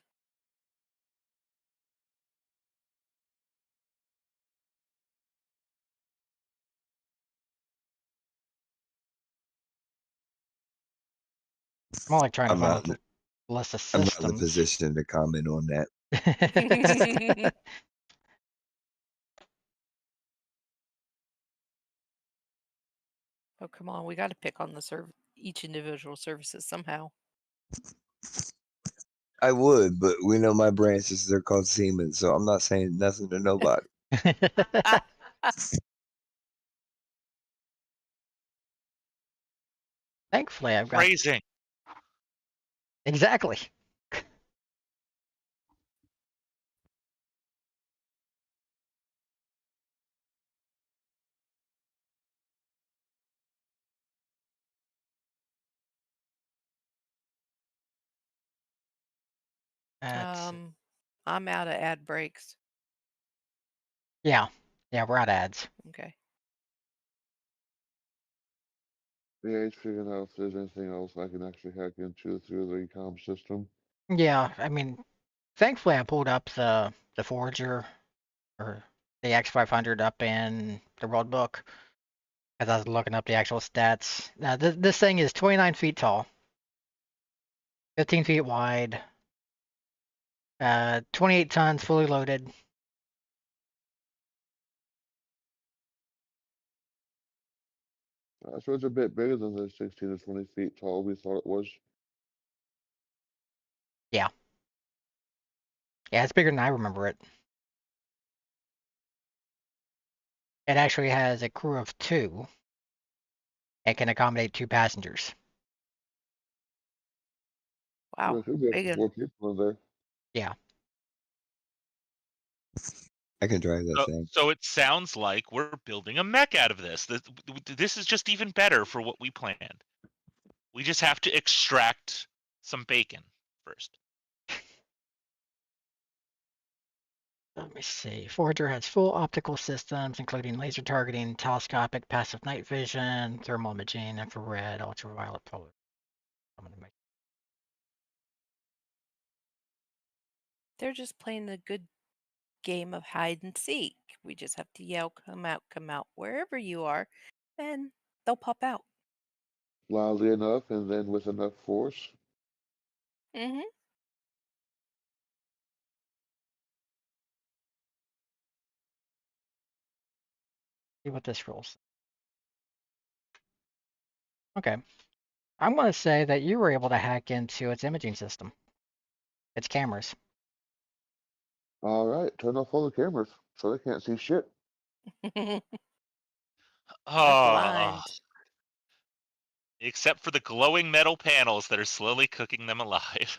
More like trying to I'm find not. out the list of I'm not in the systems. position to comment on that. Oh, come on, we got to pick on the each individual services somehow. I would, but we know my branches, they're called seamen, so I'm not saying nothing to nobody. Thankfully, I've got Phrasing. exactly. That's I'm out of ad breaks. yeah, we're out of ads. Okay. Yeah, he's figuring out if there's anything else I can actually hack into through the comm system. Yeah, I mean, thankfully I pulled up the Forager or the X500 up in the world book as I was looking up the actual stats. Now this thing is 29 feet tall, 15 feet wide, 28 tons fully loaded. So it's a bit bigger than the 16 to 20 feet tall we thought it was. Yeah, it's bigger than I remember it. It actually has a crew of 2 and can accommodate 2 passengers. There Wow. could be up Big to one. 4 people in there. Yeah. I can drive that So, thing. so it sounds like we're building a mech out of this. This is just even better for what we planned. We just have to extract some bacon first. Let me see. Forager has full optical systems, including laser targeting, telescopic, passive night vision, thermal imaging, infrared, ultraviolet polar. I'm gonna make They're just playing a good game of hide and seek. We just have to yell, come out, wherever you are, and they'll pop out. Loudly enough and then with enough force. Mm-hmm. see what this rolls. Okay. I'm gonna say that you were able to hack into its imaging system. Its cameras. Alright, turn off all the cameras so they can't see shit. They're Oh, blind. except for the glowing metal panels that are slowly cooking them alive.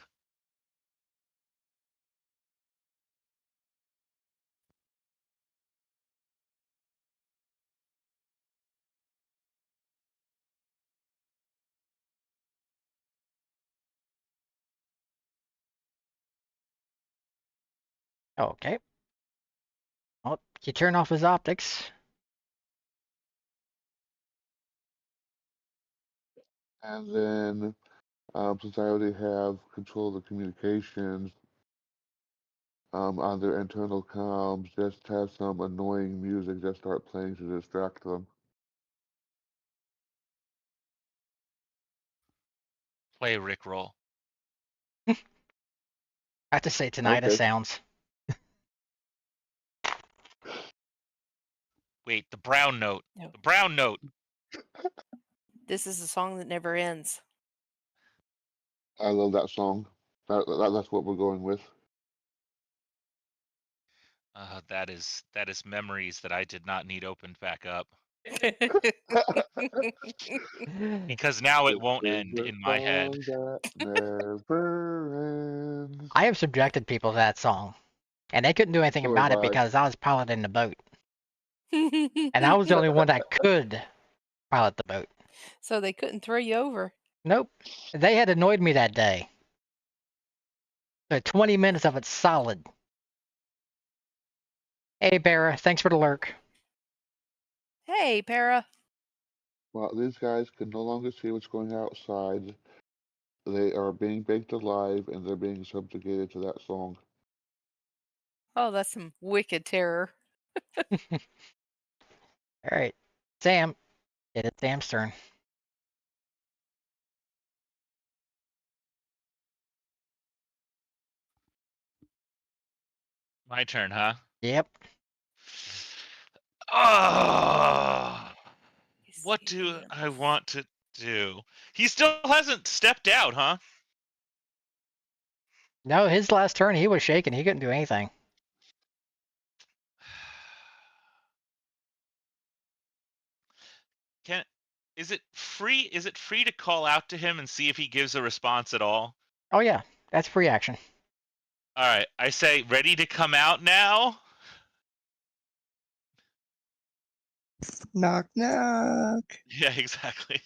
Okay. Well, you turn off his optics. And then, since I already have control of the communications on their internal comms, just have some annoying music just start playing to distract them. Play Rickroll. I have to say tinnitus Okay. sounds. Wait, the brown note. No. The brown note. This is a song that never ends. I love that song. That's what we're going with. That is memories that I did not need opened back up because now it This won't is end the in my head. song that never ends. I have subjected people to that song, and they couldn't do anything So about have it I. because I was piloting the boat, and I was the only one that could pilot the boat. So they couldn't throw you over. Nope, they had annoyed me that day. So 20 minutes of it solid. Hey, Barra, thanks for the lurk. Hey, Para. Well, these guys can no longer see what's going outside. They are being baked alive, and they're being subjugated to that song. Oh, that's some wicked terror. All right, Sam. It is Sam's turn. My turn, huh? Yep. Oh, what do Sam. I want to do? He still hasn't stepped out, huh? No, his last turn, he was shaking. He couldn't do anything. Can is it free? Is it free to call out to him and see if he gives a response at all? Oh, yeah. That's free action. All right, I say ready to come out now. Knock knock. Yeah, exactly.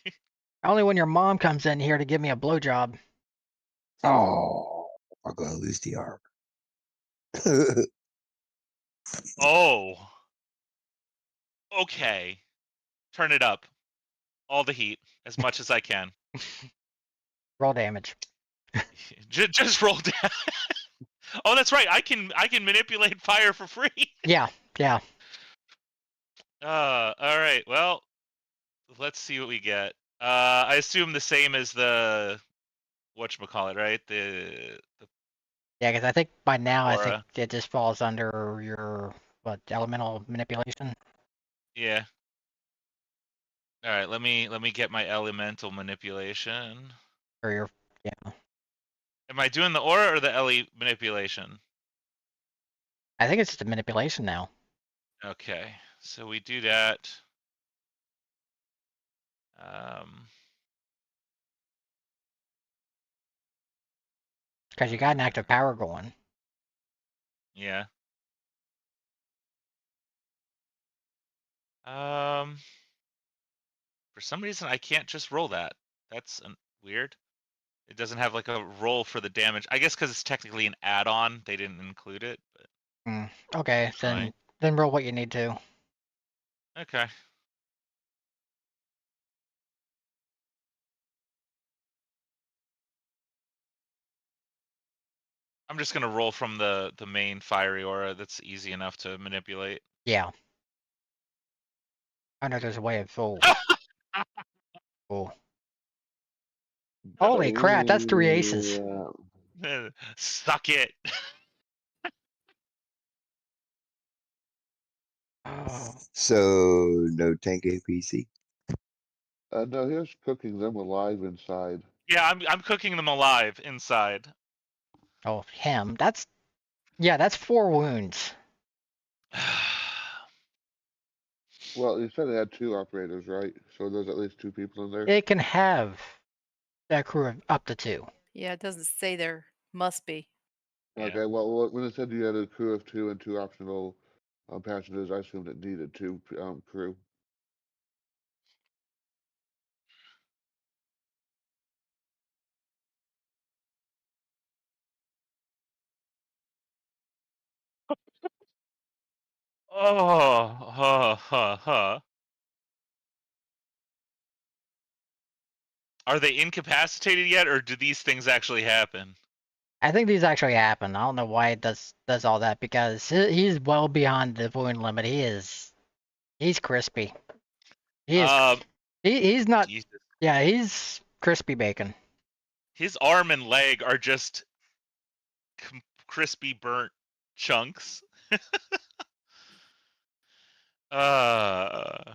Only when your mom comes in here to give me a blowjob. Oh, I'm gonna lose the arm. Oh, okay. Turn it up, all the heat, as much as I can. Roll damage. Just roll down. Oh, that's right. I can manipulate fire for free. Yeah, yeah. All right. Well, let's see what we get. I assume the same as the whatchamacallit, right? The Yeah, because I think by now, I think aura. it just falls under your, what, elemental manipulation? Yeah. All right. Let me get my elemental manipulation. Or your, yeah. Am I doing the aura or the ele manipulation? I think it's just a manipulation now. Okay. So we do that. Um, Because you got an active power going. yeah. For some reason, I can't just roll that. That's weird. It doesn't have like a roll for the damage. I guess because it's technically an add-on, they didn't include it. But Okay, fine. then roll what you need to. Okay. I'm just gonna roll from the main fiery aura. That's easy enough to manipulate. Yeah. I know there's a way of full. Cool. Holy crap, that's 3 aces. Suck it. Oh. So no tank APC. No, here's cooking them alive inside. Yeah, I'm cooking them alive inside. Oh, him. That's 4 wounds. Well, you said it had 2 operators, right? So there's at least 2 people in there. It can have a crew of up to 2. Yeah, it doesn't say there must be. Yeah. Okay, well, when it said you had a crew of 2 and 2 optional passengers, I assumed it needed 2 crew. Oh, huh, huh, huh. Are they incapacitated yet, or do these things actually happen? I think these actually happen. I don't know why it does all that because he's well beyond the wound limit. He's crispy. He is he's not. Jesus. Yeah, he's crispy bacon. His arm and leg are just crispy burnt chunks. uh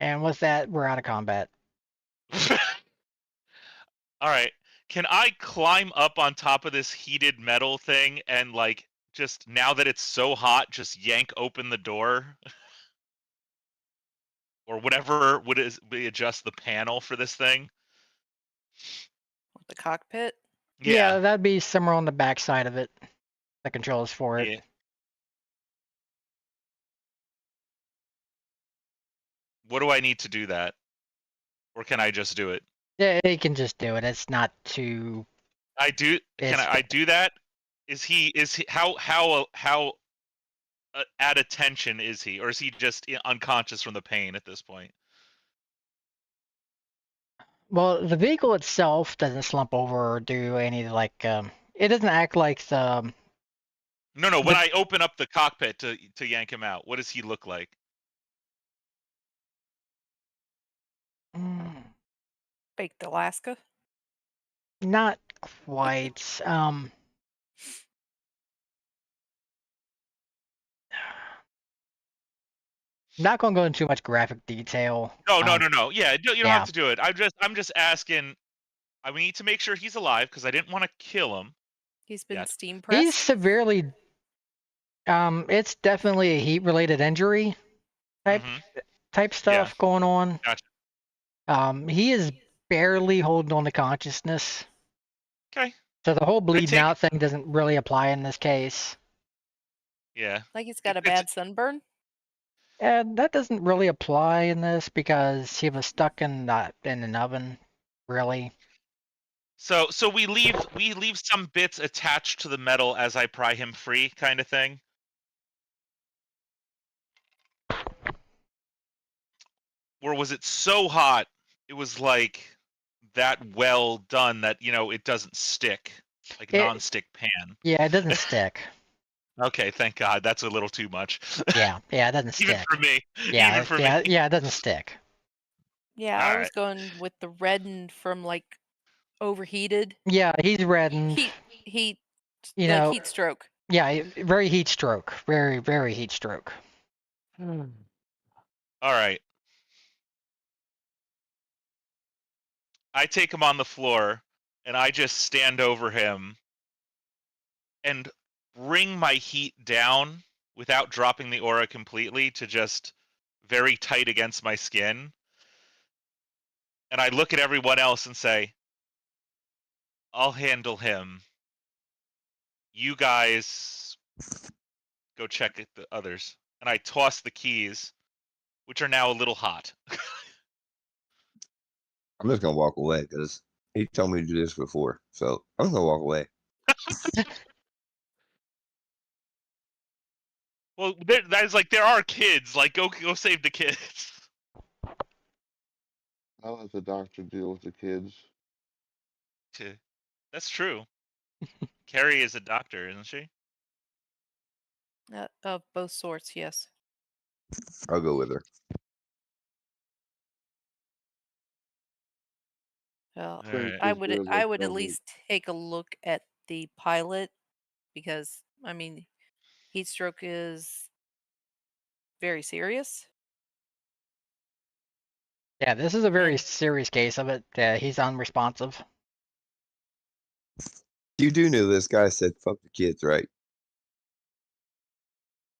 And with that, we're out of combat. All right. Can I climb up on top of this heated metal thing and like just now that it's so hot, just yank open the door? Or whatever we adjust the panel for this thing? With the cockpit. Yeah, that'd be somewhere on the back side of it. The controls for it. Yeah. What do I need to do that? Or can I just do it? Yeah, you can just do it. It's not too. I do. Can I do that? Is he how at attention is he, or is he just unconscious from the pain at this point? Well, the vehicle itself doesn't slump over or do any like. It doesn't act like the. No. When I open up the cockpit to yank him out, what does he look like? Baked Alaska. Not quite. Not gonna go into too much graphic detail. No. Yeah, you don't Yeah. have to do it. I'm just asking. I need to make sure he's alive because I didn't want to kill him. He's been Yes. steam He's pressed. severely. It's definitely a heat-related injury type stuff going on. Gotcha. He is barely holding on to consciousness. Okay. So the whole bleeding out thing doesn't really apply in this case. Yeah. Like he's got a bad sunburn. And that doesn't really apply in this because he was stuck in an oven, really. So we leave some bits attached to the metal as I pry him free, kind of thing. Or was it so hot it was like that well done that it doesn't stick, like non-stick pan? Yeah, it doesn't stick. Okay, thank God. That's a little too much. Yeah, it doesn't Even stick. for me. Yeah, Even for me. yeah, it doesn't stick. Yeah, I was going with the reddened from like overheated. Yeah, he's reddened. Heat. Heat stroke. Yeah, very heat stroke. Very, very heat stroke. All right. I take him on the floor and I just stand over him and bring my heat down without dropping the aura completely to just very tight against my skin. And I look at everyone else and say, I'll handle him. You guys go check the others. And I toss the keys, which are now a little hot. I'm just gonna walk away because he told me to do this before, so I'm gonna walk away. Well, that is like there are kids. Like go save the kids. I'll let the doctor deal with the kids. That's true. Carrie is a doctor, isn't she? Of both sorts, yes. I'll go with her. Well, Right. I would at least take a look at the pilot because I mean, heat stroke is very serious. Yeah, this is a very serious case of it. He's unresponsive. You do know this guy said fuck the kids, right?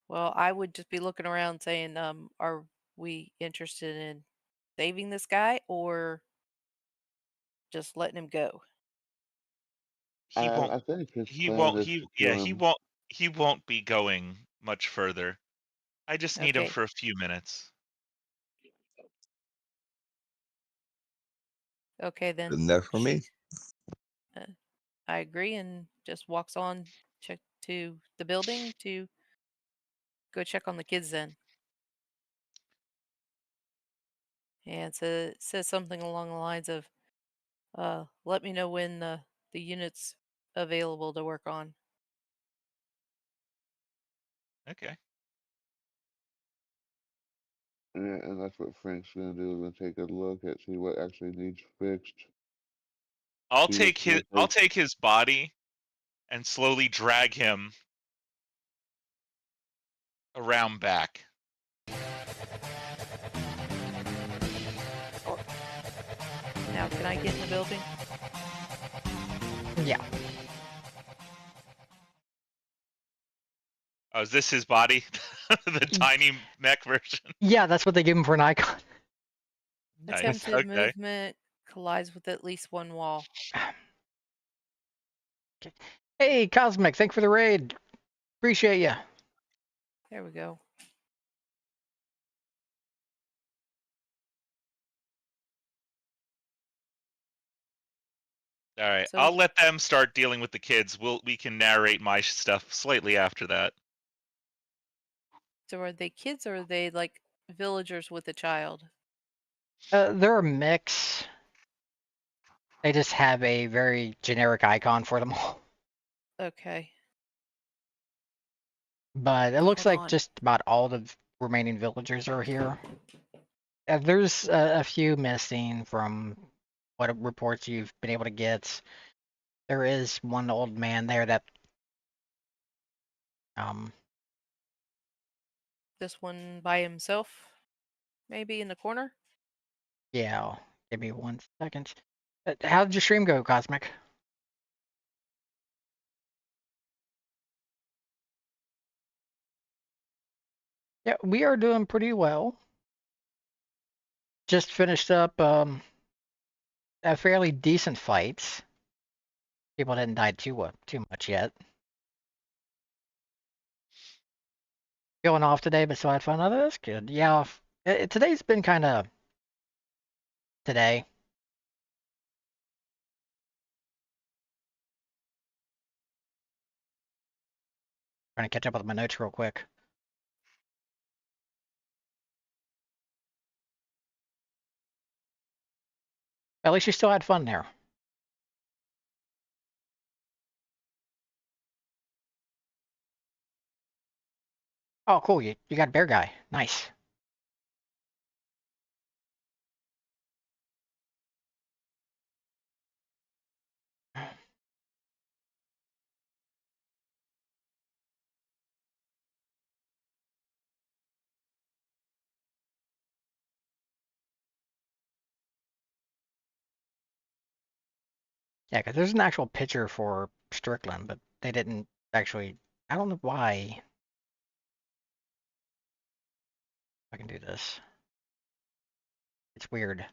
Well, I would just be looking around saying, are we interested in saving this guy or just letting him go? He won't. I think his He plan won't. is He to kill he him. won't. He won't be going much further. I just need him Okay. for a few minutes. Okay, then. Enough for me. I agree and just walks on check to the building to go check on the kids then. And says something along the lines of, let me know when the unit's available to work on. Okay. Yeah, and that's what Frank's gonna do. We're gonna take a look at see what actually needs fixed. I'll take his body and slowly drag him around back. Now, can I get in the building? Yeah. Oh, is this his body? The tiny mech version. Yeah, that's what they give him for an icon. Nice. Attempted Okay. movement collides with at least one wall. Hey, Cosmic, thanks for the raid. Appreciate you. There we go. All right. So- I'll let them start dealing with the kids. We can narrate my stuff slightly after that. So are they kids or are they like villagers with a child? They're a mix. They just have a very generic icon for them all. Okay. But it looks Hold like on. just about all the remaining villagers are here. There's a few missing from what reports you've been able to get. There is one old man there that This one by himself, maybe in the corner. yeah, give me 1 second. How did your stream go, Cosmic? Yeah, we are doing pretty well. Just finished up a fairly decent fight. People didn't die too much yet. Going off today, but still had fun. Oh, that's good. Yeah, today's been kind of today. Trying to catch up with my notes real quick. At least you still had fun there. Oh, cool. You got a bear guy. Nice. Yeah, because there's an actual picture for Strickland, but they didn't actually. I don't know why. I can do this. It's weird.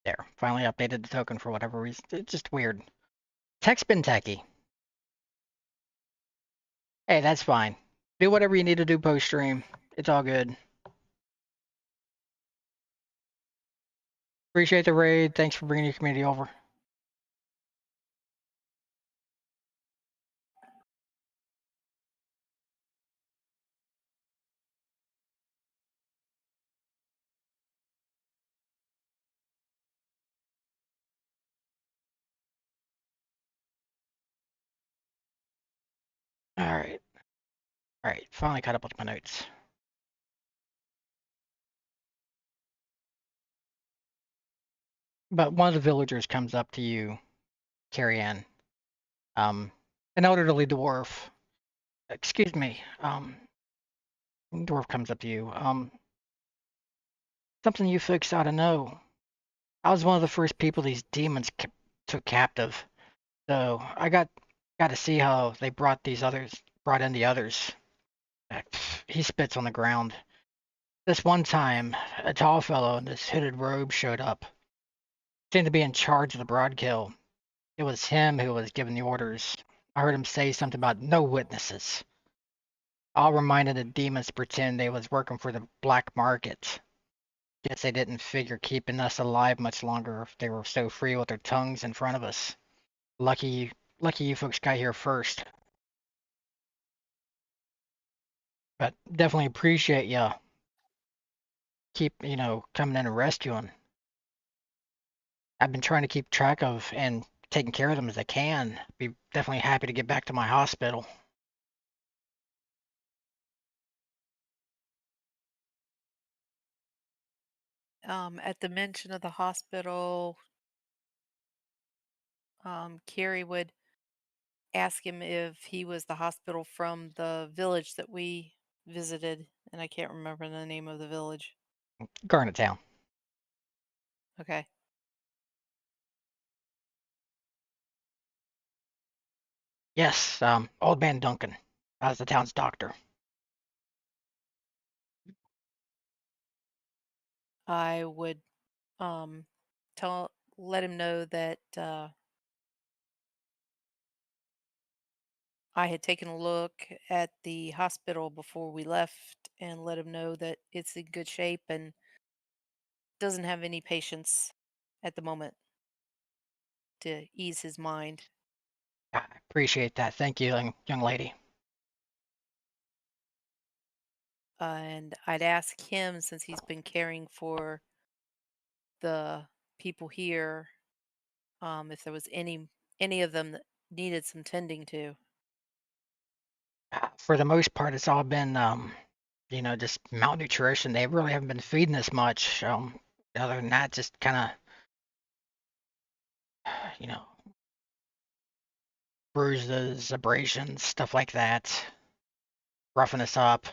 There. Finally updated the token for whatever reason. It's just weird. Tech's been techy. Hey, that's fine. Do whatever you need to do post stream. It's all good. Appreciate the raid. Thanks for bringing your community over. All right. All right. Finally caught up with my notes. But one of the villagers comes up to you, Carrie Ann. An elderly dwarf. Excuse me. Dwarf comes up to you. Something you folks ought to know. I was one of the first people these demons took captive. So I got to see how they brought in the others. He spits on the ground. This one time, a tall fellow in this hooded robe showed up. Seemed to be in charge of the broadkill. It was him who was giving the orders. I heard him say something about no witnesses. all reminded the demons to pretend they was working for the black market. Guess they didn't figure keeping us alive much longer if they were so free with their tongues in front of us. Lucky, lucky you folks got here first. But definitely appreciate ya coming in and rescuing. I've been trying to keep track of and taking care of them as I can. Be definitely happy to get back to my hospital. At the mention of the hospital, Carrie would ask him if he was the hospital from the village that we visited, and I can't remember the name of the village. Garnet Town. Okay. Yes, old man Duncan. I was the town's doctor. I would let him know that I had taken a look at the hospital before we left and let him know that it's in good shape and doesn't have any patients at the moment to ease his mind. I appreciate that. Thank you, young lady. And I'd ask him, since he's been caring for the people here, if there was any of them that needed some tending to. For the most part, it's all been, just malnutrition. They really haven't been feeding us much. Other than that, just kind of, bruises, abrasions, stuff like that, roughing us up.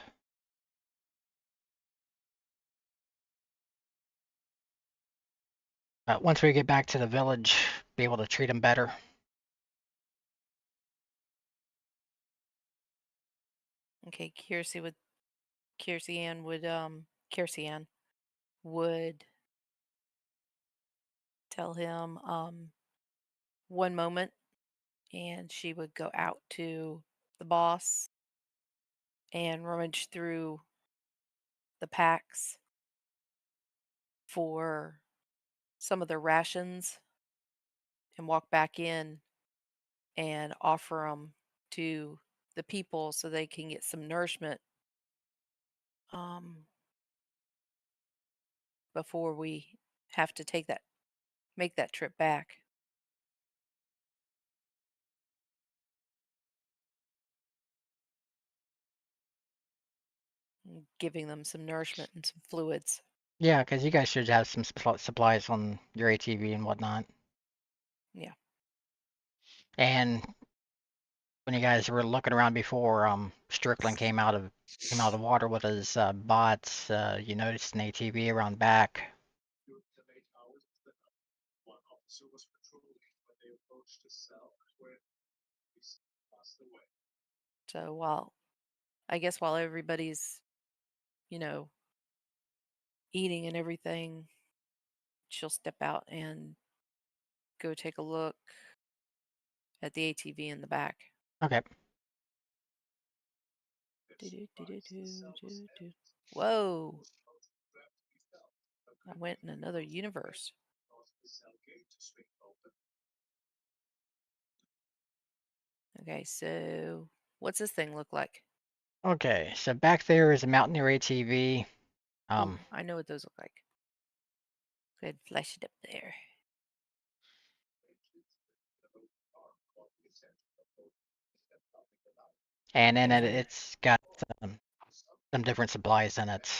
But once we get back to the village, be able to treat them better. Okay, Kiersey Ann would tell him one moment, and she would go out to the boss and rummage through the packs for some of their rations and walk back in and offer them to the people so they can get some nourishment before we have to make that trip back. Giving them some nourishment and some fluids. Yeah, because you guys should have some supplies on your ATV and whatnot. Yeah. And when you guys were looking around before, Strickland came out of the water with his bots. You noticed an ATV around back. So while everybody's, eating and everything, she'll step out and go take a look at the ATV in the back. Okay. Whoa. I went in another universe. Okay, so what's this thing look like? Okay, so back there is a Mountaineer ATV. Oh, I know what those look like. Go ahead, flash it up there. And in it, There's it's got some different supplies in it.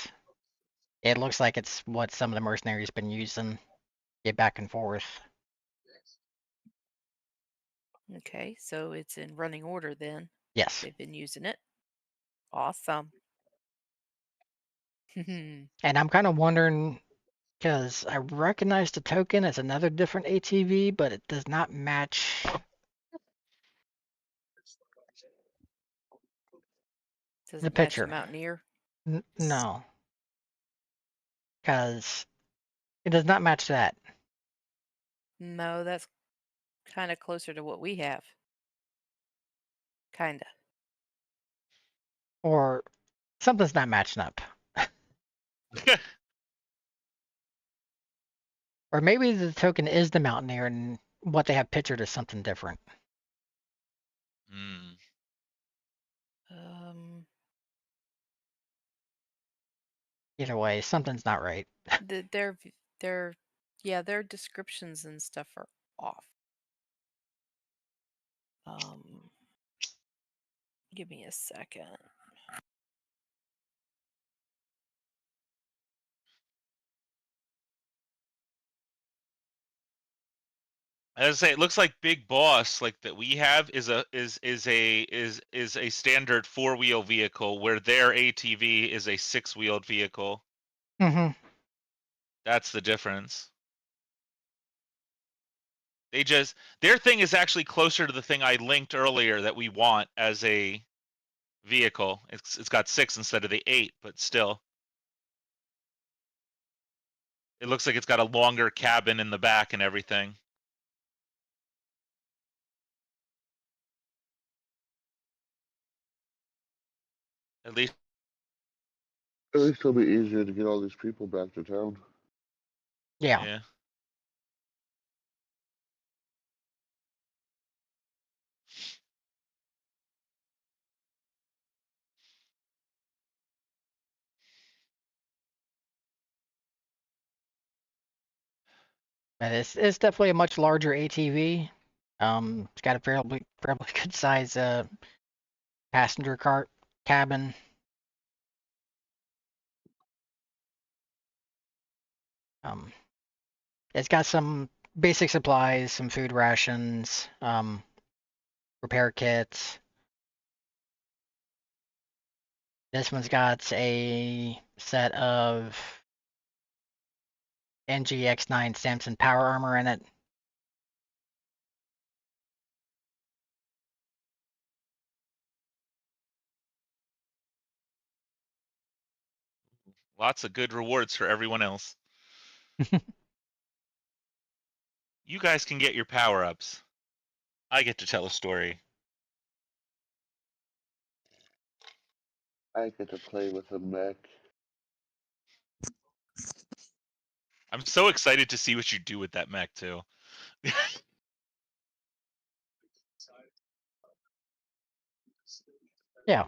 It looks like it's what some of the mercenaries been using, get back and forth. Okay, so it's in running order then. Yes. They've been using it. Awesome. And I'm kind of wondering, because I recognize the token as another different ATV, but it does not match Does the it match the picture. Mountaineer? No, because it does not match that. No, that's kind of closer to what we have. Kinda. Or something's not matching up. Or maybe the token is the Mountaineer and what they have pictured is something different. Hmm. Either way, something's not right. Their yeah, their descriptions and stuff are off. Give me a second. As I say, it looks like Big Boss, like that we have, is a standard 4-wheel vehicle, where their ATV is a 6-wheeled vehicle. Mm-hmm. That's the difference. Their thing is actually closer to the thing I linked earlier that we want as a vehicle. It's got 6 instead of the 8, but still. It looks like it's got a longer cabin in the back and everything. At least it'll be easier to get all these people back to town. Yeah. yeah. And it's definitely a much larger ATV. It's got a fairly good size passenger cart cabin. It's got some basic supplies, some food rations, repair kits. This one's got a set of NGX9 Samson power armor in it. Lots of good rewards for everyone else. You guys can get your power-ups. I get to tell a story. I get to play with a mech. I'm so excited to see what you do with that mech too. Yeah.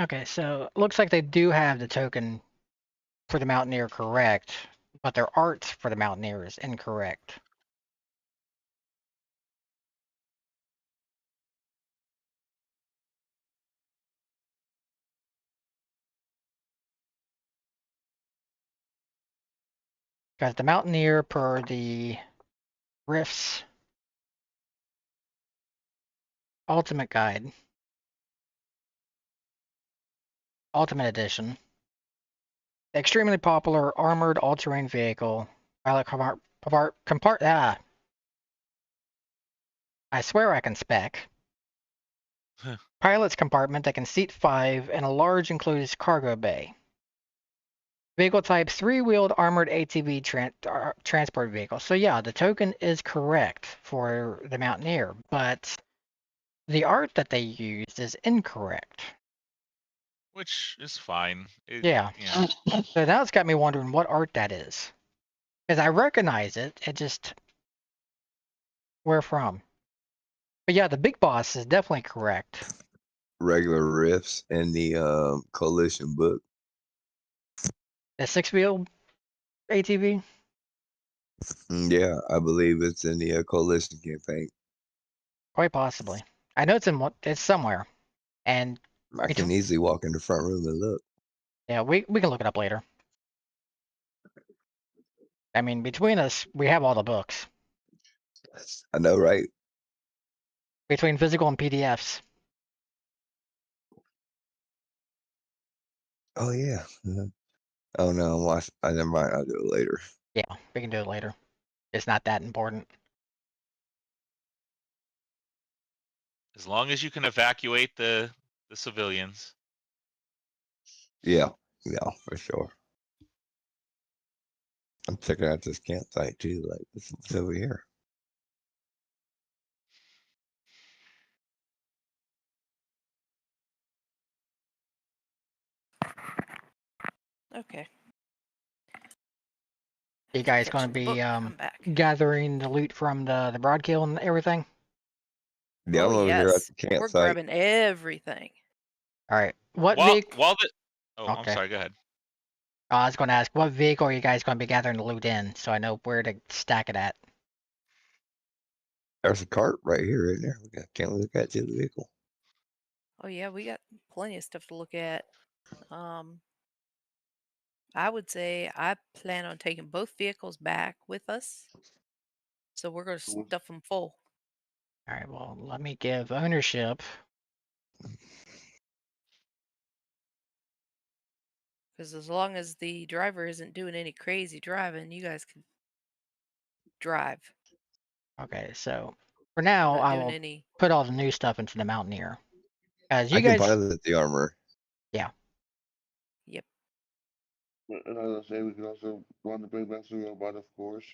Okay, so looks like they do have the token for the Mountaineer correct, but their art for the Mountaineer is incorrect. Got the Mountaineer per the Rift's Ultimate Guide, Ultimate Edition. Extremely popular armored all-terrain vehicle. Pilot I swear I can spec. Pilot's compartment that can seat 5 and a large enclosed cargo bay. Vehicle type 3-wheeled armored ATV transport vehicle. So yeah, the token is correct for the Mountaineer, but the art that they used is incorrect. Which is fine. Yeah. So now it's got me wondering what art that is. Because I recognize it, it just... Where from? But yeah, the Big Boss is definitely correct. Regular riffs in the coalition book. The 6-wheel ATV? Yeah, I believe it's in the coalition campaign. Quite possibly. I know it's somewhere. And I can easily walk in the front room and look. yeah, we can look it up later. I mean, between us, we have all the books. I know, right? Between physical and PDFs. Oh yeah. Oh no, never mind. I'll do it later. Yeah, we can do it later. It's not that important. As long as you can evacuate the civilians. Yeah, for sure. I'm checking out this campsite too. Like, what's over here? Okay. You guys Fetch gonna the be book. I'm back. gathering the loot from the broadkill and everything? Yeah, Oh I'm over here at yes, the we're campsite. grabbing everything. All right. What While vehicle? while the oh, I'm Okay. sorry. Go ahead. I was going to ask, what vehicle are you guys going to be gathering the loot in, so I know where to stack it at. There's a cart right here, isn't there? Can't look at the vehicle. Oh yeah, we got plenty of stuff to look at. I would say I plan on taking both vehicles back with us, so we're gonna stuff them full. All right. Well, let me give ownership. Because as long as the driver isn't doing any crazy driving, you guys can drive. Okay. So for I'm now, not I doing will any. put all the new stuff into the Mountaineer. As I you can guys, pilot the armor. yeah. Yep. And as I say, we can also run the big master robot, of course.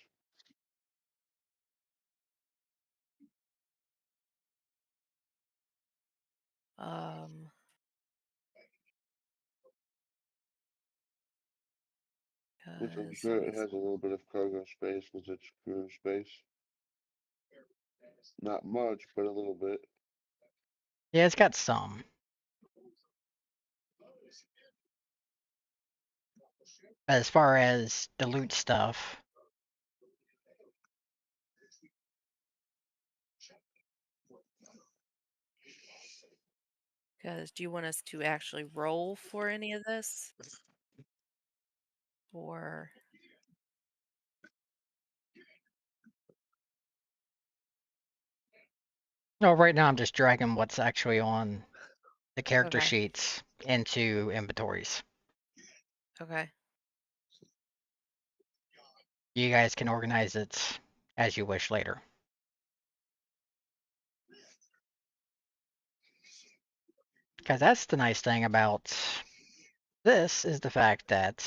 Which I'm 'Cause sure let me it has a little bit of cargo space because it's crew space. Not much, but a little bit. Yeah, it's got some. As far as the loot stuff, do you want us to actually roll for any of this? Or no, right now I'm just dragging what's actually on the character okay, sheets into inventories. okay. You guys can organize it as you wish later. Because that's the nice thing about this is the fact that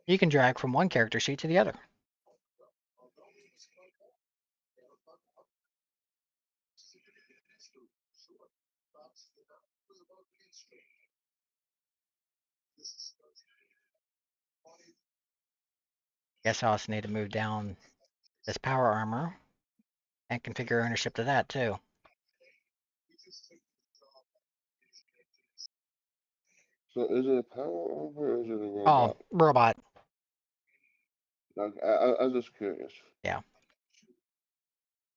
you can drag from one character sheet to the other. Guess I also need to move down this power armor and configure ownership to that too. So is it a power armor or is it a Oh, robot? robot. Like, I was just curious. Yeah.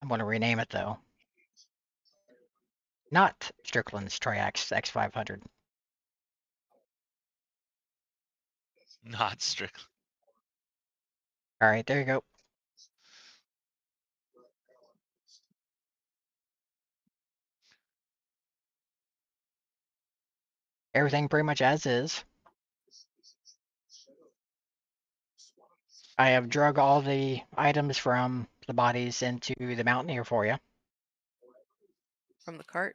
I'm going to rename it though. Not Strickland's Triax X500. Not strict. All right, there you go. Everything pretty much as is. I have drug all the items from the bodies into the Mountaineer for you. From the cart.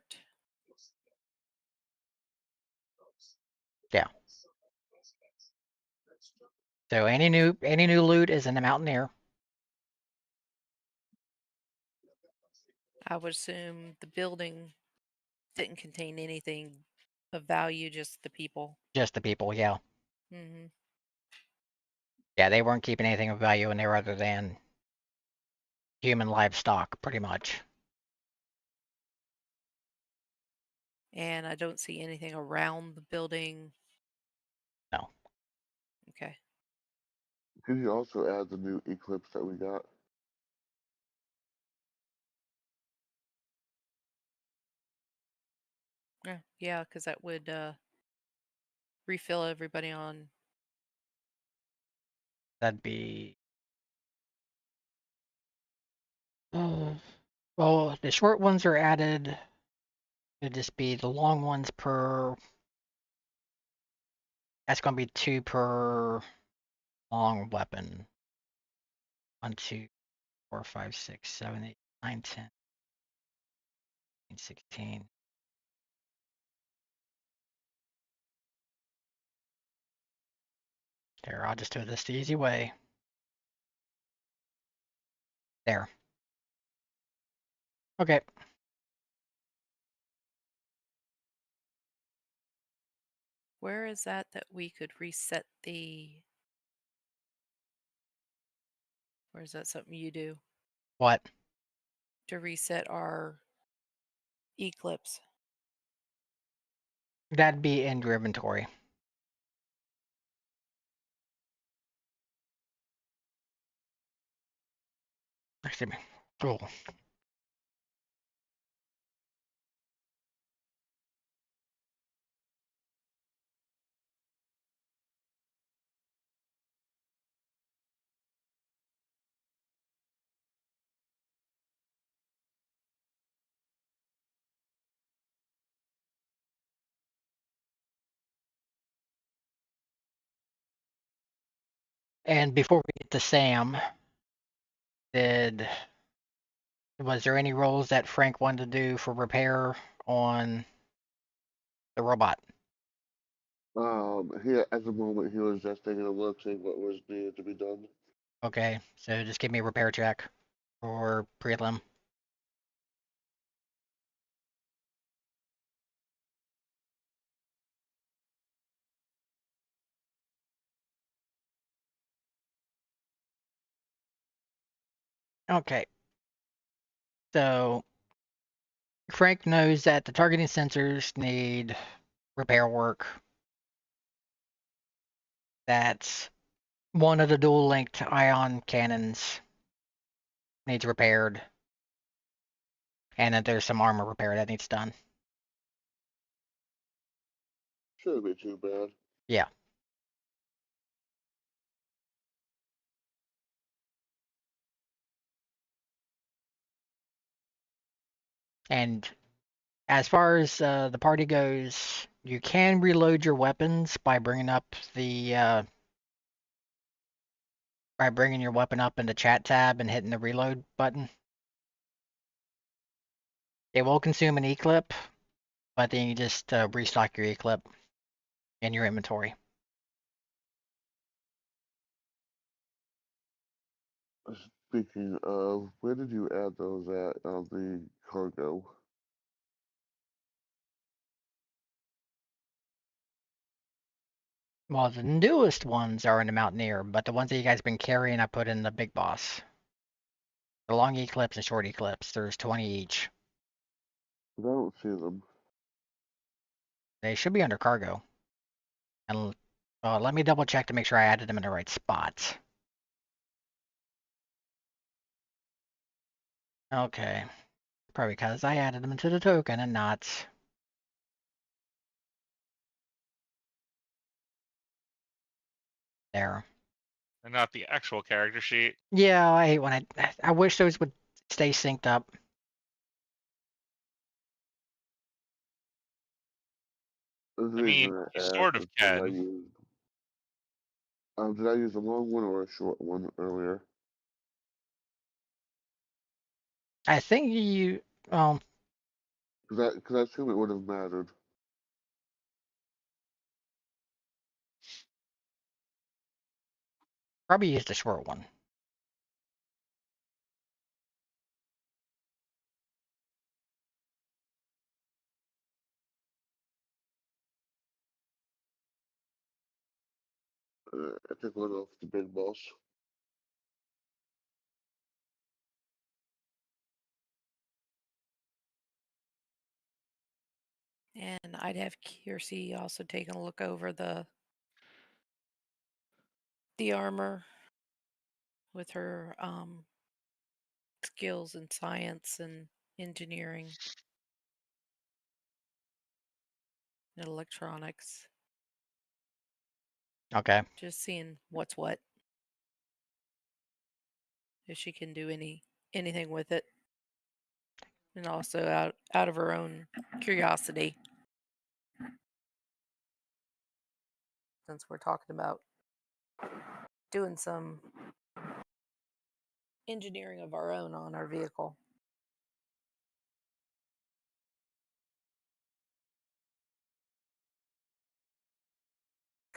Yeah. So any new loot is in the Mountaineer. I would assume the building didn't contain anything of value, just the people. Just the people, yeah. Hmm. Yeah, they weren't keeping anything of value in there other than human livestock, pretty much. And I don't see anything around the building. No. Okay. Could you also add the new Eclipse that we got? Yeah, because that would refill everybody on. That'd be. Well, the short ones are added. It'd just be the long ones per. That's going to be 2 per long weapon. 1, 2, 4, 5, 6, 7, 8, 9, 10, 16. There, I'll just do this the easy way. There. Okay. Where is that we could reset the? Or is that something you do What? to reset our eclipse? That'd be in your inventory. Excuse me. Cool. And before we get to Sam, was there any roles that Frank wanted to do for repair on the robot? He at the moment he was just taking a look, seeing what was needed to be done. Okay, so just give me a repair check for prelim. Okay. So Frank knows that the targeting sensors need repair work. That one of the dual linked ion cannons needs repaired. And that there's some armor repair that needs done. Shouldn't be too bad. Yeah. And as far as the party goes, you can reload your weapons by bringing up the by bringing your weapon up in the chat tab and hitting the reload button. It will consume an eclip, but then you just restock your eclip in your inventory. Speaking of, where did you add those at on the cargo? Well, the newest ones are in the Mountaineer, but the ones that you guys been carrying, I put in the Big Boss. The long eclipse and short eclipse, there's 20 each. I don't see them. They should be under cargo. And let me double check to make sure I added them in the right spots. Okay. Probably because I added them into the token and not there. And not the actual character sheet. Yeah, I hate when I wish those would stay synced up. The I reason mean, you I sort asked of is because can. did I use a long one or a short one earlier? I think you Because I assume it would have mattered. probably used a short one. I took one off the big boss. And I'd have Kiersey also taking a look over the armor with her skills in science and engineering and electronics. Okay. Just seeing what's what. If she can do anything with it. And also out of her own curiosity. Since we're talking about doing some engineering of our own on our vehicle.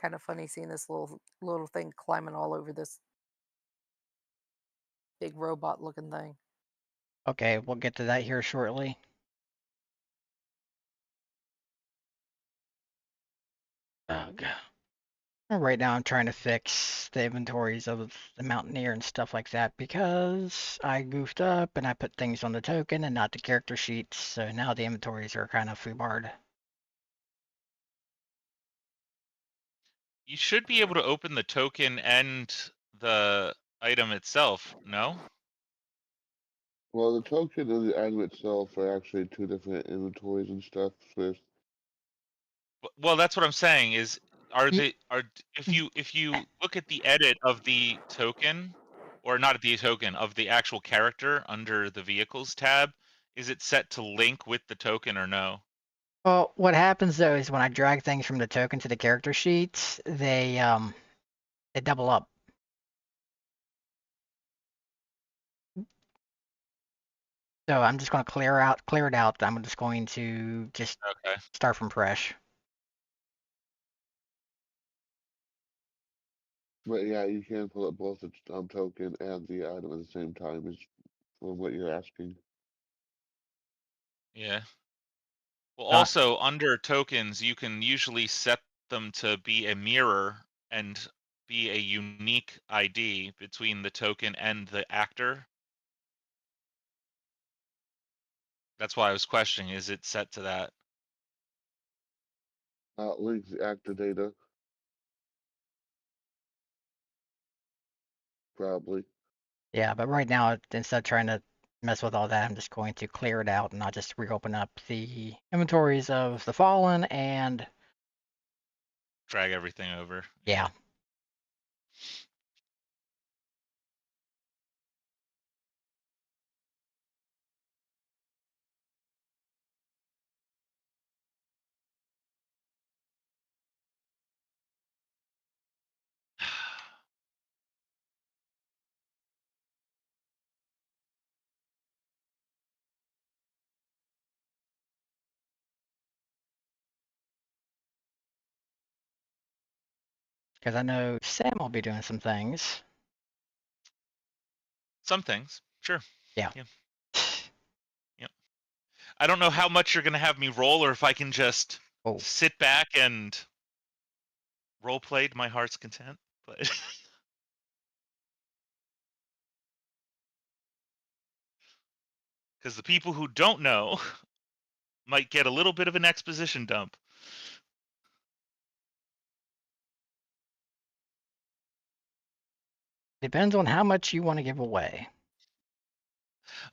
Kind of funny seeing this little thing climbing all over this big robot looking thing. Okay, we'll get to that here shortly. Oh god. Right now I'm trying to fix the inventories of the Mountaineer and stuff like that because I goofed up and I put things on the token and not the character sheets, so now the inventories are kind of foobarred. You should be able to open the token and the item itself, no? Well, the token and the item itself are actually two different inventories and stuff. So Well, that's what I'm saying is are Ye- the are if you look at the edit of the token, or not at the token of the actual character under the vehicles tab, is it set to link with the token or no? Well, what happens though is when I drag things from the token to the character sheets, they double up. So I'm just going to clear it out. I'm just going to just Okay. start from fresh. but yeah, you can pull up both the token and the item at the same time, is from what you're asking. Yeah. Well, Uh, also under tokens, you can usually set them to be a mirror and be a unique ID between the token and the actor. That's why I was questioning, is it set to that? Link the actor data, probably. yeah, but right now, instead of trying to mess with all that, I'm just going to clear it out and I'll just reopen up the inventories of the Fallen and Drag everything over. yeah. Because I know Sam will be doing some things. Some things, sure. Yeah. Yeah. Yep. I don't know how much you're gonna have me roll, or if I can just Oh, sit back and role play to my heart's content. But because the people who don't know might get a little bit of an exposition dump. depends on how much you want to give away.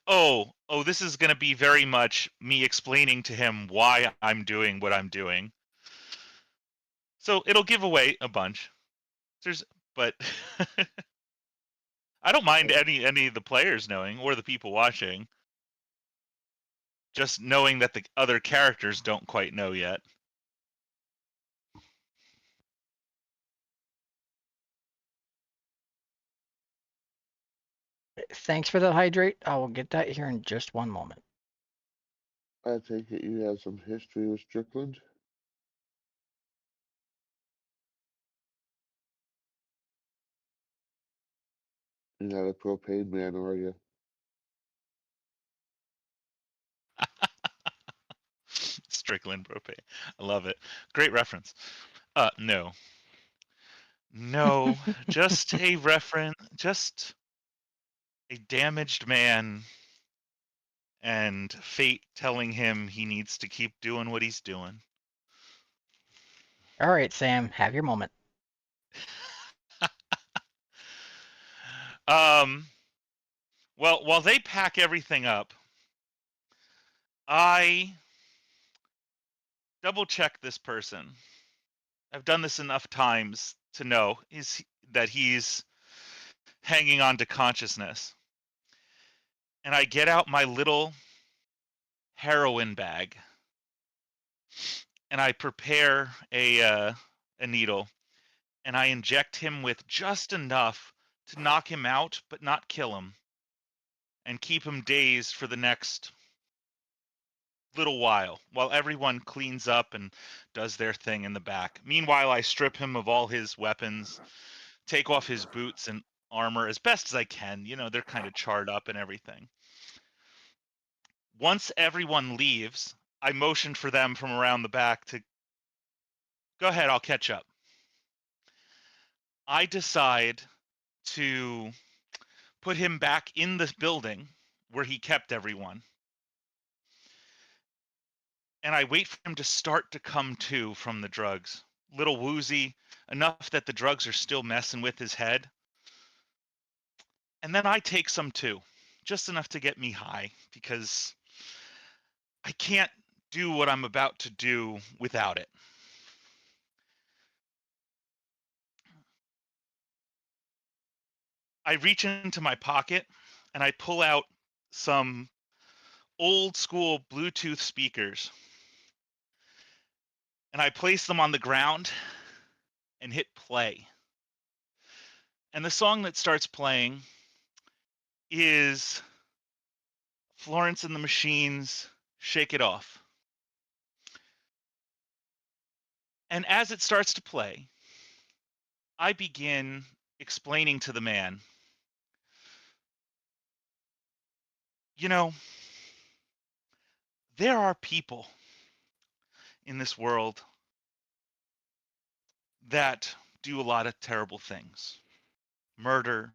Oh, this is going to be very much me explaining to him why I'm doing what I'm doing. So it'll give away a bunch. But I don't mind any of the players knowing or the people watching. Just knowing that the other characters don't quite know yet. Thanks for the hydrate. I will get that here in just one moment. I take it you have some history with Strickland. You're not a propane man, are you? Strickland propane. I love it. Great reference. No. No, just a reference, just a damaged man and fate telling him he needs to keep doing what he's doing. All right, Sam, have your moment. Well, while they pack everything up, I double check this person. I've done this enough times to know that he's hanging on to consciousness. And I get out my little heroin bag and I prepare a needle and I inject him with just enough to knock him out but not kill him and keep him dazed for the next little while everyone cleans up and does their thing in the back. Meanwhile, I strip him of all his weapons, take off his boots and armor as best as I can. You know, they're kind of charred up and everything. Once everyone leaves, I motion for them from around the back to Go ahead, I'll catch up. I decide to put him back in this building where he kept everyone. And I wait for him to start to come to from the drugs. Little woozy, enough that the drugs are still messing with his head. And then I take some too, just enough to get me high, because I can't do what I'm about to do without it. I reach into my pocket and I pull out some old school Bluetooth speakers, and I place them on the ground and hit play. And the song that starts playing is Florence and the Machine's Shake It Off. And as it starts to play, I begin explaining to the man, you know, there are people in this world that do a lot of terrible things. Murder,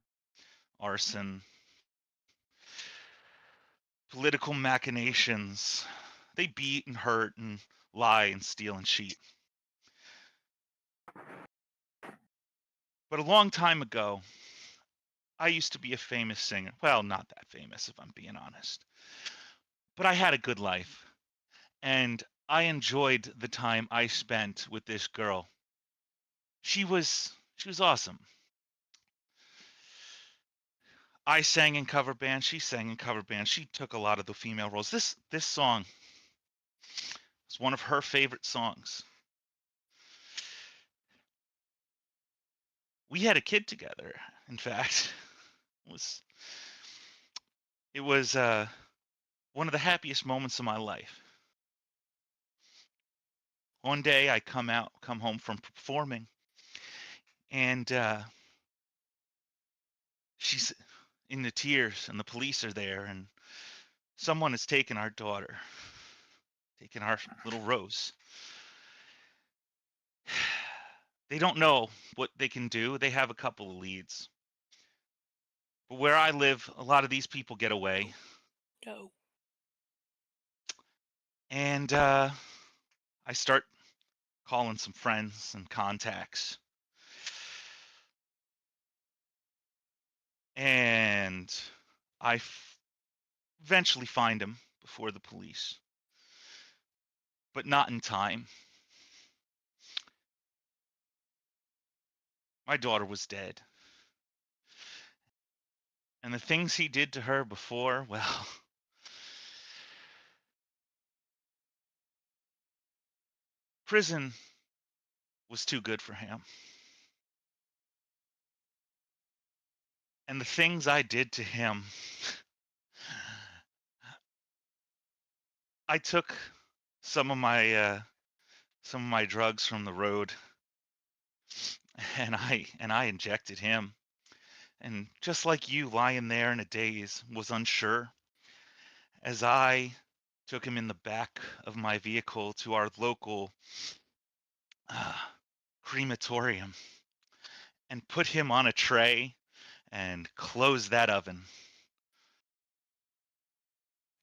arson, political machinations. They beat and hurt and lie and steal and cheat. But a long time ago, I used to be a famous singer. Well, not that famous, if I'm being honest. But I had a good life, and I enjoyed the time I spent with this girl. She was awesome. I sang in cover bands. She sang in cover bands. She took a lot of the female roles. This song is one of her favorite songs. We had a kid together. In fact, it was one of the happiest moments of my life. One day I come home from performing, and she's in the tears, and the police are there, and someone has taken our daughter, taken our little Rose. They don't know what they can do. They have a couple of leads. But where I live, a lot of these people get away. No. And I start calling some friends and contacts. And I eventually find him before the police. But not in time. My daughter was dead. And the things he did to her before, well, prison was too good for him. And the things I did to him, I took some of my drugs from the road, and I injected him. And just like you, lying there in a daze, was unsure, as I took him in the back of my vehicle to our local crematorium and put him on a tray and closed that oven.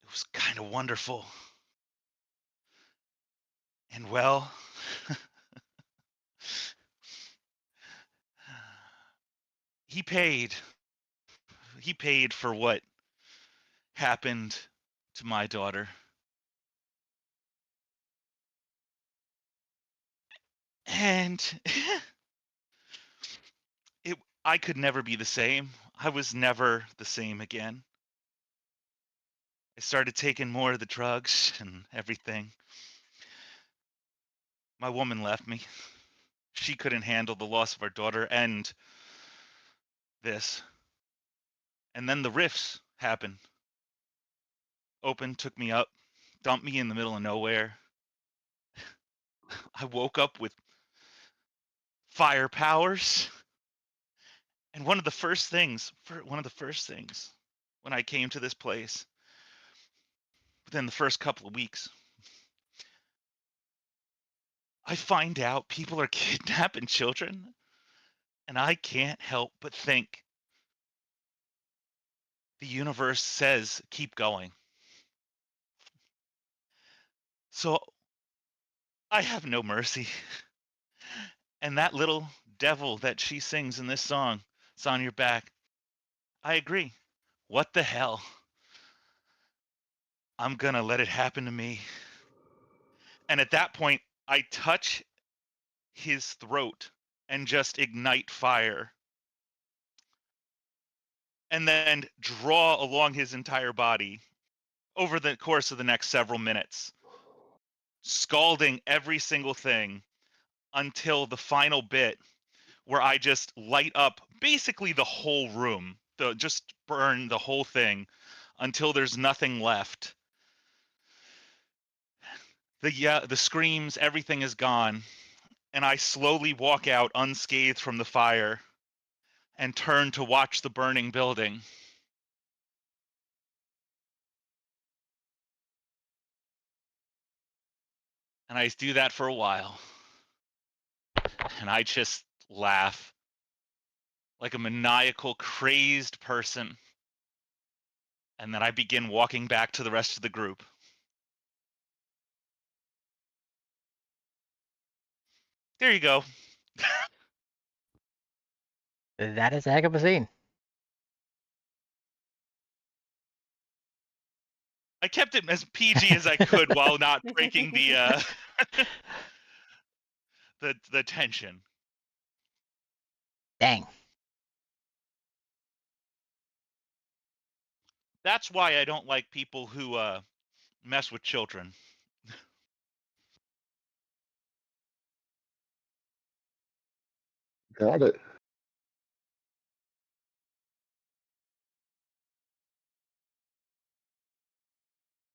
It was kind of wonderful. And well, he paid for what happened to my daughter. And I could never be the same. I was never the same again. I started taking more of the drugs and everything. My woman left me. She couldn't handle the loss of our daughter and this. And then the rifts happened. Open, took me up, dumped me in the middle of nowhere. I woke up with fire powers. And one of the first things when I came to this place, within the first couple of weeks, I find out people are kidnapping children, and I can't help but think the universe says keep going. So I have no mercy. And that little devil that she sings in this song, it's on your back. I agree. What the hell? I'm gonna let it happen to me. And at that point, I touch his throat and just ignite fire. And then draw along his entire body over the course of the next several minutes, scalding every single thing until the final bit where I just light up basically the whole room, just burn the whole thing until there's nothing left. The screams, everything is gone, and I slowly walk out unscathed from the fire and turn to watch the burning building. And I do that for a while. And I just laugh like a maniacal, crazed person. And then I begin walking back to the rest of the group. There you go. That is a heck of a scene. I kept it as PG as I could while not breaking the the tension. Dang. That's why I don't like people who mess with children. Got it.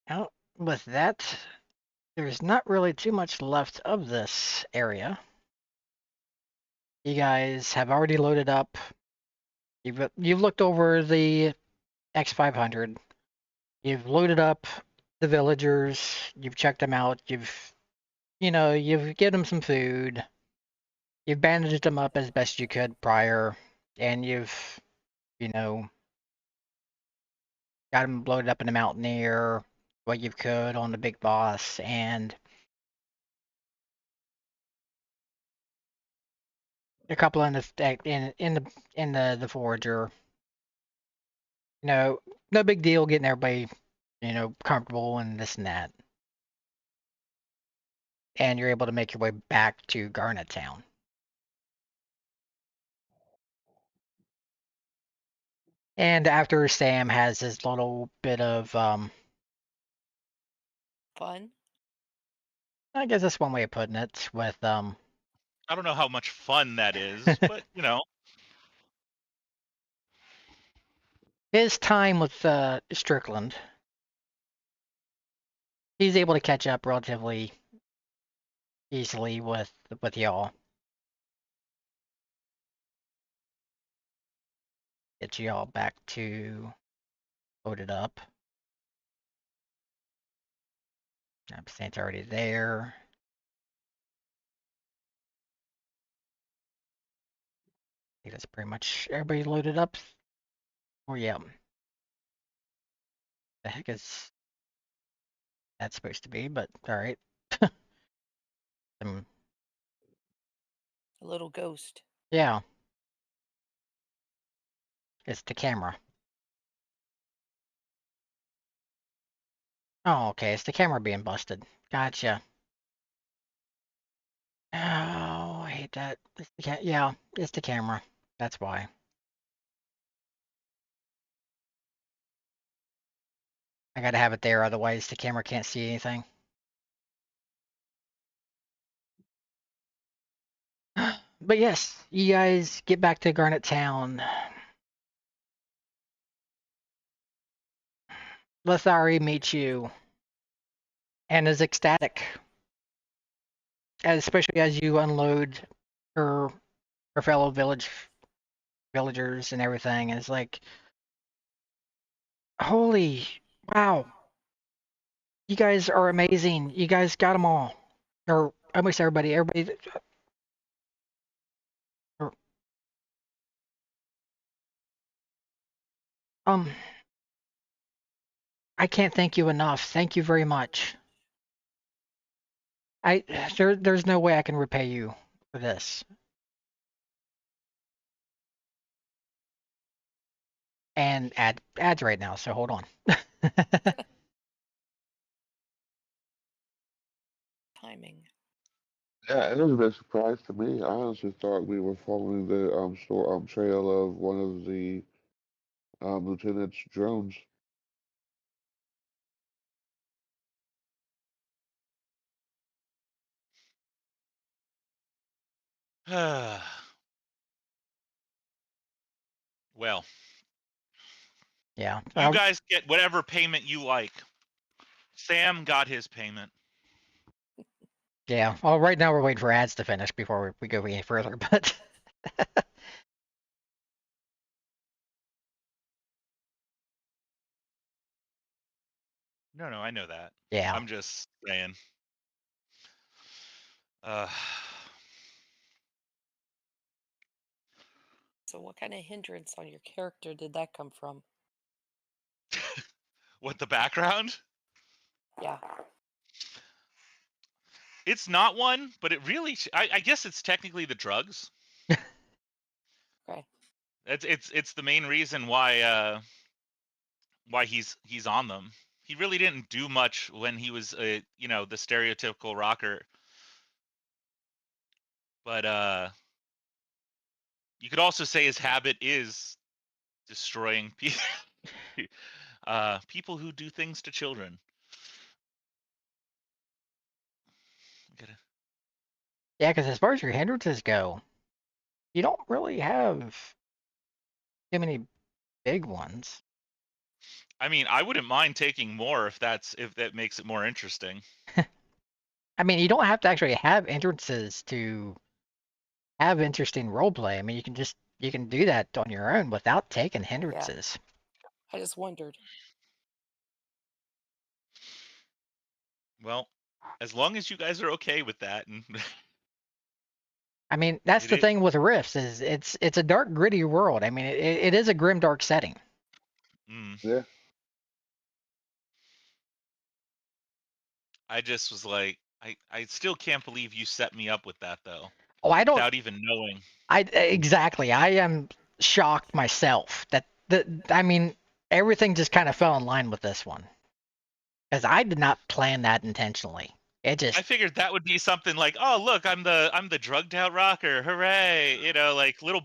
Now, with that, there's not really too much left of this area. You guys have already loaded up. You've looked over the X500. You've loaded up the villagers. You've checked them out. You've given them some food. You've bandaged them up as best you could prior, and you've, you know, got them loaded up in the Mountaineer, what you could on the big boss, and a couple in the Forager. No big deal getting everybody, comfortable and this and that. And you're able to make your way back to Garnet Town. And after Sam has this little bit of Fun. I guess that's one way of putting it, with I don't know how much fun that is, but his time with Strickland, he's able to catch up relatively easily with y'all. Get y'all back to loaded up. Saint's already there. I think that's pretty much everybody loaded up. Oh yeah. The heck is that supposed to be? But all right. A little ghost. Yeah. It's the camera. Oh, okay. It's the camera being busted. Gotcha. Oh, I hate that. Yeah, it's the camera. That's why. I gotta have it there, otherwise the camera can't see anything. But yes, you guys get back to Garnet Town. Lethari meets you and is ecstatic, especially as you unload her fellow villagers and everything. And it's like, holy wow, you guys are amazing. You guys got them all. Or almost everybody. Um, I can't thank you enough. Thank you very much. There's no way I can repay you for this. And ads right now, so hold on. Timing. Yeah, it was a bit surprise to me. I honestly thought we were following the trail of one of the lieutenant's drones. Well, Yeah. you guys get whatever payment you like. Sam got his payment. Yeah. Well, right now we're waiting for ads to finish before we go any further, but No, I know that. yeah. I'm just saying. Uh, So, what kind of hindrance on your character did that come from? what, the background? Yeah. It's not one, but it really. I guess it's technically the drugs. Okay. It's the main reason why he's on them. He really didn't do much when he was the stereotypical rocker. But you could also say his habit is destroying people. People who do things to children. Yeah, because as far as your hindrances go, you don't really have too many big ones. I mean, I wouldn't mind taking more if that makes it more interesting. I mean, you don't have to actually have hindrances to have interesting roleplay. I mean, you can do that on your own without taking hindrances. I just wondered. Well, as long as you guys are okay with that, and I mean, that's the thing with Rifts is it's a dark, gritty world. I mean, it is a grim, dark setting. Yeah. I just was like, I still can't believe you set me up with that though. Oh, I don't. Without even knowing. Exactly. I am shocked myself that I mean, everything just kind of fell in line with this one. Because I did not plan that intentionally. It just. I figured that would be something like, oh look, I'm the drugged out rocker, hooray! Like little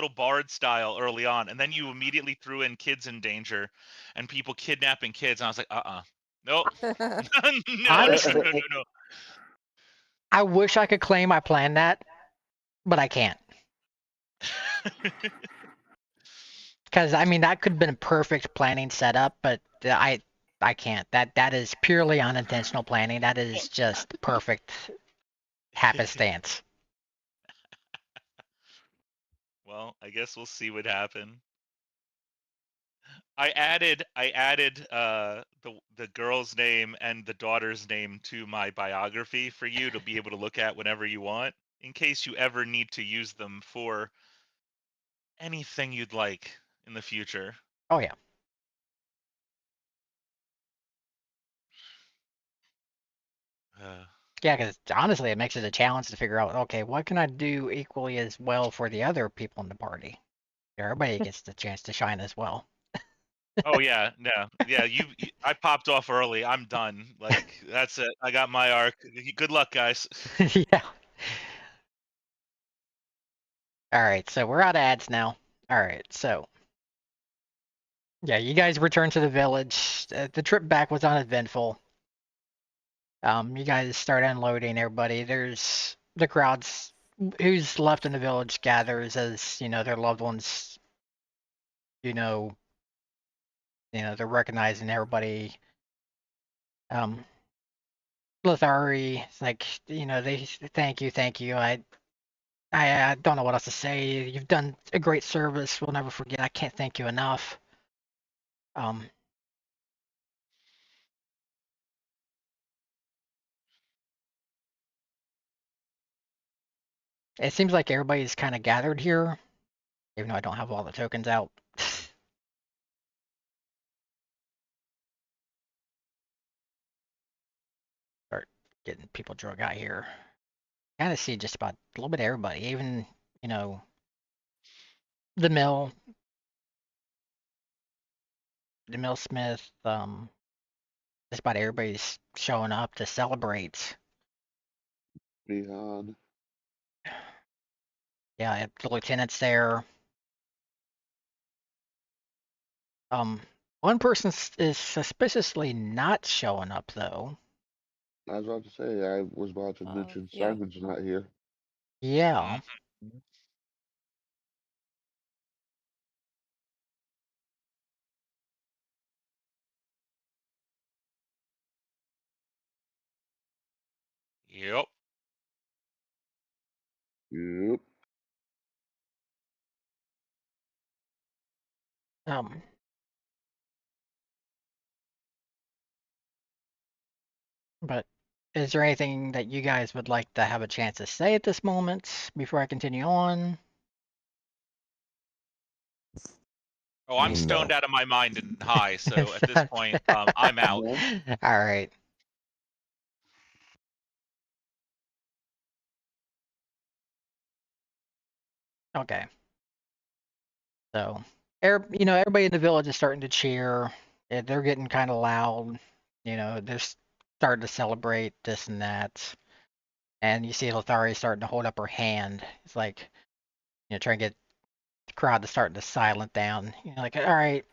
bard style early on, and then you immediately threw in kids in danger, and people kidnapping kids, and I was like, nope, no. Honestly, I wish I could claim I planned that, but I can't. Because I mean, that could have been a perfect planning setup, but I can't. That is purely unintentional planning. That is just perfect happenstance. Well, I guess we'll see what happens. I added the girl's name and the daughter's name to my biography for you to be able to look at whenever you want, in case you ever need to use them for anything you'd like in the future. Oh yeah. Yeah, because honestly, it makes it a challenge to figure out, okay, what can I do equally as well for the other people in the party? Everybody gets the chance to shine as well. Oh yeah, yeah. I popped off early. I'm done. Like that's it. I got my arc. Good luck, guys. Yeah. All right, so we're out of ads now. All right, so yeah, you guys returned to the village. The trip back was uneventful. You guys start unloading everybody. There's the crowds who's left in the village gathers as their loved ones. You know, they're recognizing everybody. Lithari, like they thank you. I don't know what else to say. You've done a great service. We'll never forget. I can't thank you enough. Um, It seems like everybody's kind of gathered here, even though I don't have all the tokens out. Start getting people drug out here. Kind of see just about a little bit of everybody, even, you know, the mill, Smith, just about everybody's showing up to celebrate. Beyond. Yeah, the lieutenant's there. One person is suspiciously not showing up though. I was about to say, I was about to mention Yeah. Simon's not here. Yeah. Mhm. Yep. Yep. Um, but is there anything that you guys would like to have a chance to say at this moment before I continue on? Oh, I'm No. stoned out of my mind and high, so at this point, I'm out. No. All right. Okay. So, everybody in the village is starting to cheer. They're getting kind of loud. They're starting to celebrate this and that. And you see Lothari starting to hold up her hand. It's like, trying to get the crowd to start to silent down. Like, all right.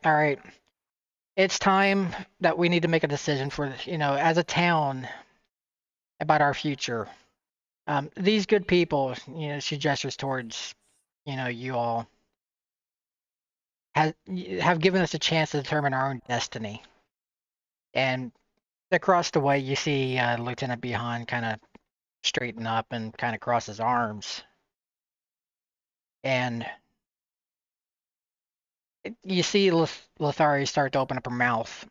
It's time that we need to make a decision for, as a town about our future. These good people, she gestures towards, you all, have given us a chance to determine our own destiny. And across the way, you see Lieutenant Behan kind of straighten up and kind of cross his arms. And you see Lothari start to open up her mouth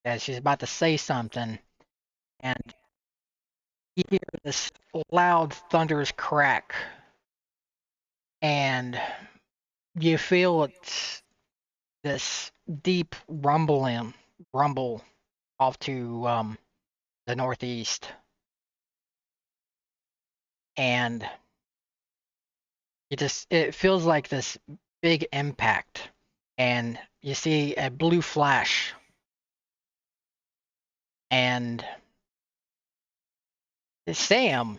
as she's about to say something. And you hear this loud, thunderous crack. And you feel it's this deep rumble off to the northeast. And it feels like this big impact. And you see a blue flash. And Sam,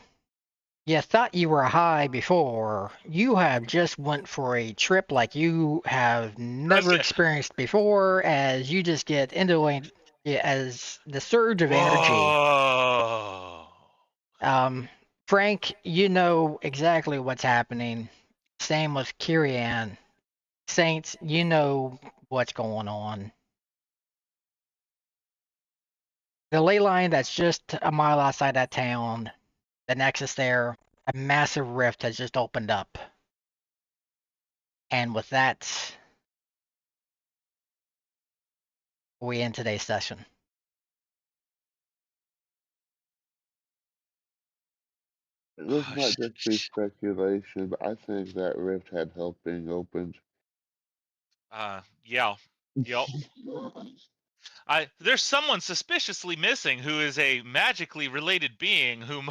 you thought you were high before. You have just went for a trip like you have never Present. experienced before, as you just get into as the surge of energy. Whoa. Frank, you know exactly what's happening. Same with Kirian. Saints, you know what's going on. The ley line that's just a mile outside that town, the nexus there, a massive rift has just opened up. And with that, we end today's session. This Oh, might just be speculation, but I think that rift had help being opened. Yeah. Yep. There's someone suspiciously missing who is a magically related being whom